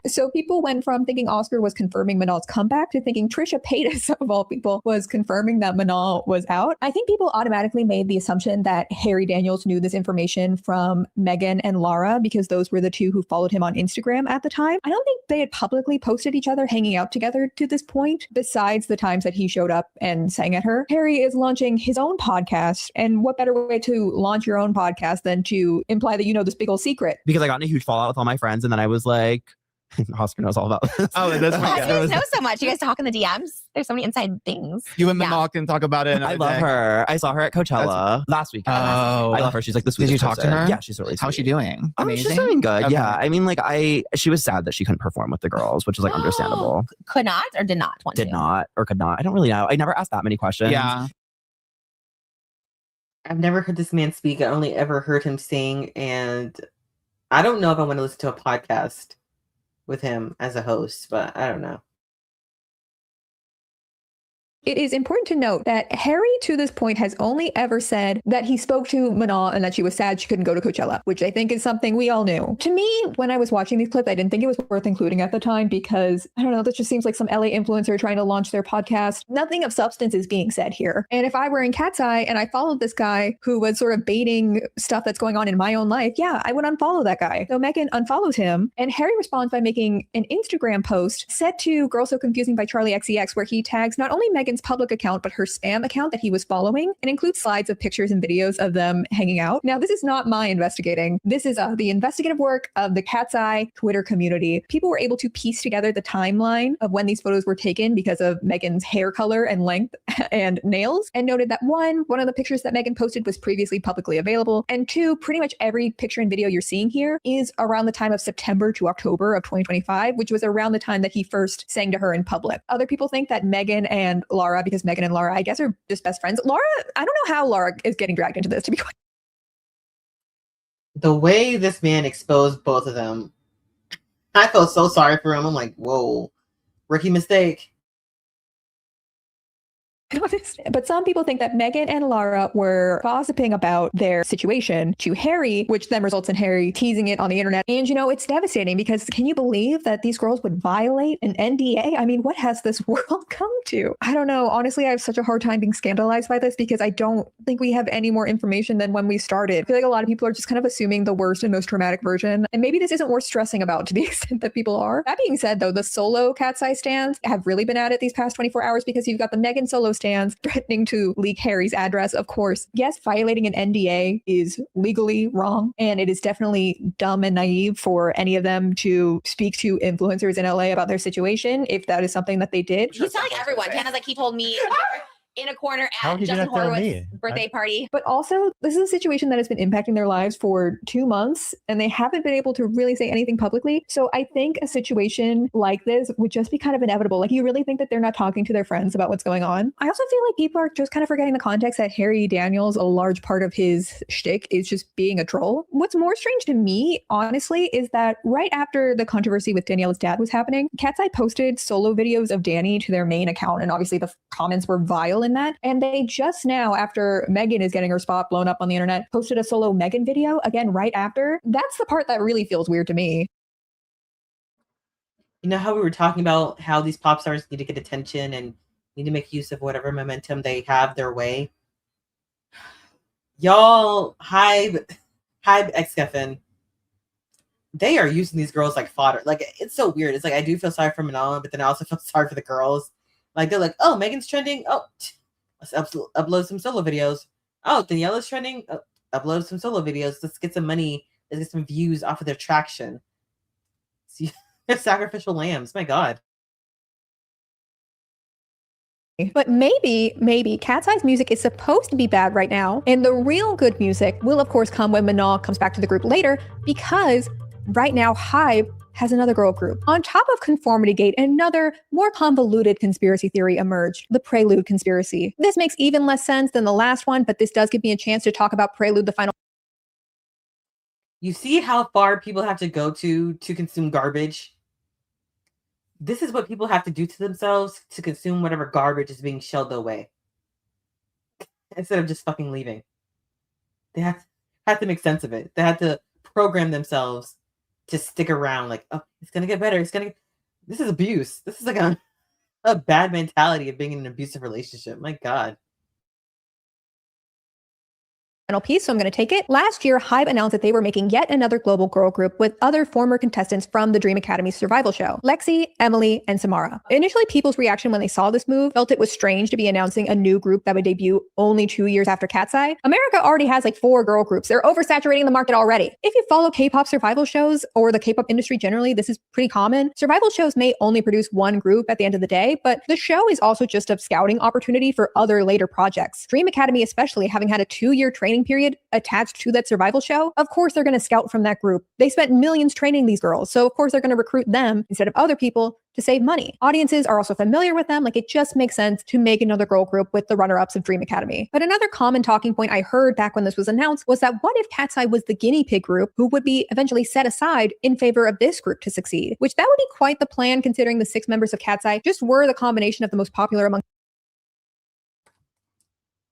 So people went from thinking Oscar was confirming Manon's comeback to thinking Trisha Paytas, of all people, was confirming that Manon was out. I think people automatically made the assumption that Harry Daniels knew this information from Megan and Lara because those were the two who followed him on Instagram at the time. I don't think they had publicly posted each other hanging out together to this point, besides the times that he showed up and sang at her. Harry is launching his own podcast, and what better way to launch your own podcast than to imply that you know this big old secret? Because I got in a huge fallout with all my friends, and then I was like, Oscar knows all about this. Oh, that's You guys know so much. You guys talk in the DMs. There's so many inside things. You and Manon can talk about it. I love her. I saw her at Coachella last week. Oh, I love her. She's like the Did you talk to her? Yeah, she's really sweet. How's she doing? She's doing good. Okay. Yeah, I mean, like she was sad that she couldn't perform with the girls, which is like understandable. Could not or did not want to? Did not or could not. I don't really know. I never asked that many questions. Yeah. I've never heard this man speak. I only ever heard him sing, and I don't know if I want to listen to a podcast with him as a host, but I don't know. It is important to note that Harry, to this point, has only ever said that he spoke to Mana and that she was sad she couldn't go to Coachella, which I think is something we all knew. To me, when I was watching these clips, I didn't think it was worth including at the time because, I don't know, this just seems like some LA influencer trying to launch their podcast. Nothing of substance is being said here. And if I were in Katseye and I followed this guy who was sort of baiting stuff that's going on in my own life, yeah, I would unfollow that guy. So Megan unfollows him, and Harry responds by making an Instagram post set to Girl So Confusing by Charlie XCX, where he tags not only Megan's public account, but her spam account that he was following, and includes slides of pictures and videos of them hanging out. Now, this is not my investigating. This is the investigative work of the Katseye Twitter community. People were able to piece together the timeline of when these photos were taken because of Megan's hair color and length and nails, and noted that one of the pictures that Megan posted was previously publicly available, and two, pretty much every picture and video you're seeing here is around the time of September to October of 2025, which was around the time that he first sang to her in public. Other people think that Megan and Lara, because Megan and Lara, I guess, are just best friends. Lara, I don't know how Lara is getting dragged into this, to be quite. The way this man exposed both of them, I felt so sorry for him. I'm like, whoa, rookie mistake. But some people think that Megan and Lara were gossiping about their situation to Harry, which then results in Harry teasing it on the internet. And, you know, it's devastating because can you believe that these girls would violate an NDA? I mean, what has this world come to? I don't know. Honestly, I have such a hard time being scandalized by this because I don't think we have any more information than when we started. I feel like a lot of people are just kind of assuming the worst and most traumatic version. And maybe this isn't worth stressing about to the extent that people are. That being said, though, the solo Katseye stands have really been at it these past 24 hours because you've got the Megan solo stands threatening to leak Harry's address. Of course, yes, violating an NDA is legally wrong, and it is definitely dumb and naive for any of them to speak to influencers in LA about their situation if that is something that they did. He's telling everyone. Tana's like, he told me in a corner How at he Justin gonna tell me? Horowitz's birthday party. But also, this is a situation that has been impacting their lives for 2 months, and they haven't been able to really say anything publicly. So I think a situation like this would just be kind of inevitable. Like, you really think that they're not talking to their friends about what's going on? I also feel like people are just kind of forgetting the context that Harry Daniels, a large part of his shtick is just being a troll. What's more strange to me, honestly, is that right after the controversy with Daniela's dad was happening, Katseye posted solo videos of Danny to their main account, and obviously the comments were vile in that. And they just now, after Megan is getting her spot blown up on the internet, posted a solo Megan video again right after. That's the part that really feels weird to me. You know how we were talking about how these pop stars need to get attention and need to make use of whatever momentum they have their way? Y'all, Hybe, X-Scuffin, they are using these girls like fodder. Like, it's so weird. It's like, I do feel sorry for Manala, but then I also feel sorry for the girls. Like, they're like, oh, Megan's trending. Oh, let's upload some solo videos. Oh, Daniela's trending. Oh, upload some solo videos. Let's get some money. Let's get some views off of their traction. See, they're sacrificial lambs. My God. But maybe Katseye's music is supposed to be bad right now, and the real good music will, of course, come when Manal comes back to the group later, because right now, Hybe has another girl group. On top of Conformity Gate, another more convoluted conspiracy theory emerged, the Prelude conspiracy. This makes even less sense than the last one, but this does give me a chance to talk about Prelude, the final. You see how far people have to go to consume garbage? This is what people have to do to themselves to consume whatever garbage is being shelled away. Instead of just fucking leaving. They have to make sense of it. They have to program themselves to stick around, like, oh, it's gonna get better. This is abuse. This is like a bad mentality of being in an abusive relationship. My God. Final piece, so I'm going to take it. Last year, Hybe announced that they were making yet another global girl group with other former contestants from the Dream Academy survival show, Lexi, Emily, and Samara. Initially, people's reaction when they saw this move felt it was strange to be announcing a new group that would debut only 2 years after Katseye. America already has like 4 girl groups. They're oversaturating the market already. If you follow K-pop survival shows or the K-pop industry generally, this is pretty common. Survival shows may only produce one group at the end of the day, but the show is also just a scouting opportunity for other later projects. Dream Academy especially, having had a 2-year training training period attached to that survival show, of course they're going to scout from that group. They spent millions training these girls, so of course they're going to recruit them instead of other people to save money. Audiences are also familiar with them, like it just makes sense to make another girl group with the runner-ups of Dream Academy. But another common talking point I heard back when this was announced was that what if Katseye was the guinea pig group who would be eventually set aside in favor of this group to succeed? Which that would be quite the plan considering the 6 members of Katseye just were the combination of the most popular among.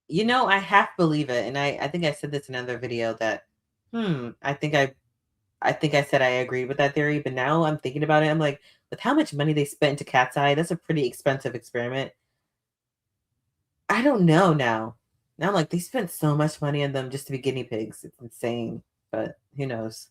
You know, I half believe it, and I think I said this in another video that I think I said I agreed with that theory, but now I'm thinking about it, I'm like, with how much money they spent into Katseye, that's a pretty expensive experiment. I don't know now. Now I'm like, they spent so much money on them just to be guinea pigs. It's insane, but who knows?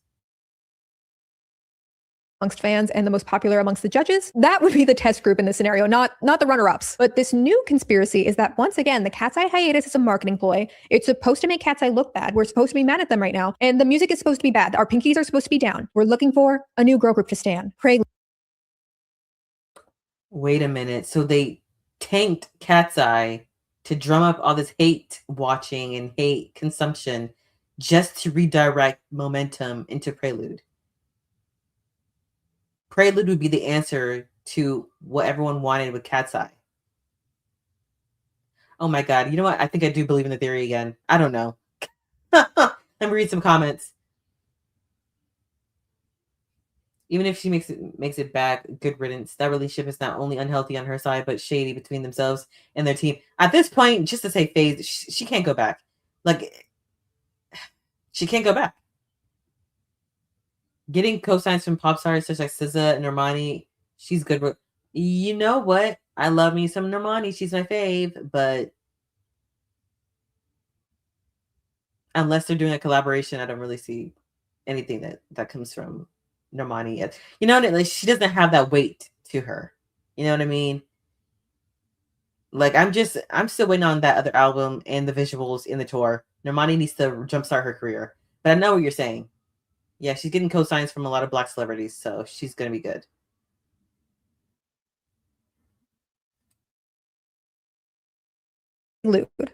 Amongst fans and the most popular amongst the judges, that would be the test group in this scenario, not the runner-ups. But this new conspiracy is that once again, the Katseye hiatus is a marketing ploy. It's supposed to make Katseye look bad. We're supposed to be mad at them right now. And the music is supposed to be bad. Our pinkies are supposed to be down. We're looking for a new girl group to stand. Wait a minute. So they tanked Katseye to drum up all this hate watching and hate consumption just to redirect momentum into Prelude. Prelude would be the answer to what everyone wanted with Katseye. Oh my God. You know what? I think I do believe in the theory again. I don't know. Let me read some comments. Even if she makes it back, good riddance. That relationship is not only unhealthy on her side, but shady between themselves and their team. At this point, just to say phase, she can't go back. Like, she can't go back. Getting cosigns from pop stars such like SZA and Normani, she's good with. You know what? I love me some Normani. She's my fave, but unless they're doing a collaboration, I don't really see anything that comes from Normani yet. You know, like she doesn't have that weight to her. You know what I mean? Like I'm still waiting on that other album and the visuals in the tour. Normani needs to jumpstart her career. But I know what you're saying. Yeah, she's getting cosigns from a lot of Black celebrities, so she's gonna be good.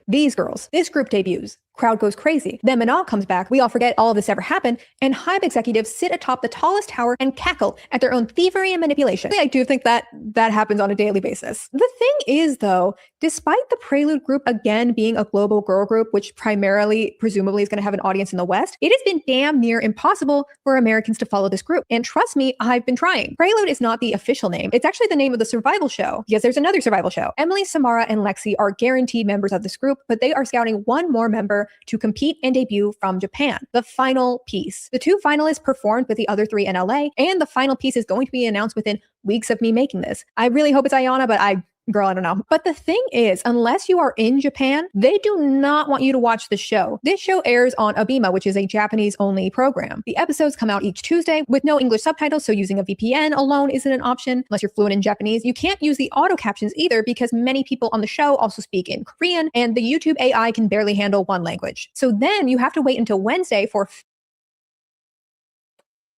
These girls, this group debuts, crowd goes crazy. Then Manal comes back, we all forget all of this ever happened, and Hybe executives sit atop the tallest tower and cackle at their own thievery and manipulation. I do think that happens on a daily basis. The thing is, though, despite the Prelude group again being a global girl group, which primarily, presumably, is going to have an audience in the West, it has been damn near impossible for Americans to follow this group. And trust me, I've been trying. Prelude is not the official name. It's actually the name of the survival show. Yes, there's another survival show. Emily, Samara, and Lexi are guaranteed members of this group, but they are scouting one more member to compete and debut from Japan, the final piece. The 2 finalists performed with the other 3 in LA, and the final piece is going to be announced within weeks of me making this. I really hope it's Ayana, but I don't know. But the thing is, unless you are in Japan, they do not want you to watch the show. This show airs on Abema, which is a Japanese-only program. The episodes come out each Tuesday with no English subtitles, so using a VPN alone isn't an option unless you're fluent in Japanese. You can't use the auto captions either because many people on the show also speak in Korean, and the YouTube AI can barely handle one language. So then you have to wait until Wednesday for...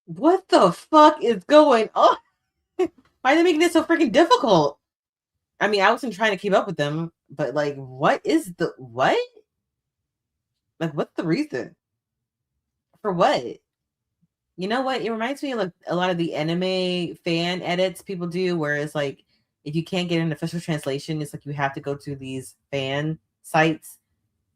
What the fuck is going on? Why are they making this so freaking difficult? I mean, I wasn't trying to keep up with them, but like, what? Like, what's the reason? For what? You know what? It reminds me of like a lot of the anime fan edits people do, where it's like, if you can't get an official translation, it's like you have to go to these fan sites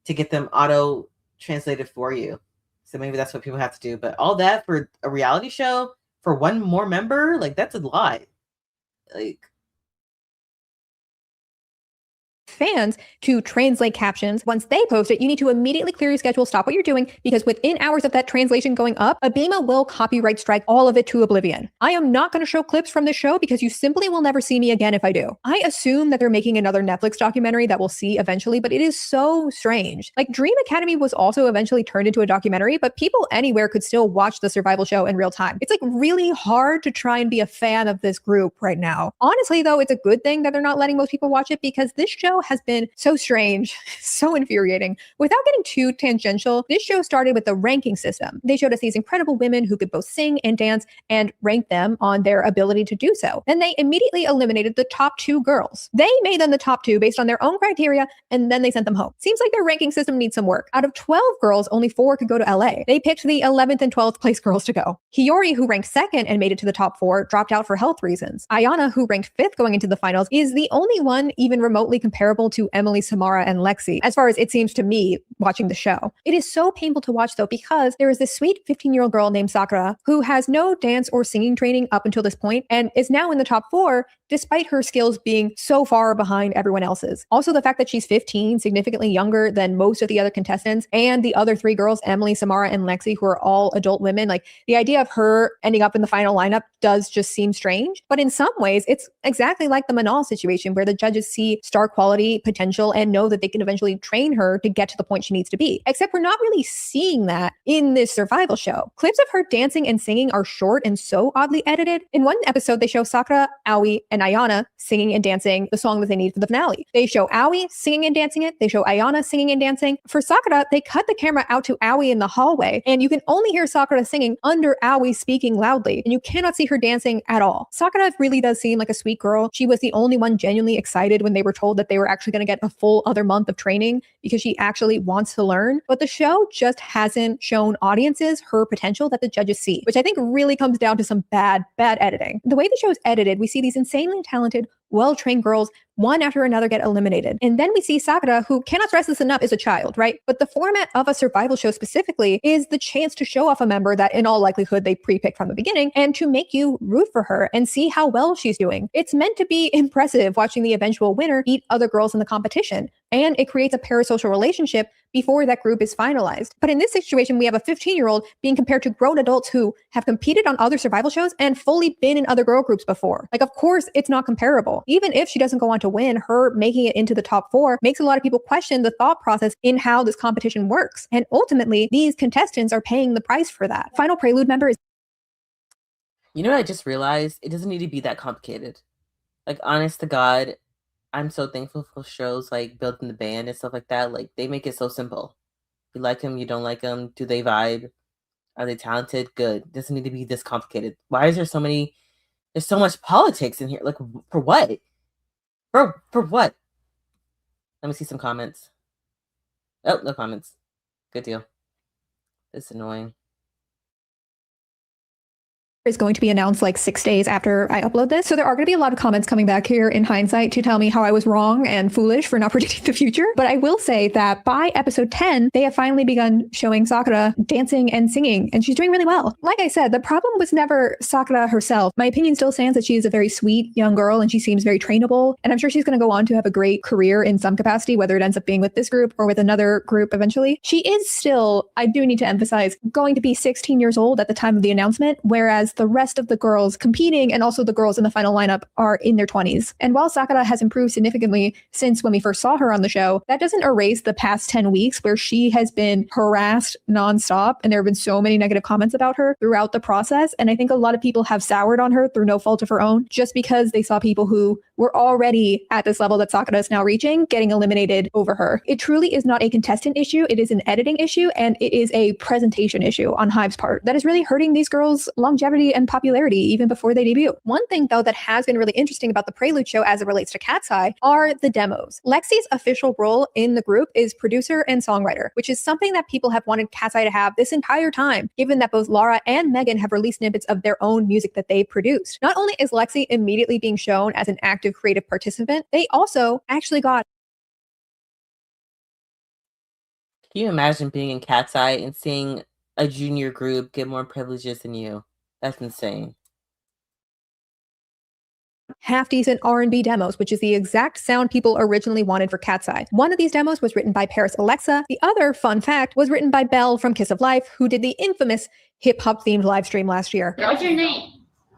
to get them auto translated for you. So maybe that's what people have to do. But all that for a reality show for one more member, like that's a lot. Like, fans to translate captions. Once they post it, you need to immediately clear your schedule, stop what you're doing, because within hours of that translation going up, Abema will copyright strike all of it to oblivion. I am not going to show clips from this show because you simply will never see me again if I do. I assume that they're making another Netflix documentary that we'll see eventually, but it is so strange. Like Dream Academy was also eventually turned into a documentary, but people anywhere could still watch the survival show in real time. It's like really hard to try and be a fan of this group right now. Honestly, though, it's a good thing that they're not letting most people watch it because this show has been so strange, so infuriating. Without getting too tangential, this show started with the ranking system. They showed us these incredible women who could both sing and dance and ranked them on their ability to do so. Then they immediately eliminated the top 2 girls. They made them the top 2 based on their own criteria, and then they sent them home. Seems like their ranking system needs some work. Out of 12 girls, only 4 could go to LA. They picked the 11th and 12th place girls to go. Hiyori, who ranked 2nd and made it to the top 4, dropped out for health reasons. Ayana, who ranked 5th going into the finals, is the only one even remotely comparable to Emily, Samara, and Lexi, as far as it seems to me watching the show. It is so painful to watch though, because there is this sweet 15-year-old girl named Sakura who has no dance or singing training up until this point and is now in the top 4 despite her skills being so far behind everyone else's. Also, the fact that she's 15, significantly younger than most of the other contestants, and the other 3 girls, Emily, Samara, and Lexi, who are all adult women, like the idea of her ending up in the final lineup does just seem strange. But in some ways, it's exactly like the Manal situation where the judges see star quality, potential, and know that they can eventually train her to get to the point she needs to be. Except we're not really seeing that in this survival show. Clips of her dancing and singing are short and so oddly edited. In one episode, they show Sakura, Aoi, and Ayana singing and dancing the song that they need for the finale. They show Aoi singing and dancing it. They show Ayana singing and dancing. For Sakura, they cut the camera out to Aoi in the hallway, and you can only hear Sakura singing under Aoi speaking loudly, and you cannot see her dancing at all. Sakura really does seem like a sweet girl. She was the only one genuinely excited when they were told that they were actually going to get a full other month of training because she actually wants to learn. But the show just hasn't shown audiences her potential that the judges see, which I think really comes down to some bad editing. The way the show is edited, we see these insanely talented, well-trained girls one after another get eliminated. And then we see Sakura, who cannot stress this enough, is a child, right? But the format of a survival show specifically is the chance to show off a member that in all likelihood they pre-picked from the beginning and to make you root for her and see how well she's doing. It's meant to be impressive watching the eventual winner beat other girls in the competition. And it creates a parasocial relationship before that group is finalized. But in this situation, we have a 15-year-old being compared to grown adults who have competed on other survival shows and fully been in other girl groups before. Like, of course, it's not comparable. Even if she doesn't go on to win, her making it into the top 4 makes a lot of people question the thought process in how this competition works. And ultimately, these contestants are paying the price for that. Final Prelude member is... You know what I just realized? It doesn't need to be that complicated. Like, honest to God, I'm so thankful for shows like Building the Band and stuff like that. Like, they make it so simple. You like them, you don't like them. Do they vibe? Are they talented? Good. It doesn't need to be this complicated. Why is there so many... There's so much politics in here. Like, for what? For what? Let me see some comments. Oh, no comments. Good deal. It's annoying. Is going to be announced like 6 days after I upload this. So there are going to be a lot of comments coming back here in hindsight to tell me how I was wrong and foolish for not predicting the future. But I will say that by episode 10, they have finally begun showing Sakura dancing and singing, and she's doing really well. Like I said, the problem was never Sakura herself. My opinion still stands that she is a very sweet young girl and she seems very trainable. And I'm sure she's going to go on to have a great career in some capacity, whether it ends up being with this group or with another group eventually. She is still, I do need to emphasize, going to be 16 years old at the time of the announcement, whereas the rest of the girls competing and also the girls in the final lineup are in their 20s. And while Sakura has improved significantly since when we first saw her on the show, that doesn't erase the past 10 weeks where she has been harassed nonstop, and there have been so many negative comments about her throughout the process. And I think a lot of people have soured on her through no fault of her own, just because they saw people who were already at this level that Sakura is now reaching getting eliminated over her. It truly is not a contestant issue. It is an editing issue, and it is a presentation issue on Hive's part that is really hurting these girls' longevity and popularity even before they debut. One thing, though, that has been really interesting about the Prelude show as it relates to Katseye are the demos. Lexi's official role in the group is producer and songwriter, which is something that people have wanted Katseye to have this entire time, given that both Laura and Megan have released snippets of their own music that they produced. Not only is Lexi immediately being shown as an active creative participant, they also actually got... Can you imagine being in Katseye and seeing a junior group get more privileges than you? That's insane. Half-decent R&B demos, which is the exact sound people originally wanted for Katseye. One of these demos was written by Paris Alexa. The other, fun fact, was written by Belle from Kiss of Life, who did the infamous hip-hop themed live stream last year. What's your name?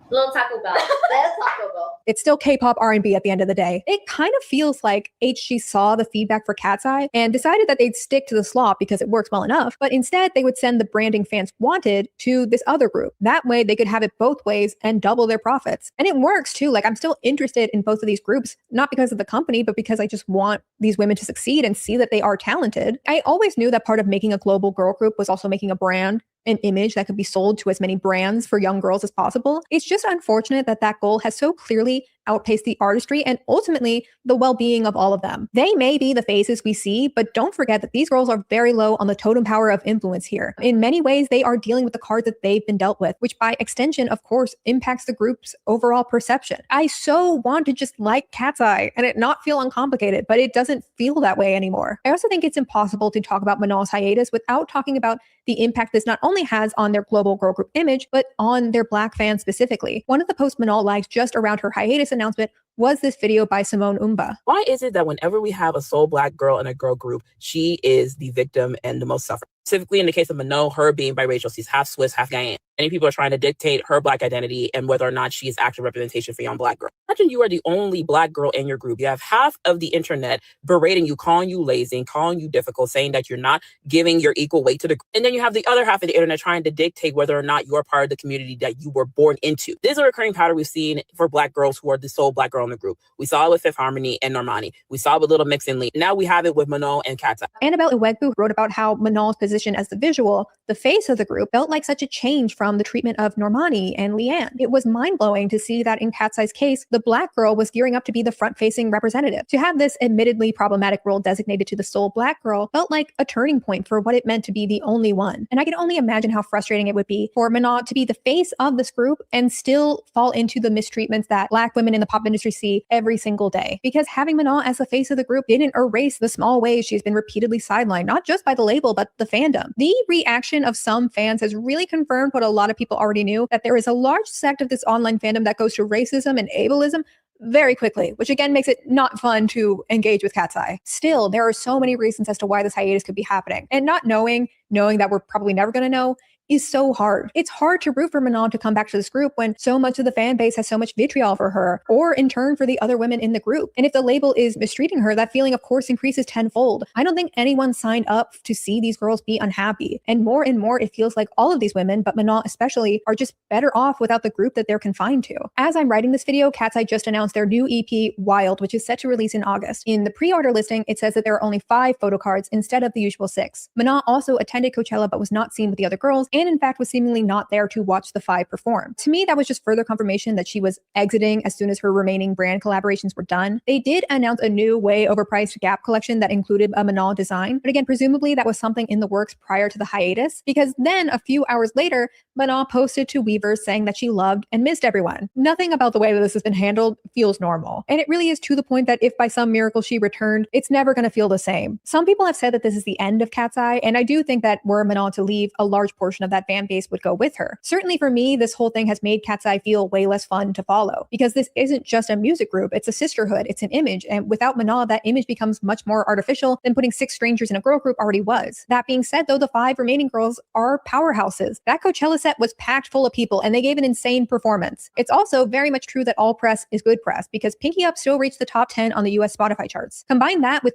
Little Taco Bell. That's Taco Bell. It's still K-pop R&B at the end of the day. It kind of feels like HG saw the feedback for Katseye and decided that they'd stick to the slop because it works well enough, but instead they would send the branding fans wanted to this other group. That way they could have it both ways and double their profits. And it works too. Like, I'm still interested in both of these groups, not because of the company, but because I just want these women to succeed and see that they are talented. I always knew that part of making a global girl group was also making a brand, an image that could be sold to as many brands for young girls as possible. It's just unfortunate that that goal has so clearly outpaced the artistry and ultimately the well-being of all of them. They may be the faces we see, but don't forget that these girls are very low on the totem power of influence here. In many ways, they are dealing with the cards that they've been dealt with, which by extension, of course, impacts the group's overall perception. I so want to just like Katseye and it not feel uncomplicated, but it doesn't feel that way anymore. I also think it's impossible to talk about Manal's hiatus without talking about the impact this not only has on their global girl group image, but on their Black fans specifically. One of the posts Manal liked just around her hiatus announcement was this video by Simone Umba. Why is it that whenever we have a sole Black girl in a girl group, she is the victim and the most suffering? Specifically in the case of Manal, her being biracial, she's half Swiss, half Ghanaian. Many people are trying to dictate her Black identity and whether or not she is actual representation for young Black girls. Imagine you are the only Black girl in your group. You have half of the internet berating you, calling you lazy, calling you difficult, saying that you're not giving your equal weight to the group. And then you have the other half of the internet trying to dictate whether or not you're part of the community that you were born into. This is a recurring pattern we've seen for Black girls who are the sole Black girl in the group. We saw it with Fifth Harmony and Normani. We saw it with Little Mix and Lee. Now we have it with Manal and Katseye. Annabelle Iwegbu wrote about how Manal's position as the visual, the face of the group, felt like such a change from the treatment of Normani and Leanne. It was mind-blowing to see that in Katseye's case, the Black girl was gearing up to be the front-facing representative. To have this admittedly problematic role designated to the sole Black girl felt like a turning point for what it meant to be the only one. And I can only imagine how frustrating it would be for Manal to be the face of this group and still fall into the mistreatments that Black women in the pop industry see every single day. Because having Manal as the face of the group didn't erase the small ways she's been repeatedly sidelined, not just by the label, but the fandom. The reaction of some fans has really confirmed what a lot of people already knew, that there is a large sect of this online fandom that goes to racism and ableism very quickly, which again makes it not fun to engage with Katseye. Still, there are so many reasons as to why this hiatus could be happening. And not knowing that we're probably never going to know, is so hard. It's hard to root for Manal to come back to this group when so much of the fan base has so much vitriol for her, or in turn for the other women in the group. And if the label is mistreating her, that feeling of course increases tenfold. I don't think anyone signed up to see these girls be unhappy. And more it feels like all of these women, but Manal especially, are just better off without the group that they're confined to. As I'm writing this video, Katseye just announced their new EP, Wild, which is set to release in August. In the pre-order listing, it says that there are only 5 photo cards instead of the usual 6. Manal also attended Coachella but was not seen with the other girls, and in fact was seemingly not there to watch the 5 perform. To me, that was just further confirmation that she was exiting as soon as her remaining brand collaborations were done. They did announce a new way overpriced Gap collection that included a Manal design, but again, presumably that was something in the works prior to the hiatus, because then a few hours later, Manal posted to Weavers saying that she loved and missed everyone. Nothing about the way that this has been handled feels normal. And it really is to the point that if by some miracle she returned, it's never going to feel the same. Some people have said that this is the end of Katseye, and I do think that were Manal to leave, a large portion of that fan base would go with her. Certainly for me, this whole thing has made Katseye feel way less fun to follow, because this isn't just a music group, it's a sisterhood, it's an image, and without Manal, that image becomes much more artificial than putting 6 strangers in a girl group already was. That being said, though, the 5 remaining girls are powerhouses. That Coachella set was packed full of people, and they gave an insane performance. It's also very much true that all press is good press, because Pinky Up still reached the top 10 on the US Spotify charts. Combine that with...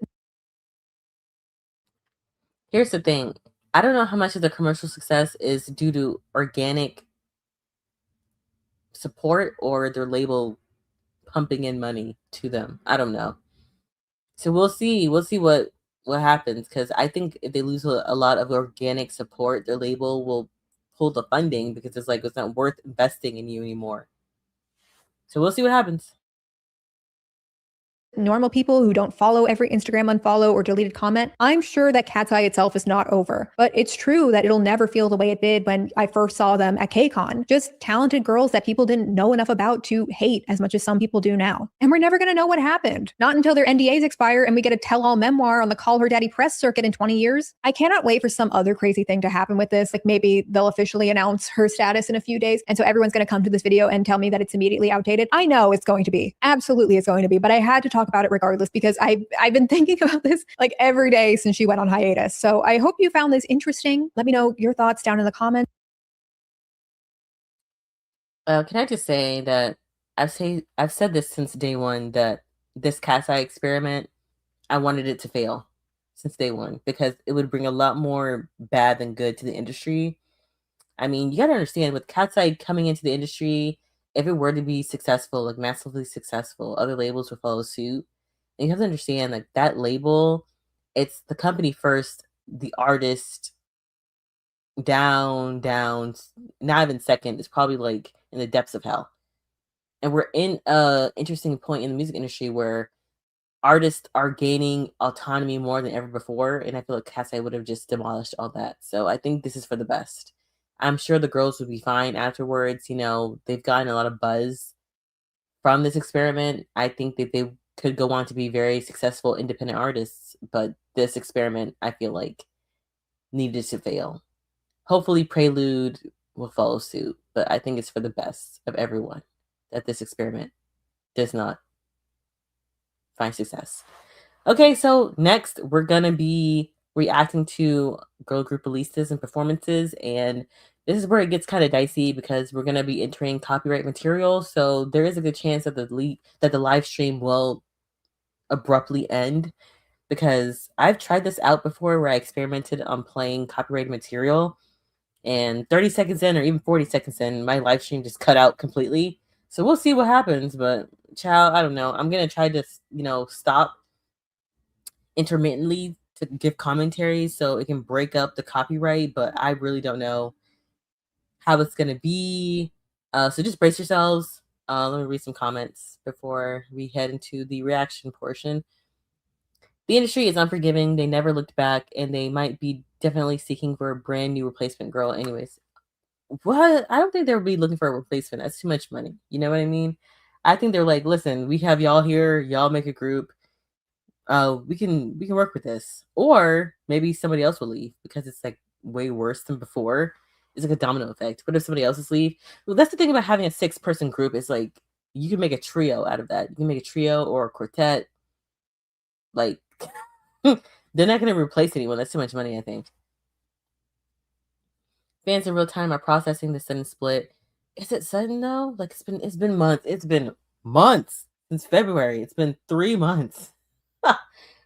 Here's the thing. I don't know how much of the commercial success is due to organic support or their label pumping in money to them. I don't know. So we'll see. We'll see what happens, because I think if they lose a lot of organic support, their label will pull the funding, because it's like it's not worth investing in you anymore. So we'll see what happens. Normal people who don't follow every Instagram unfollow or deleted comment, I'm sure that Katseye itself is not over. But it's true that it'll never feel the way it did when I first saw them at KCON. Just talented girls that people didn't know enough about to hate as much as some people do now. And we're never going to know what happened. Not until their NDAs expire and we get a tell-all memoir on the Call Her Daddy press circuit in 20 years. I cannot wait for some other crazy thing to happen with this. Like maybe they'll officially announce her status in a few days. And so everyone's going to come to this video and tell me that it's immediately outdated. I know it's going to be. Absolutely it's going to be. But I had to talk about it regardless, because I've been thinking about this like every day since she went on hiatus. So I hope you found this interesting. Let me know your thoughts down in the comments. Can I just say that I've said this since day one that this Katseye experiment, I wanted it to fail since day one because it would bring a lot more bad than good to the industry. I mean, you gotta understand with Katseye coming into the industry, if it were to be successful, like massively successful, other labels would follow suit. And you have to understand like that label, it's the company first, the artist down, not even second. It's probably like in the depths of hell. And we're in a interesting point in the music industry where artists are gaining autonomy more than ever before, and I feel like Katseye would have just demolished all that. So I think this is for the best. I'm sure the girls would be fine afterwards. You know, they've gotten a lot of buzz from this experiment. I think that they could go on to be very successful independent artists, but this experiment, I feel like, needed to fail. Hopefully, Prelude will follow suit, but I think it's for the best of everyone that this experiment does not find success. Okay, so next we're gonna be reacting to girl group releases and performances, and this is where it gets kind of dicey because we're gonna be entering copyright material. So there is a good chance that the live stream will abruptly end because I've tried this out before where I experimented on playing copyrighted material, and 30 seconds in or even 40 seconds in, my live stream just cut out completely. So we'll see what happens, but child, I don't know. I'm gonna try to stop intermittently to give commentary so it can break up the copyright, but I really don't know how it's gonna be. So just brace yourselves. Let me read some comments before we head into the reaction portion. The industry is unforgiving. They never looked back, and they might be definitely seeking for a brand new replacement girl. Anyways, what? I don't think they would be looking for a replacement. That's too much money. You know what I mean? I think they're like, listen, we have y'all here. Y'all make a group. We can work with this, or maybe somebody else will leave because it's like way worse than before. It's like a domino effect. What if somebody else's leave? Well, that's the thing about having a 6-person group. Is like you can make a trio out of that. You can make a trio or a quartet. Like they're not going to replace anyone. That's too much money, I think. Fans in real time are processing the sudden split. Is it sudden though? Like it's been months. It's been months since February. It's been 3 months.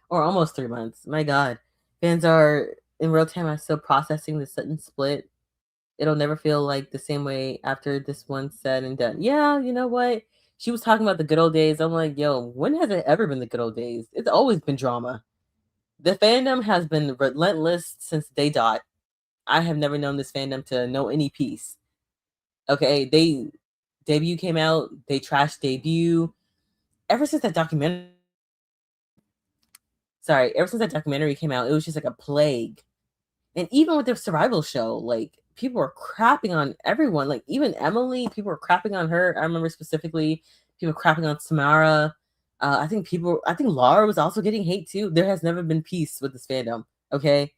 Or almost 3 months. My God. Fans are in real time are still processing the sudden split. It'll never feel like the same way after this one said and done. Yeah, you know what? She was talking about the good old days. I'm like, yo, when has it ever been the good old days? It's always been drama. The fandom has been relentless since day dot. I have never known this fandom to know any peace. Okay, debut came out, they trashed debut. Ever since that documentary came out, it was just like a plague. And even with the survival show, like people were crapping on everyone. Like even Emily, people were crapping on her. I remember specifically people crapping on Samara. I think Laura was also getting hate too. There has never been peace with this fandom. Okay,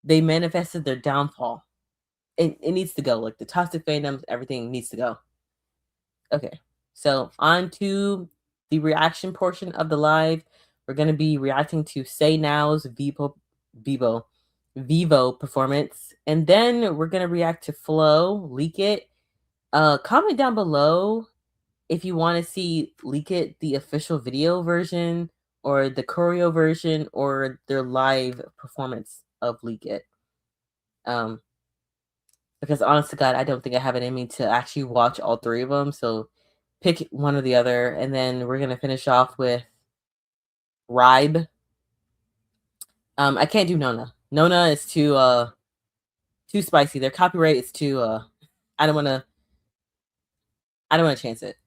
they manifested their downfall. It needs to go. Like the toxic fandoms, everything needs to go. Okay, so on to the reaction portion of the live. We're gonna be reacting to Say Now's Vivo performance, and then we're gonna react to Flo Leak It. Comment down below if you want to see Leak It the official video version or the choreo version or their live performance of Leak It. Because honest to God, I don't think I have it in me to actually watch all 3 of them. So pick one or the other, and then we're gonna finish off with Ribe. I can't do Nona. Nona is too spicy. Their copyright is too I don't wanna chance it.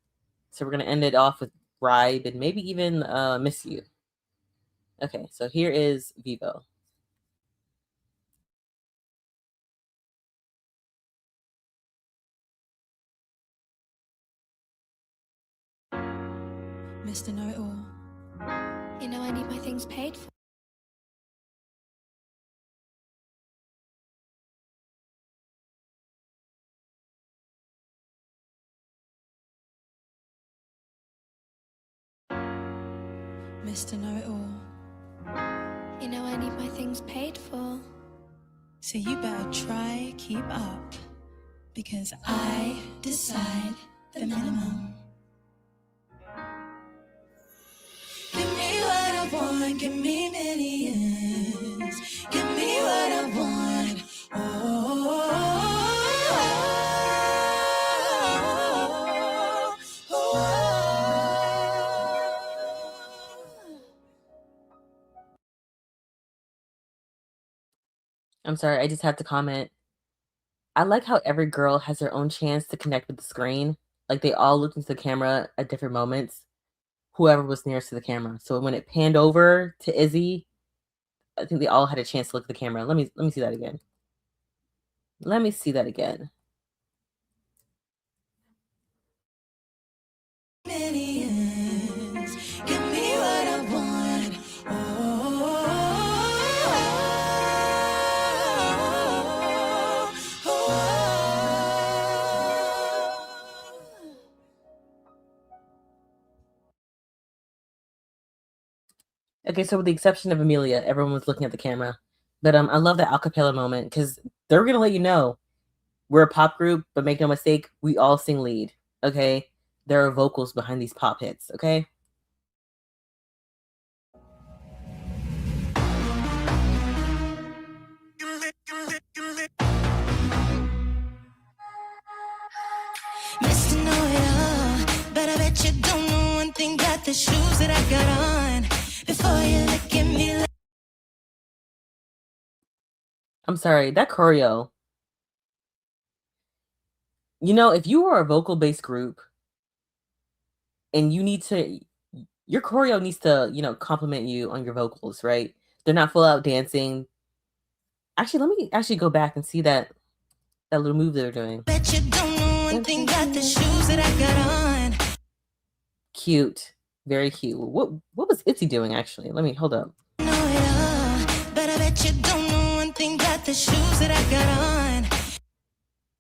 So we're gonna end it off with Ribe and maybe even Miss You. Okay, so here is Vivo. Mr. Know-It-All. You know I need my things paid for. Mr. Know-It-All. You know I need my things paid for. So you better try keep up. because I decide the minimum. Give me what I want, give me millions. Give me what I want. I'm sorry, I just had to comment. I like how every girl has their own chance to connect with the screen. Like they all looked into the camera at different moments. Whoever was nearest to the camera. So when it panned over to Izzy, I think they all had a chance to look at the camera. Let me see that again. Let me see that again. Millions. Give me what I want. Okay, so with the exception of Amelia, everyone was looking at the camera. But I love that acapella moment because they're gonna let you know we're a pop group, but make no mistake, we all sing lead. Okay, there are vocals behind these pop hits. Okay. Mr. Know-it-all, but I bet you don't know one thing about the shoes that I got on. Before you look at me like I'm sorry, that choreo. You know, if you are a vocal-based group and you need to, your choreo needs to, compliment you on your vocals, right? They're not full out dancing. Actually, let me actually go back and see that little move they're doing. bet you don't know one thing about the shoes that I got on. Cute, very cute. What was Itzy doing actually? Let me hold up. Know-it-all, but I bet you don't know one thing about the shoes that I got on.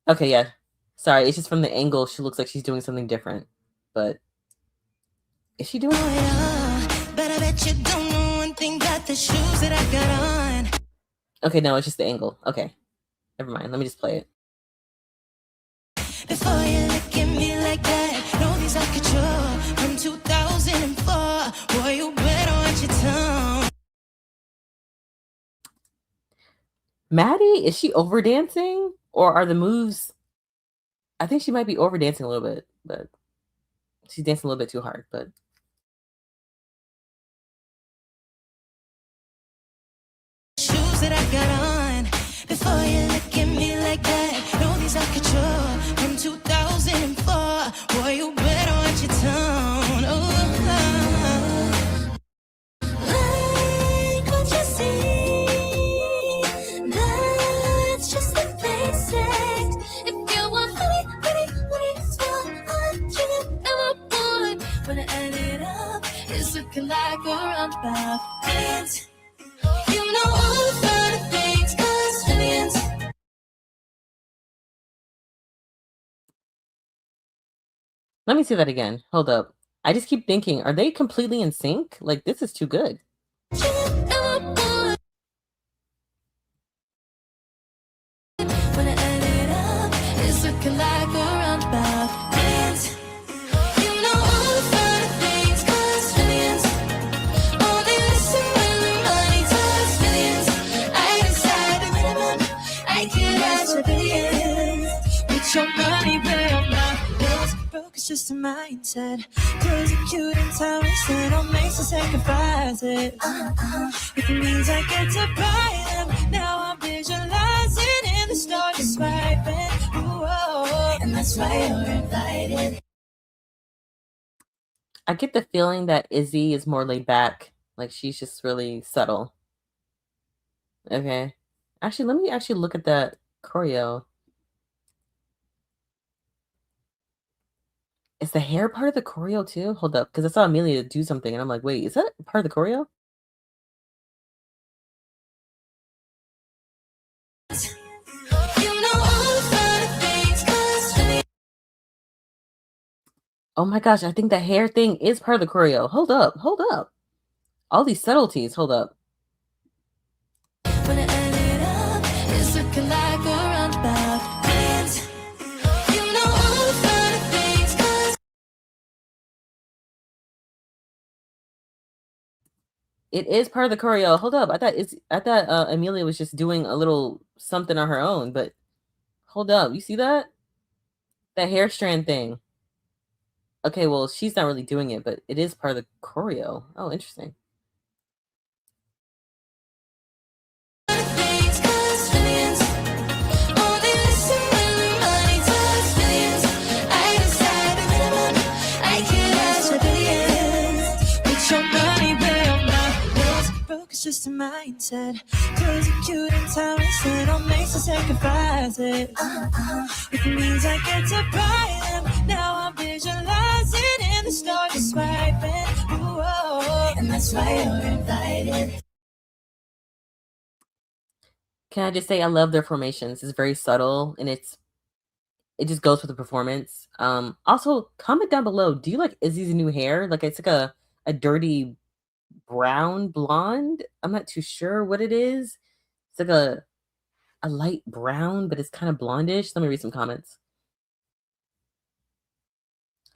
Okay, yeah. Sorry, it's just from the angle. She looks like she's doing something different, but is she doing? But I bet you don't know one thing about the shoes that I got on. Okay, no, it's just the angle. Okay, never mind. Let me just play it. Before you look at me like that, know these I control. From 2004, boy, you better watch your tongue. Maddie, is she over dancing, or are the moves? I think she might be over dancing a little bit, but she's dancing a little bit too hard. But shoes that I got on. Before you look at me like that, know these I control. From 2004, boy, you better watch your tongue. Oh, like what you see, that's just the basics. If you want honey, so you never would. When I add it up, it's looking like around 5 millions. You know all the fun things cost millions. let me see that again. Hold up. I just keep thinking, are they completely in sync? Like, this is too good. When I add it up, it's looking like around 5 millions. You know all the fun things cost millions. Only listen when the money talks millions. I decide the minimum. I could ask for billions. With your money, pay on my bills. Broke is just a mindset. Crazy cute and timeless, and I'll make some sacrifices. If it means I get to buy them, now I'm visualizing in the stars just swiping. Ooh, and that's why you're invited. I get the feeling that Izzy is more laid back. Like, she's just really subtle. Okay. Actually, let me actually look at that choreo. Is the hair part of the choreo too? Hold up, because I saw Amelia do something, and I'm like, wait, is that part of the choreo? You know all the fun things cost millions. Oh my gosh, I think the hair thing is part of the choreo. Hold up. All these subtleties, hold up. When I add it up, it's looking like around 5 millions. It is part of the choreo. Hold up. I thought Amelia was just doing a little something on her own, but hold up. You see that? That hair strand thing. Okay, well, she's not really doing it, but it is part of the choreo. Oh, interesting. It's just a mindset. Cause you're cute and timeless, it all makes us sacrifices. If it means I get to buy them, now I'm visualizing in the store just swiping. Ooh, oh, and that's why you're invited. Can I just say I love their formations? It's very subtle and it just goes with the performance. Also comment down below. Do you like Izzy's new hair? Like it's like a dirty brown blonde. I'm not too sure what it is. It's like a light brown, but it's kind of blondish. Let me read some comments.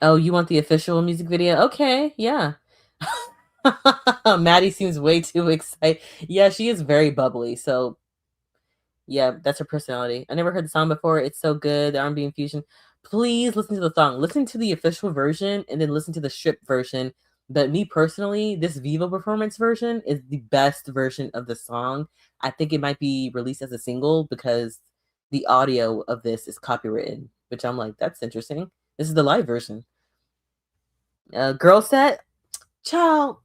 Oh, you want the official music video? Okay, yeah. Maddie seems way too excited. Yeah, she is very bubbly. So yeah, that's her personality. I never heard the song before. It's so good. The R&B infusion. Please listen to the song. Listen to the official version and then listen to the stripped version. But me personally, this Vivo performance version is the best version of the song. I think it might be released as a single because the audio of this is copywritten, which I'm like, that's interesting. This is the live version. Girl set, child.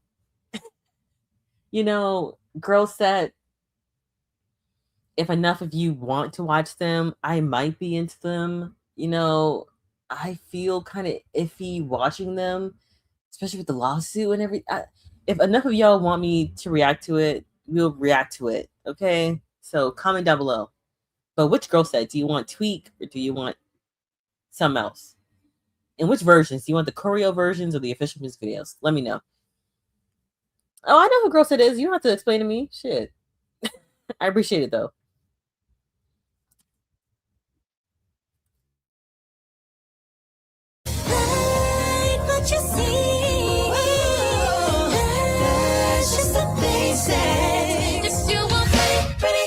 Girl set. If enough of you want to watch them, I might be into them. I feel kind of iffy watching them, especially with the lawsuit and everything. If enough of y'all want me to react to it, we'll react to it. Okay? So comment down below. But which girl set? Do you want Tweak or do you want something else? And which versions? Do you want the choreo versions or the official music videos? Let me know. Oh, I know who girl set is. You don't have to explain to me. Shit. I appreciate it though. What you see, that's just the basics. If you want pretty,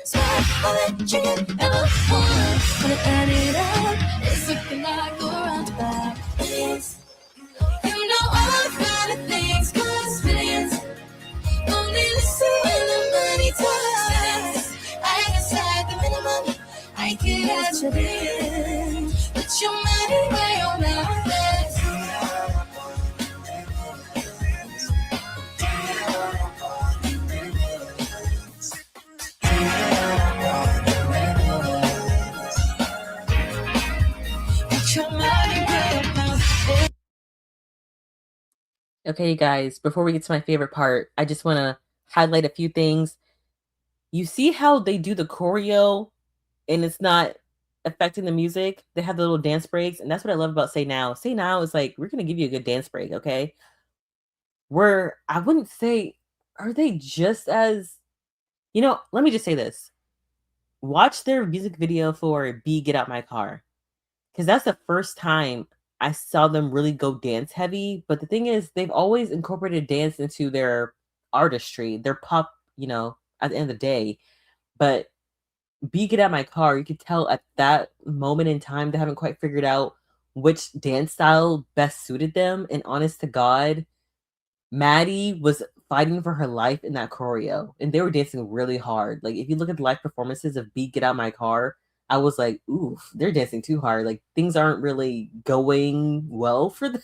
smart, all that you can ever want. When I add it up, it's looking like a roundabout. Millions, you know all the finer things cost millions. Only listen when the money talks. I can set the minimum, I could ask you in. Put your money where your mouth is. Okay, you guys, before we get to my favorite part, I just want to highlight a few things. You see how they do the choreo and it's not affecting the music? They have the little dance breaks, and that's what I love about Say Now. Say Now is like, we're going to give you a good dance break, okay? I wouldn't say, are they just as, let me just say this. Watch their music video for Be Get Out My Car. Because that's the first time I saw them really go dance heavy. But the thing is, they've always incorporated dance into their artistry, their pop, at the end of the day. But Be Get Out My Car, you could tell at that moment in time, they haven't quite figured out which dance style best suited them. And honest to God, Maddie was fighting for her life in that choreo. And they were dancing really hard. Like, if you look at the live performances of Be Get Out My Car, I was like, oof, they're dancing too hard. Like, things aren't really going well for them.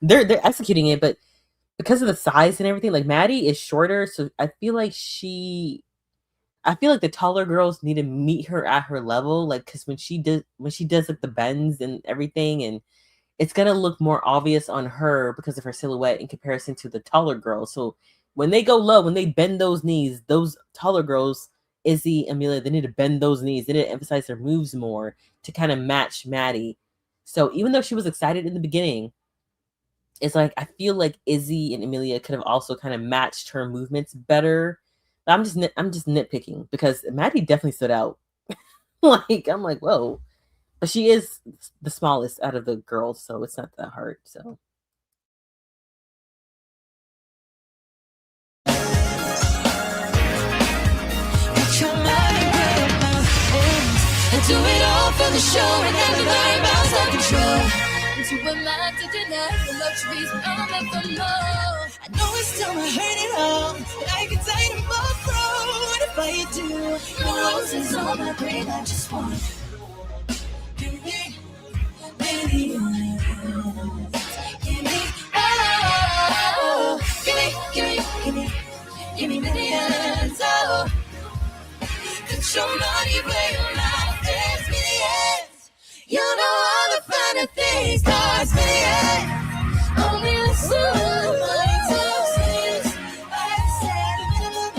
They're executing it, but because of the size and everything, like Maddie is shorter, so I feel like the taller girls need to meet her at her level, like because when she does like the bends and everything, and it's gonna look more obvious on her because of her silhouette in comparison to the taller girls. So when they go low, when they bend those knees, those taller girls, Izzy, Amelia, they need to bend those knees. They need to emphasize their moves more to kind of match Maddie. So even though she was excited in the beginning, it's like I feel like Izzy and Amelia could have also kind of matched her movements better. But I'm just nitpicking because Maddie definitely stood out. I'm like, whoa. But she is the smallest out of the girls, so it's not that hard. So the show and everybody bounce out control. Into a mind to deny the luxuries we all meant for more. I know it's still not hurt at all, but I can tell you more pro. What if I do? No roses on my grave, I just want give me millions. Give me, oh, give me millions, oh. Put your money where your mouth is, millions. You know all the finer things cost millions. Only the money talks millions. I said a minimum,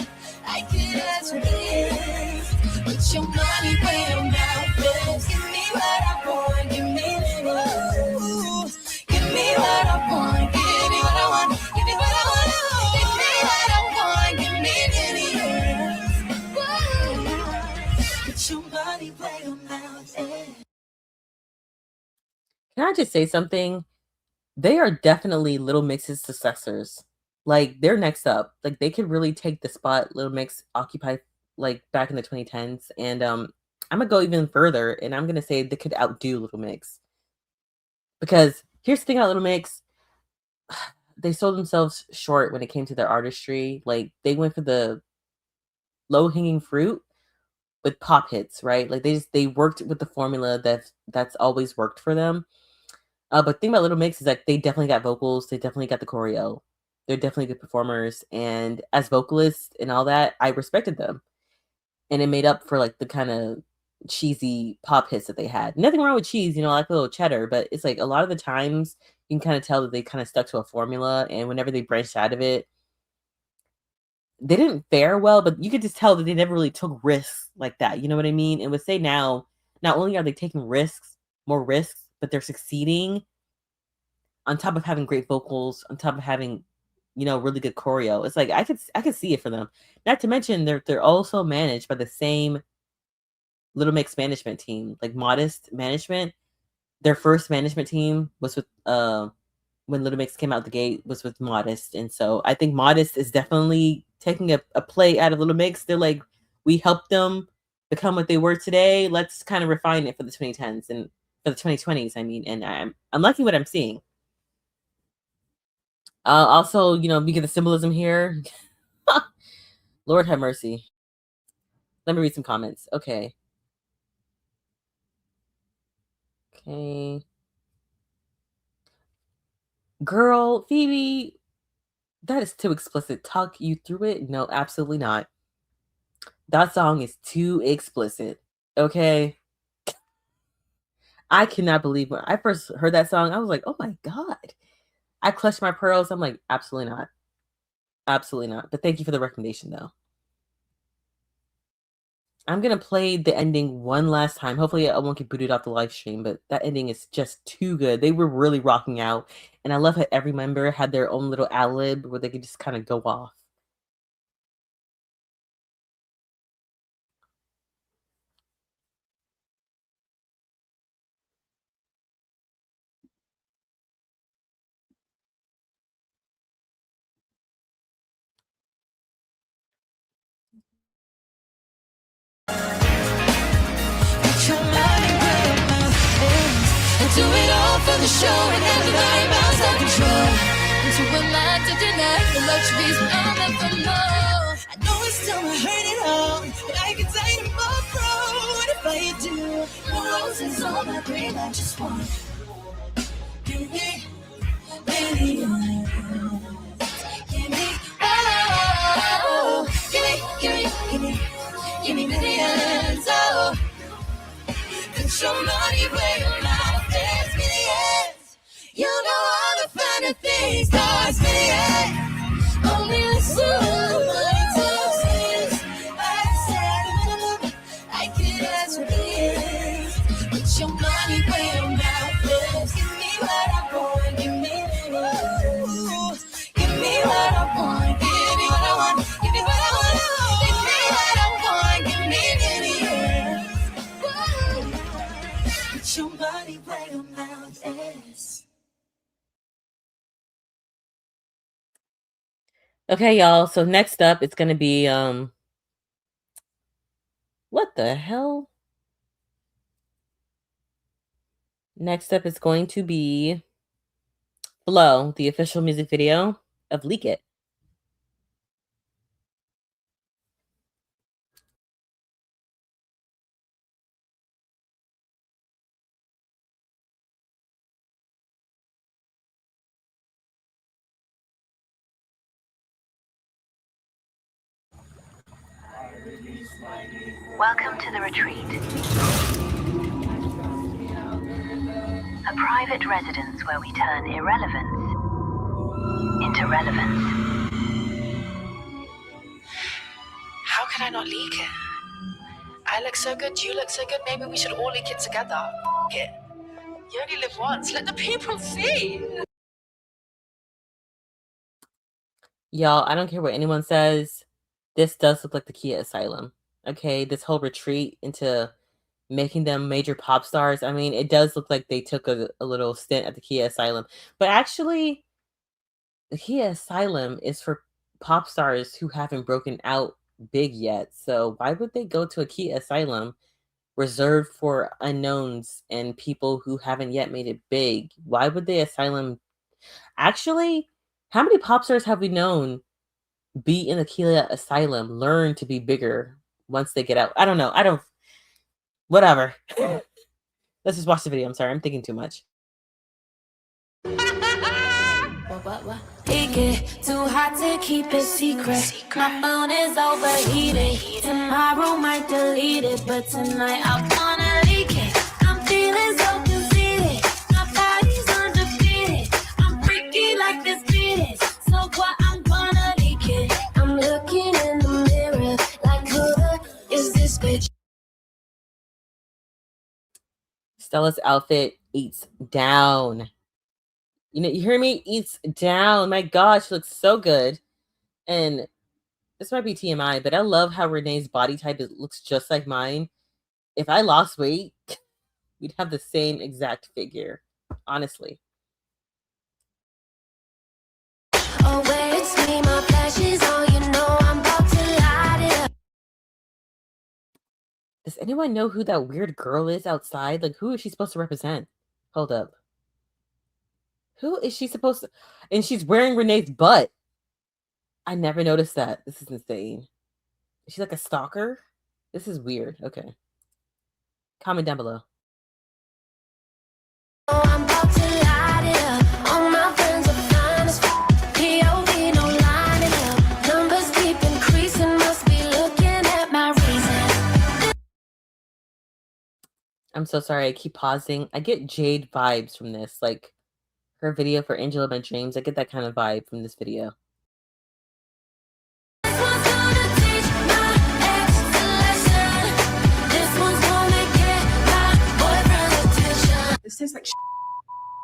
I could ask for millions. Put your money where your mouth is. Give me what I want, give me millions. Give me what I want, give me what I want, give me what I want. Give me what I want, give me millions. Put your money where your mouth is. Can I just say something? They are definitely Little Mix's successors. Like, they're next up. Like, they could really take the spot Little Mix occupied, like, back in the 2010s. And I'm gonna go even further, and I'm gonna say they could outdo Little Mix. Because here's the thing about Little Mix. They sold themselves short when it came to their artistry. Like, they went for the low-hanging fruit with pop hits, right? Like, they worked with the formula that's always worked for them. But the thing about Little Mix is that they definitely got vocals. They definitely got the choreo. They're definitely good performers. And as vocalists and all that, I respected them. And it made up for like the kind of cheesy pop hits that they had. Nothing wrong with cheese, you know, I like a little cheddar, but it's like a lot of the times you can kind of tell that they kind of stuck to a formula. And whenever they branched out of it, they didn't fare well, but you could just tell that they never really took risks like that. You know what I mean? And with Say Now, not only are they taking more risks, but they're succeeding on top of having great vocals, on top of having, you know, really good choreo. It's like I could see it for them. Not to mention they're also managed by the same Little Mix management team, like Modest Management. Their first management team was with when Little Mix came out the gate was with Modest. And so I think Modest is definitely taking a play out of Little Mix. They're like, we helped them become what they were today. Let's kind of refine it for the 2010s and for the 2020s, I mean, and I'm liking what I'm seeing. Also, you know, we get the symbolism here. Lord have mercy. Let me read some comments. Okay. Okay. Girl, Phoebe, that is too explicit. Talk you through it? No, absolutely not. That song is too explicit. Okay. I cannot believe when I first heard that song, I was like, oh my God. I clutched my pearls. I'm like, absolutely not. Absolutely not. But thank you for the recommendation, though. I'm going to play the ending one last time. Hopefully I won't get booted off the live stream, but that ending is just too good. They were really rocking out. And I love how every member had their own little ad-lib where they could just kind of go off. And do it all for the show and everybody bounce out control. Into a mind to deny the luxuries we all meant for more. I know it's still not hurt at all, but I can tell you more pro. What if I do? No roses on my grave, I just want give me millions. Give me, oh, give me millions, oh. Put your money where your mouth is, millions. You know all the finer things cost millions. Only the money talks millions. I said a minimum, I could ask for millions. Put your money where your mouth is. Give me what I want, give me millions. Give me what I want, give me what I want, give me what I want. Give me what I want, give me millions. Put your money where your mouth is. Okay, y'all. So next up, it's going to be, what the hell? Next up is going to be Flo, the official music video of Leak It. Welcome to the retreat. A private residence where we turn irrelevance into relevance. How can I not leak it? I look so good, you look so good, maybe we should all leak it together. It. You only live once, let the people see. Y'all, I don't care what anyone says. This does look like the Kia Asylum. Okay, this whole retreat into making them major pop stars. I mean, it does look like they took a little stint at the Kia Asylum. But actually, the Kia Asylum is for pop stars who haven't broken out big yet. So why would they go to a Kia Asylum reserved for unknowns and people who haven't yet made it big? Why would the asylum... Actually, how many pop stars have we known be in the Kia Asylum, learn to be bigger once they get out? I don't know. Whatever. Let's just watch the video. I'm sorry. I'm thinking too much. What? Too hot to keep it secret. My phone is overheated. Tomorrow might delete it, but tonight I wanna leak it. I'm feeling so conceited. My body's undefeated. I'm freaky like this beat it. So what? I'm gonna leak it. I'm looking in the mirror like who is this bitch? Stella's outfit eats down. You know, you hear me? Eats down. My God, she looks so good. And this might be TMI, but I love how Renee's body type looks just like mine. If I lost weight, we'd have the same exact figure. Honestly. Oh, wait, it's me, my flash is on. You know I'm about to light it up. Does anyone know who that weird girl is outside? Like, who is she supposed to represent? Hold up. Who is she supposed to... And she's wearing Renee's butt. I never noticed that. This is insane. Is she like a stalker? This is weird. Okay. Comment down below. Oh, I'm about to light it up. All my friends are fine as POV, no lining up. Numbers keep increasing, must be looking at my reason. I'm so sorry. I keep pausing. I get Jade vibes from this. Like, her video for Angel of My Dreams. I get that kind of vibe from this video. This tastes like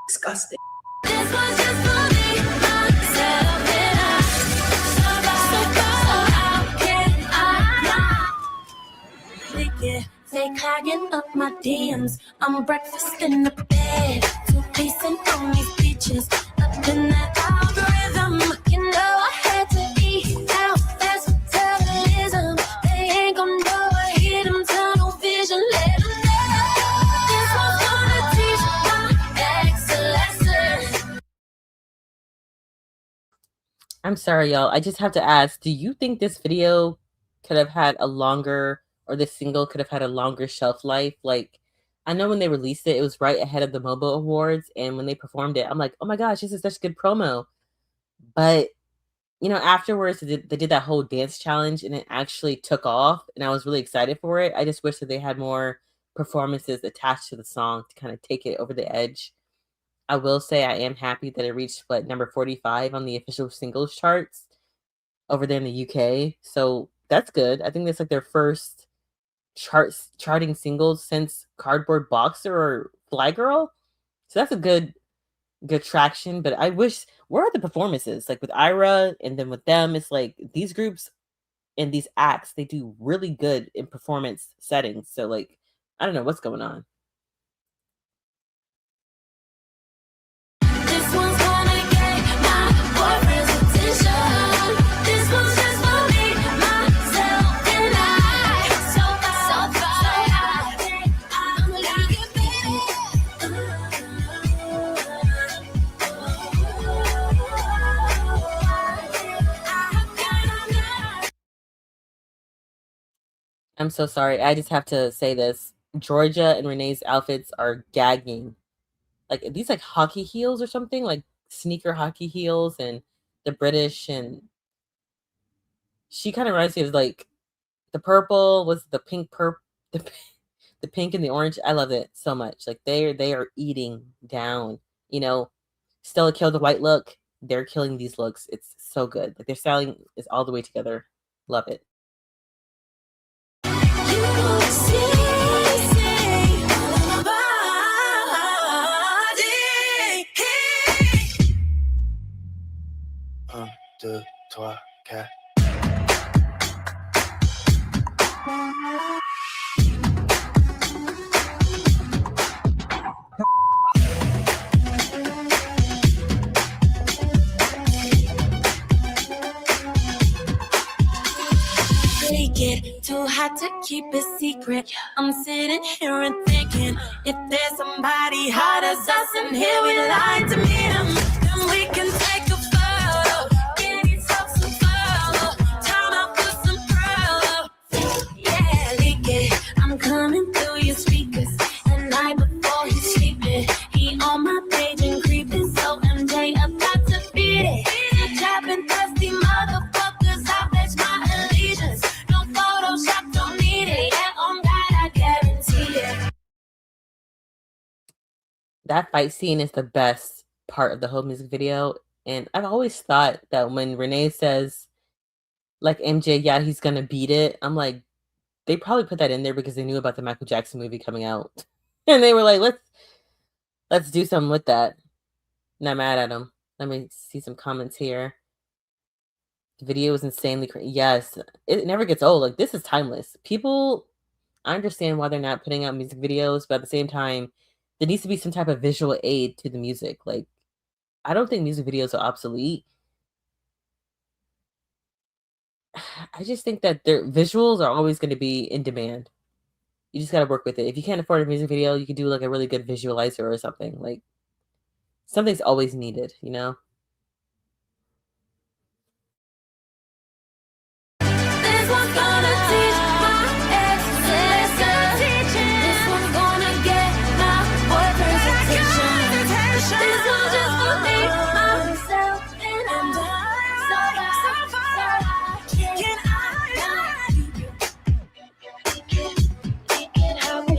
disgusting. This was just for me, myself, and I. So how can I leak it? They clogging up my DMs. I'm breakfast in the bed. Two pacing on these beaches. Up in that algorithm. You know I had to eat out. That's metabolism. They ain't gonna know I hit them tunnel vision. Let them know. This one's gonna teach my ex a lesson. I'm sorry, y'all. I just have to ask, do you think this video could have had a longer, or this single could have had a longer shelf life? Like, I know when they released it, it was right ahead of the MOBO Awards, and when they performed it, I'm like, oh my gosh, this is such good promo. But, you know, afterwards, they did that whole dance challenge, and it actually took off, and I was really excited for it. I just wish that they had more performances attached to the song to kind of take it over the edge. I will say I am happy that it reached, what, number 45 on the official singles charts over there in the UK. So that's good. I think that's like their first charting singles since Cardboard Boxer or Fly Girl. So that's a good traction. But I wish, where are the performances? Like with Ayra and then with them, it's like these groups and these acts, they do really good in performance settings. So like, I don't know what's going on. This one's gonna get my boyfriend's attention. This one's just for me, myself, and I. So far, I'm a little bit better. I'm so sorry. I just have to say this. Georgia and Renee's outfits are gagging. Like these like hockey heels or something, like sneaker hockey heels, and the British, and she kind of reminds me of like the purple was the pink the, the pink and the orange. I love it so much. Like they are eating down. You know, Stella killed the white look. They're killing these looks. It's so good. Like their styling is all the way together. Love it. Un, deux, trois, quatre. Get too hot to keep it secret. I'm sitting here and thinking, if there's somebody hot as us in here, we like to meet them. Then we can take a photo, get yourself some photo, time out for some pro. Yeah, leak it. I'm coming through your speakers at night before he's sleeping. He on my page and creeping, so MJ about to beat it. The chopping thirsty motherfuckers, I bet my allegiance. Photoshop don't need it. Yeah, on God, I guarantee it. That fight scene is the best part of the whole music video. And I've always thought that when Renee says, like MJ, yeah, he's gonna beat it, I'm like, they probably put that in there because they knew about the Michael Jackson movie coming out. And they were like, let's do something with that. Not mad at them. Let me see some comments here. The video is insanely crazy. Yes, it never gets old. Like, this is timeless. People, I understand why they're not putting out music videos, but at the same time, there needs to be some type of visual aid to the music. Like, I don't think music videos are obsolete. I just think that their visuals are always going to be in demand. You just got to work with it. If you can't afford a music video, you could do like a really good visualizer or something. Like, something's always needed, you know? This one's gonna teach my ex lesson. This one's gonna get my boyfriend's attention. This one's just for me, myself, and I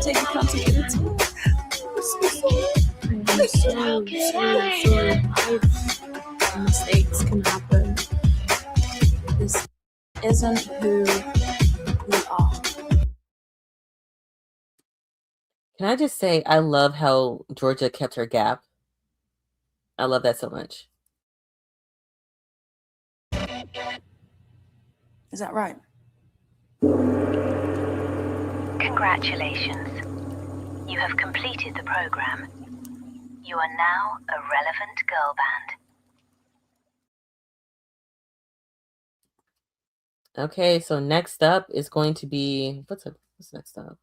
take accountability. Mistakes can happen. This isn't who we are. Can I just say, I love how Georgia kept her gap. I love that so much. Is that right? Congratulations. You have completed the program. You are now a relevant girl band. Okay, so next up is going to be, what's next up?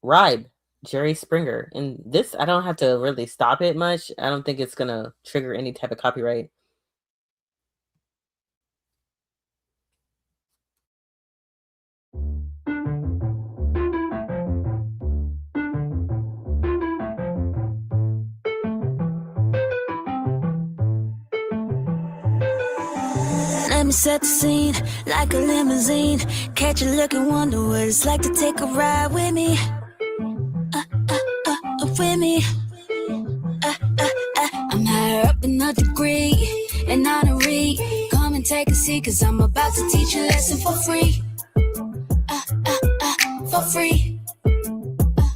Ribe, Jerry Springer. And this, I don't have to really stop it much. I don't think it's going to trigger any type of copyright. let me set the scene like a limousine. Catch a look and wonder what it's like to take a ride with me. With me. I'm higher up in a degree and honorary. Come and take a seat, cause I'm about to teach you a lesson for free. For free.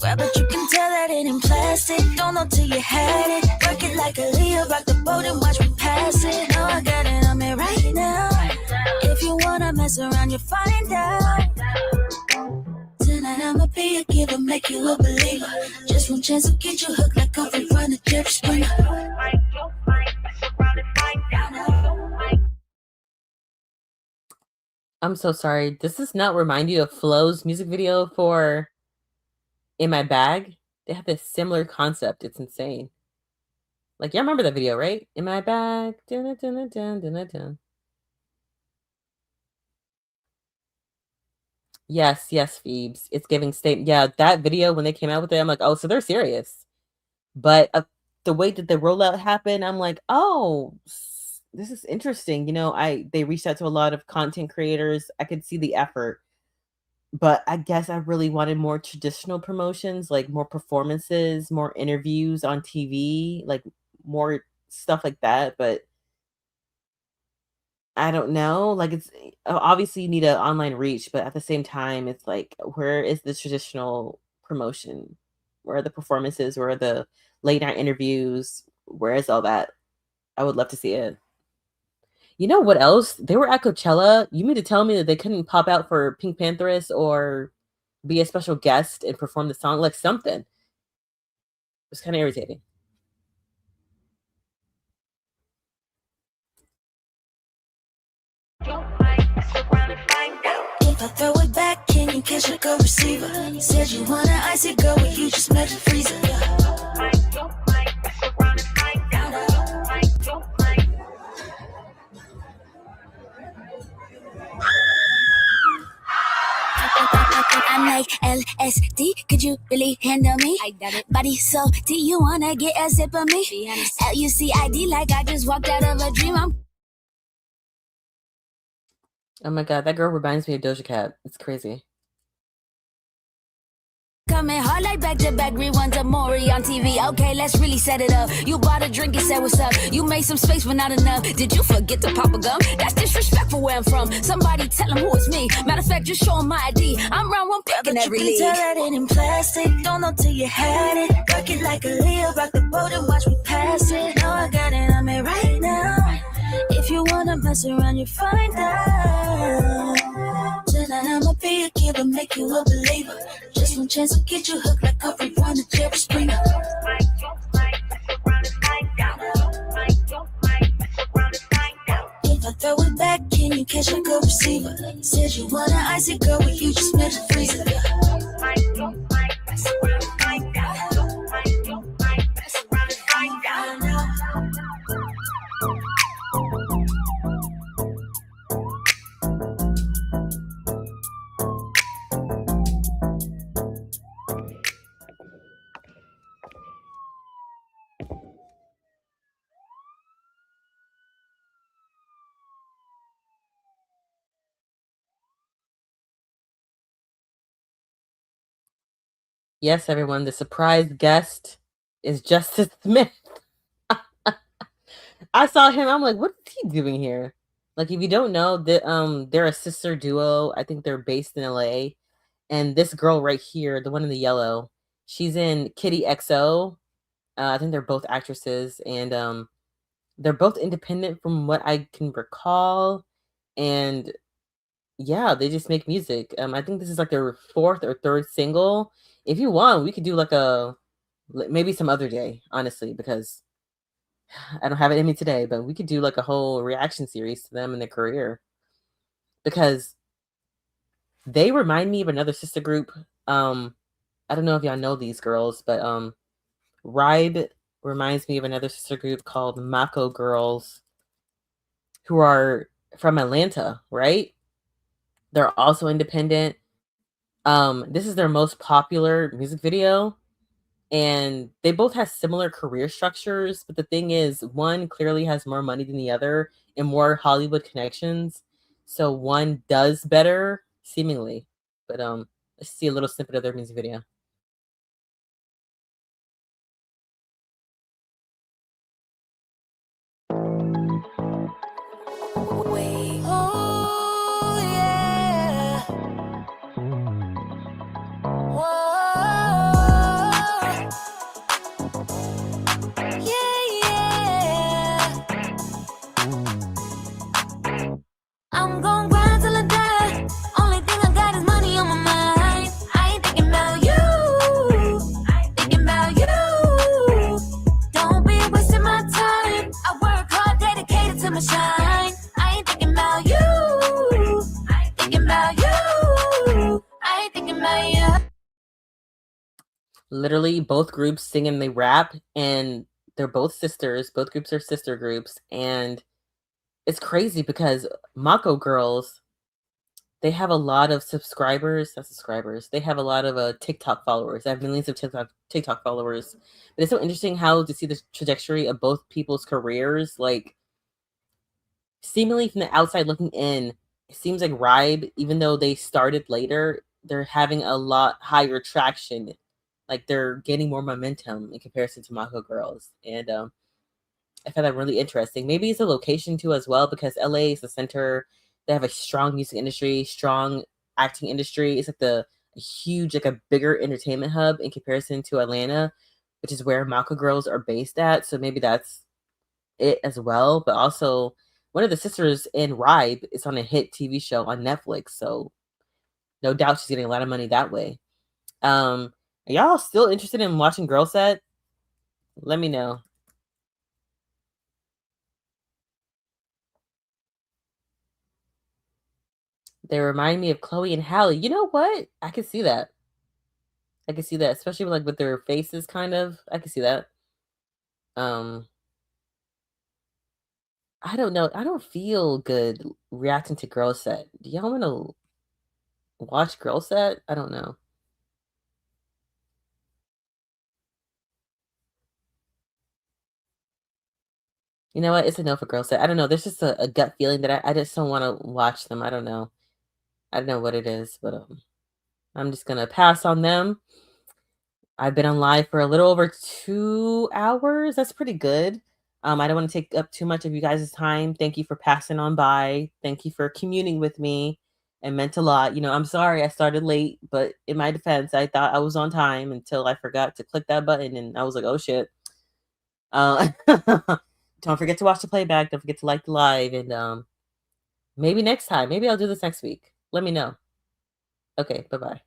Well, but you can tell that it in plastic. Don't know till you had it. Work it like a Leo, rock the boat and watch me pass it. No, I got it on me right now. If you wanna mess around, you'll find out. Tonight I'ma be a giver, make you a believer. Just one chance will get you hooked like a free run a drip springer. I'm so sorry. Does this not remind you of Flo's music video for In My Bag? They have this similar concept. It's insane. Like, y'all remember that video, right? In My Bag. Dun, dun, dun, dun, dun, dun, dun. Yes, Phoebes. It's giving state. Yeah, that video when they came out with it, I'm like, oh, so they're serious. But the way that the rollout happened, I'm like, oh, this is interesting. They reached out to a lot of content creators. I could see the effort, but I guess I really wanted more traditional promotions, like more performances, more interviews on TV, like more stuff like that. But I don't know. Like it's obviously you need an online reach, but at the same time, it's like where is the traditional promotion? Where are the performances? Where are the late night interviews? Where is all that? I would love to see it. You know what else? They were at Coachella. You mean to tell me that they couldn't pop out for Pink Pantheress or be a special guest and perform the song? Like something. It was kind of irritating. If I throw it back, can you catch a go receiver? Said you wanna ice it, girl, well, you just met the freezer. I'm like LSD, could you really handle me? I got it. Body so do you wanna get a sip of me? LUCID, like I just walked out of a dream. Oh my god, that girl reminds me of Doja Cat. It's crazy. Coming hard like back-to-back reruns of Maury on TV. Okay, let's really set it up. You bought a drink and said what's up. You made some space but not enough. Did you forget to pop a gum? That's disrespectful where I'm from. Somebody tell him who it's me. Matter of fact, just show him my ID. I'm round one picking every lead. You can tell that it in plastic. Don't know till you had it. Work it like a Leo. Rock the boat and watch me pass it. Know I got it on me right now. If you wanna mess around, you find out. Tonight I'ma be a killer, make you a believer. Just one chance to get you hooked like a rewind to Jerry Springer. If I throw it back, can you catch a go receiver? Said you wanna ice it, girl, well, you just met the freezer. Yes, everyone, the surprise guest is Justice Smith. I saw him. I'm like, what is he doing here? Like, if you don't know, they're a sister duo. I think they're based in LA. And this girl right here, the one in the yellow, she's in Kitty XO. I think they're both actresses, and they're both independent from what I can recall. And yeah, they just make music. I think this is like their fourth or third single. If you want, we could do like maybe some other day, honestly, because I don't have it in me today, but we could do like a whole reaction series to them and their career, because they remind me of another sister group. I don't know if y'all know these girls, but Ride reminds me of another sister group called Mako Girls, who are from Atlanta, right? They're also independent. This is their most popular music video, and they both have similar career structures, but the thing is, one clearly has more money than the other and more Hollywood connections, so one does better seemingly. But let's see a little snippet of their music video. Oh, yeah. I'm gon' grind till I die. Only thing I got is money on my mind. I ain't thinking about you. Thinking about you. Don't be wasting my time. I work hard, dedicated to my shine. I ain't thinking about you. Thinking about you. I ain't thinking about you. Literally, both groups sing and they rap, and they're both sisters. Both groups are sister groups, and it's crazy because Mako Girls, they have a lot of subscribers, not subscribers. They have a lot of TikTok followers. They have millions of TikTok followers. But it's so interesting how to see the trajectory of both people's careers. Like, seemingly from the outside looking in, it seems like Ribe, even though they started later, they're having a lot higher traction. Like, they're gaining more momentum in comparison to Mako Girls. And I found that really interesting. Maybe it's a location too as well, because LA is the center. They have a strong music industry, strong acting industry. It's like a huge, like a bigger entertainment hub in comparison to Atlanta, which is where Mako Girls are based at. So maybe that's it as well. But also, one of the sisters in Ribe is on a hit TV show on Netflix. So no doubt she's getting a lot of money that way. Are y'all still interested in watching Girl Set? Let me know. They remind me of Chloe and Halle. You know what? I can see that. I can see that, especially like with their faces, kind of. I can see that. I don't know. I don't feel good reacting to Girl Set. Do y'all want to watch Girl Set? I don't know. You know what? It's a no for Girl Set. I don't know. There's just a gut feeling that I just don't want to watch them. I don't know. I don't know what it is, but I'm just gonna pass on them. I've been on live for a little over 2 hours. That's pretty good. I don't want to take up too much of you guys' time. Thank you for passing on by. Thank you for communing with me. It meant a lot. You know, I'm sorry I started late, but in my defense, I thought I was on time until I forgot to click that button, and I was like, oh shit. Don't forget to watch the playback. Don't forget to like the live, and maybe next time. Maybe I'll do this next week. Let me know. Okay, bye-bye.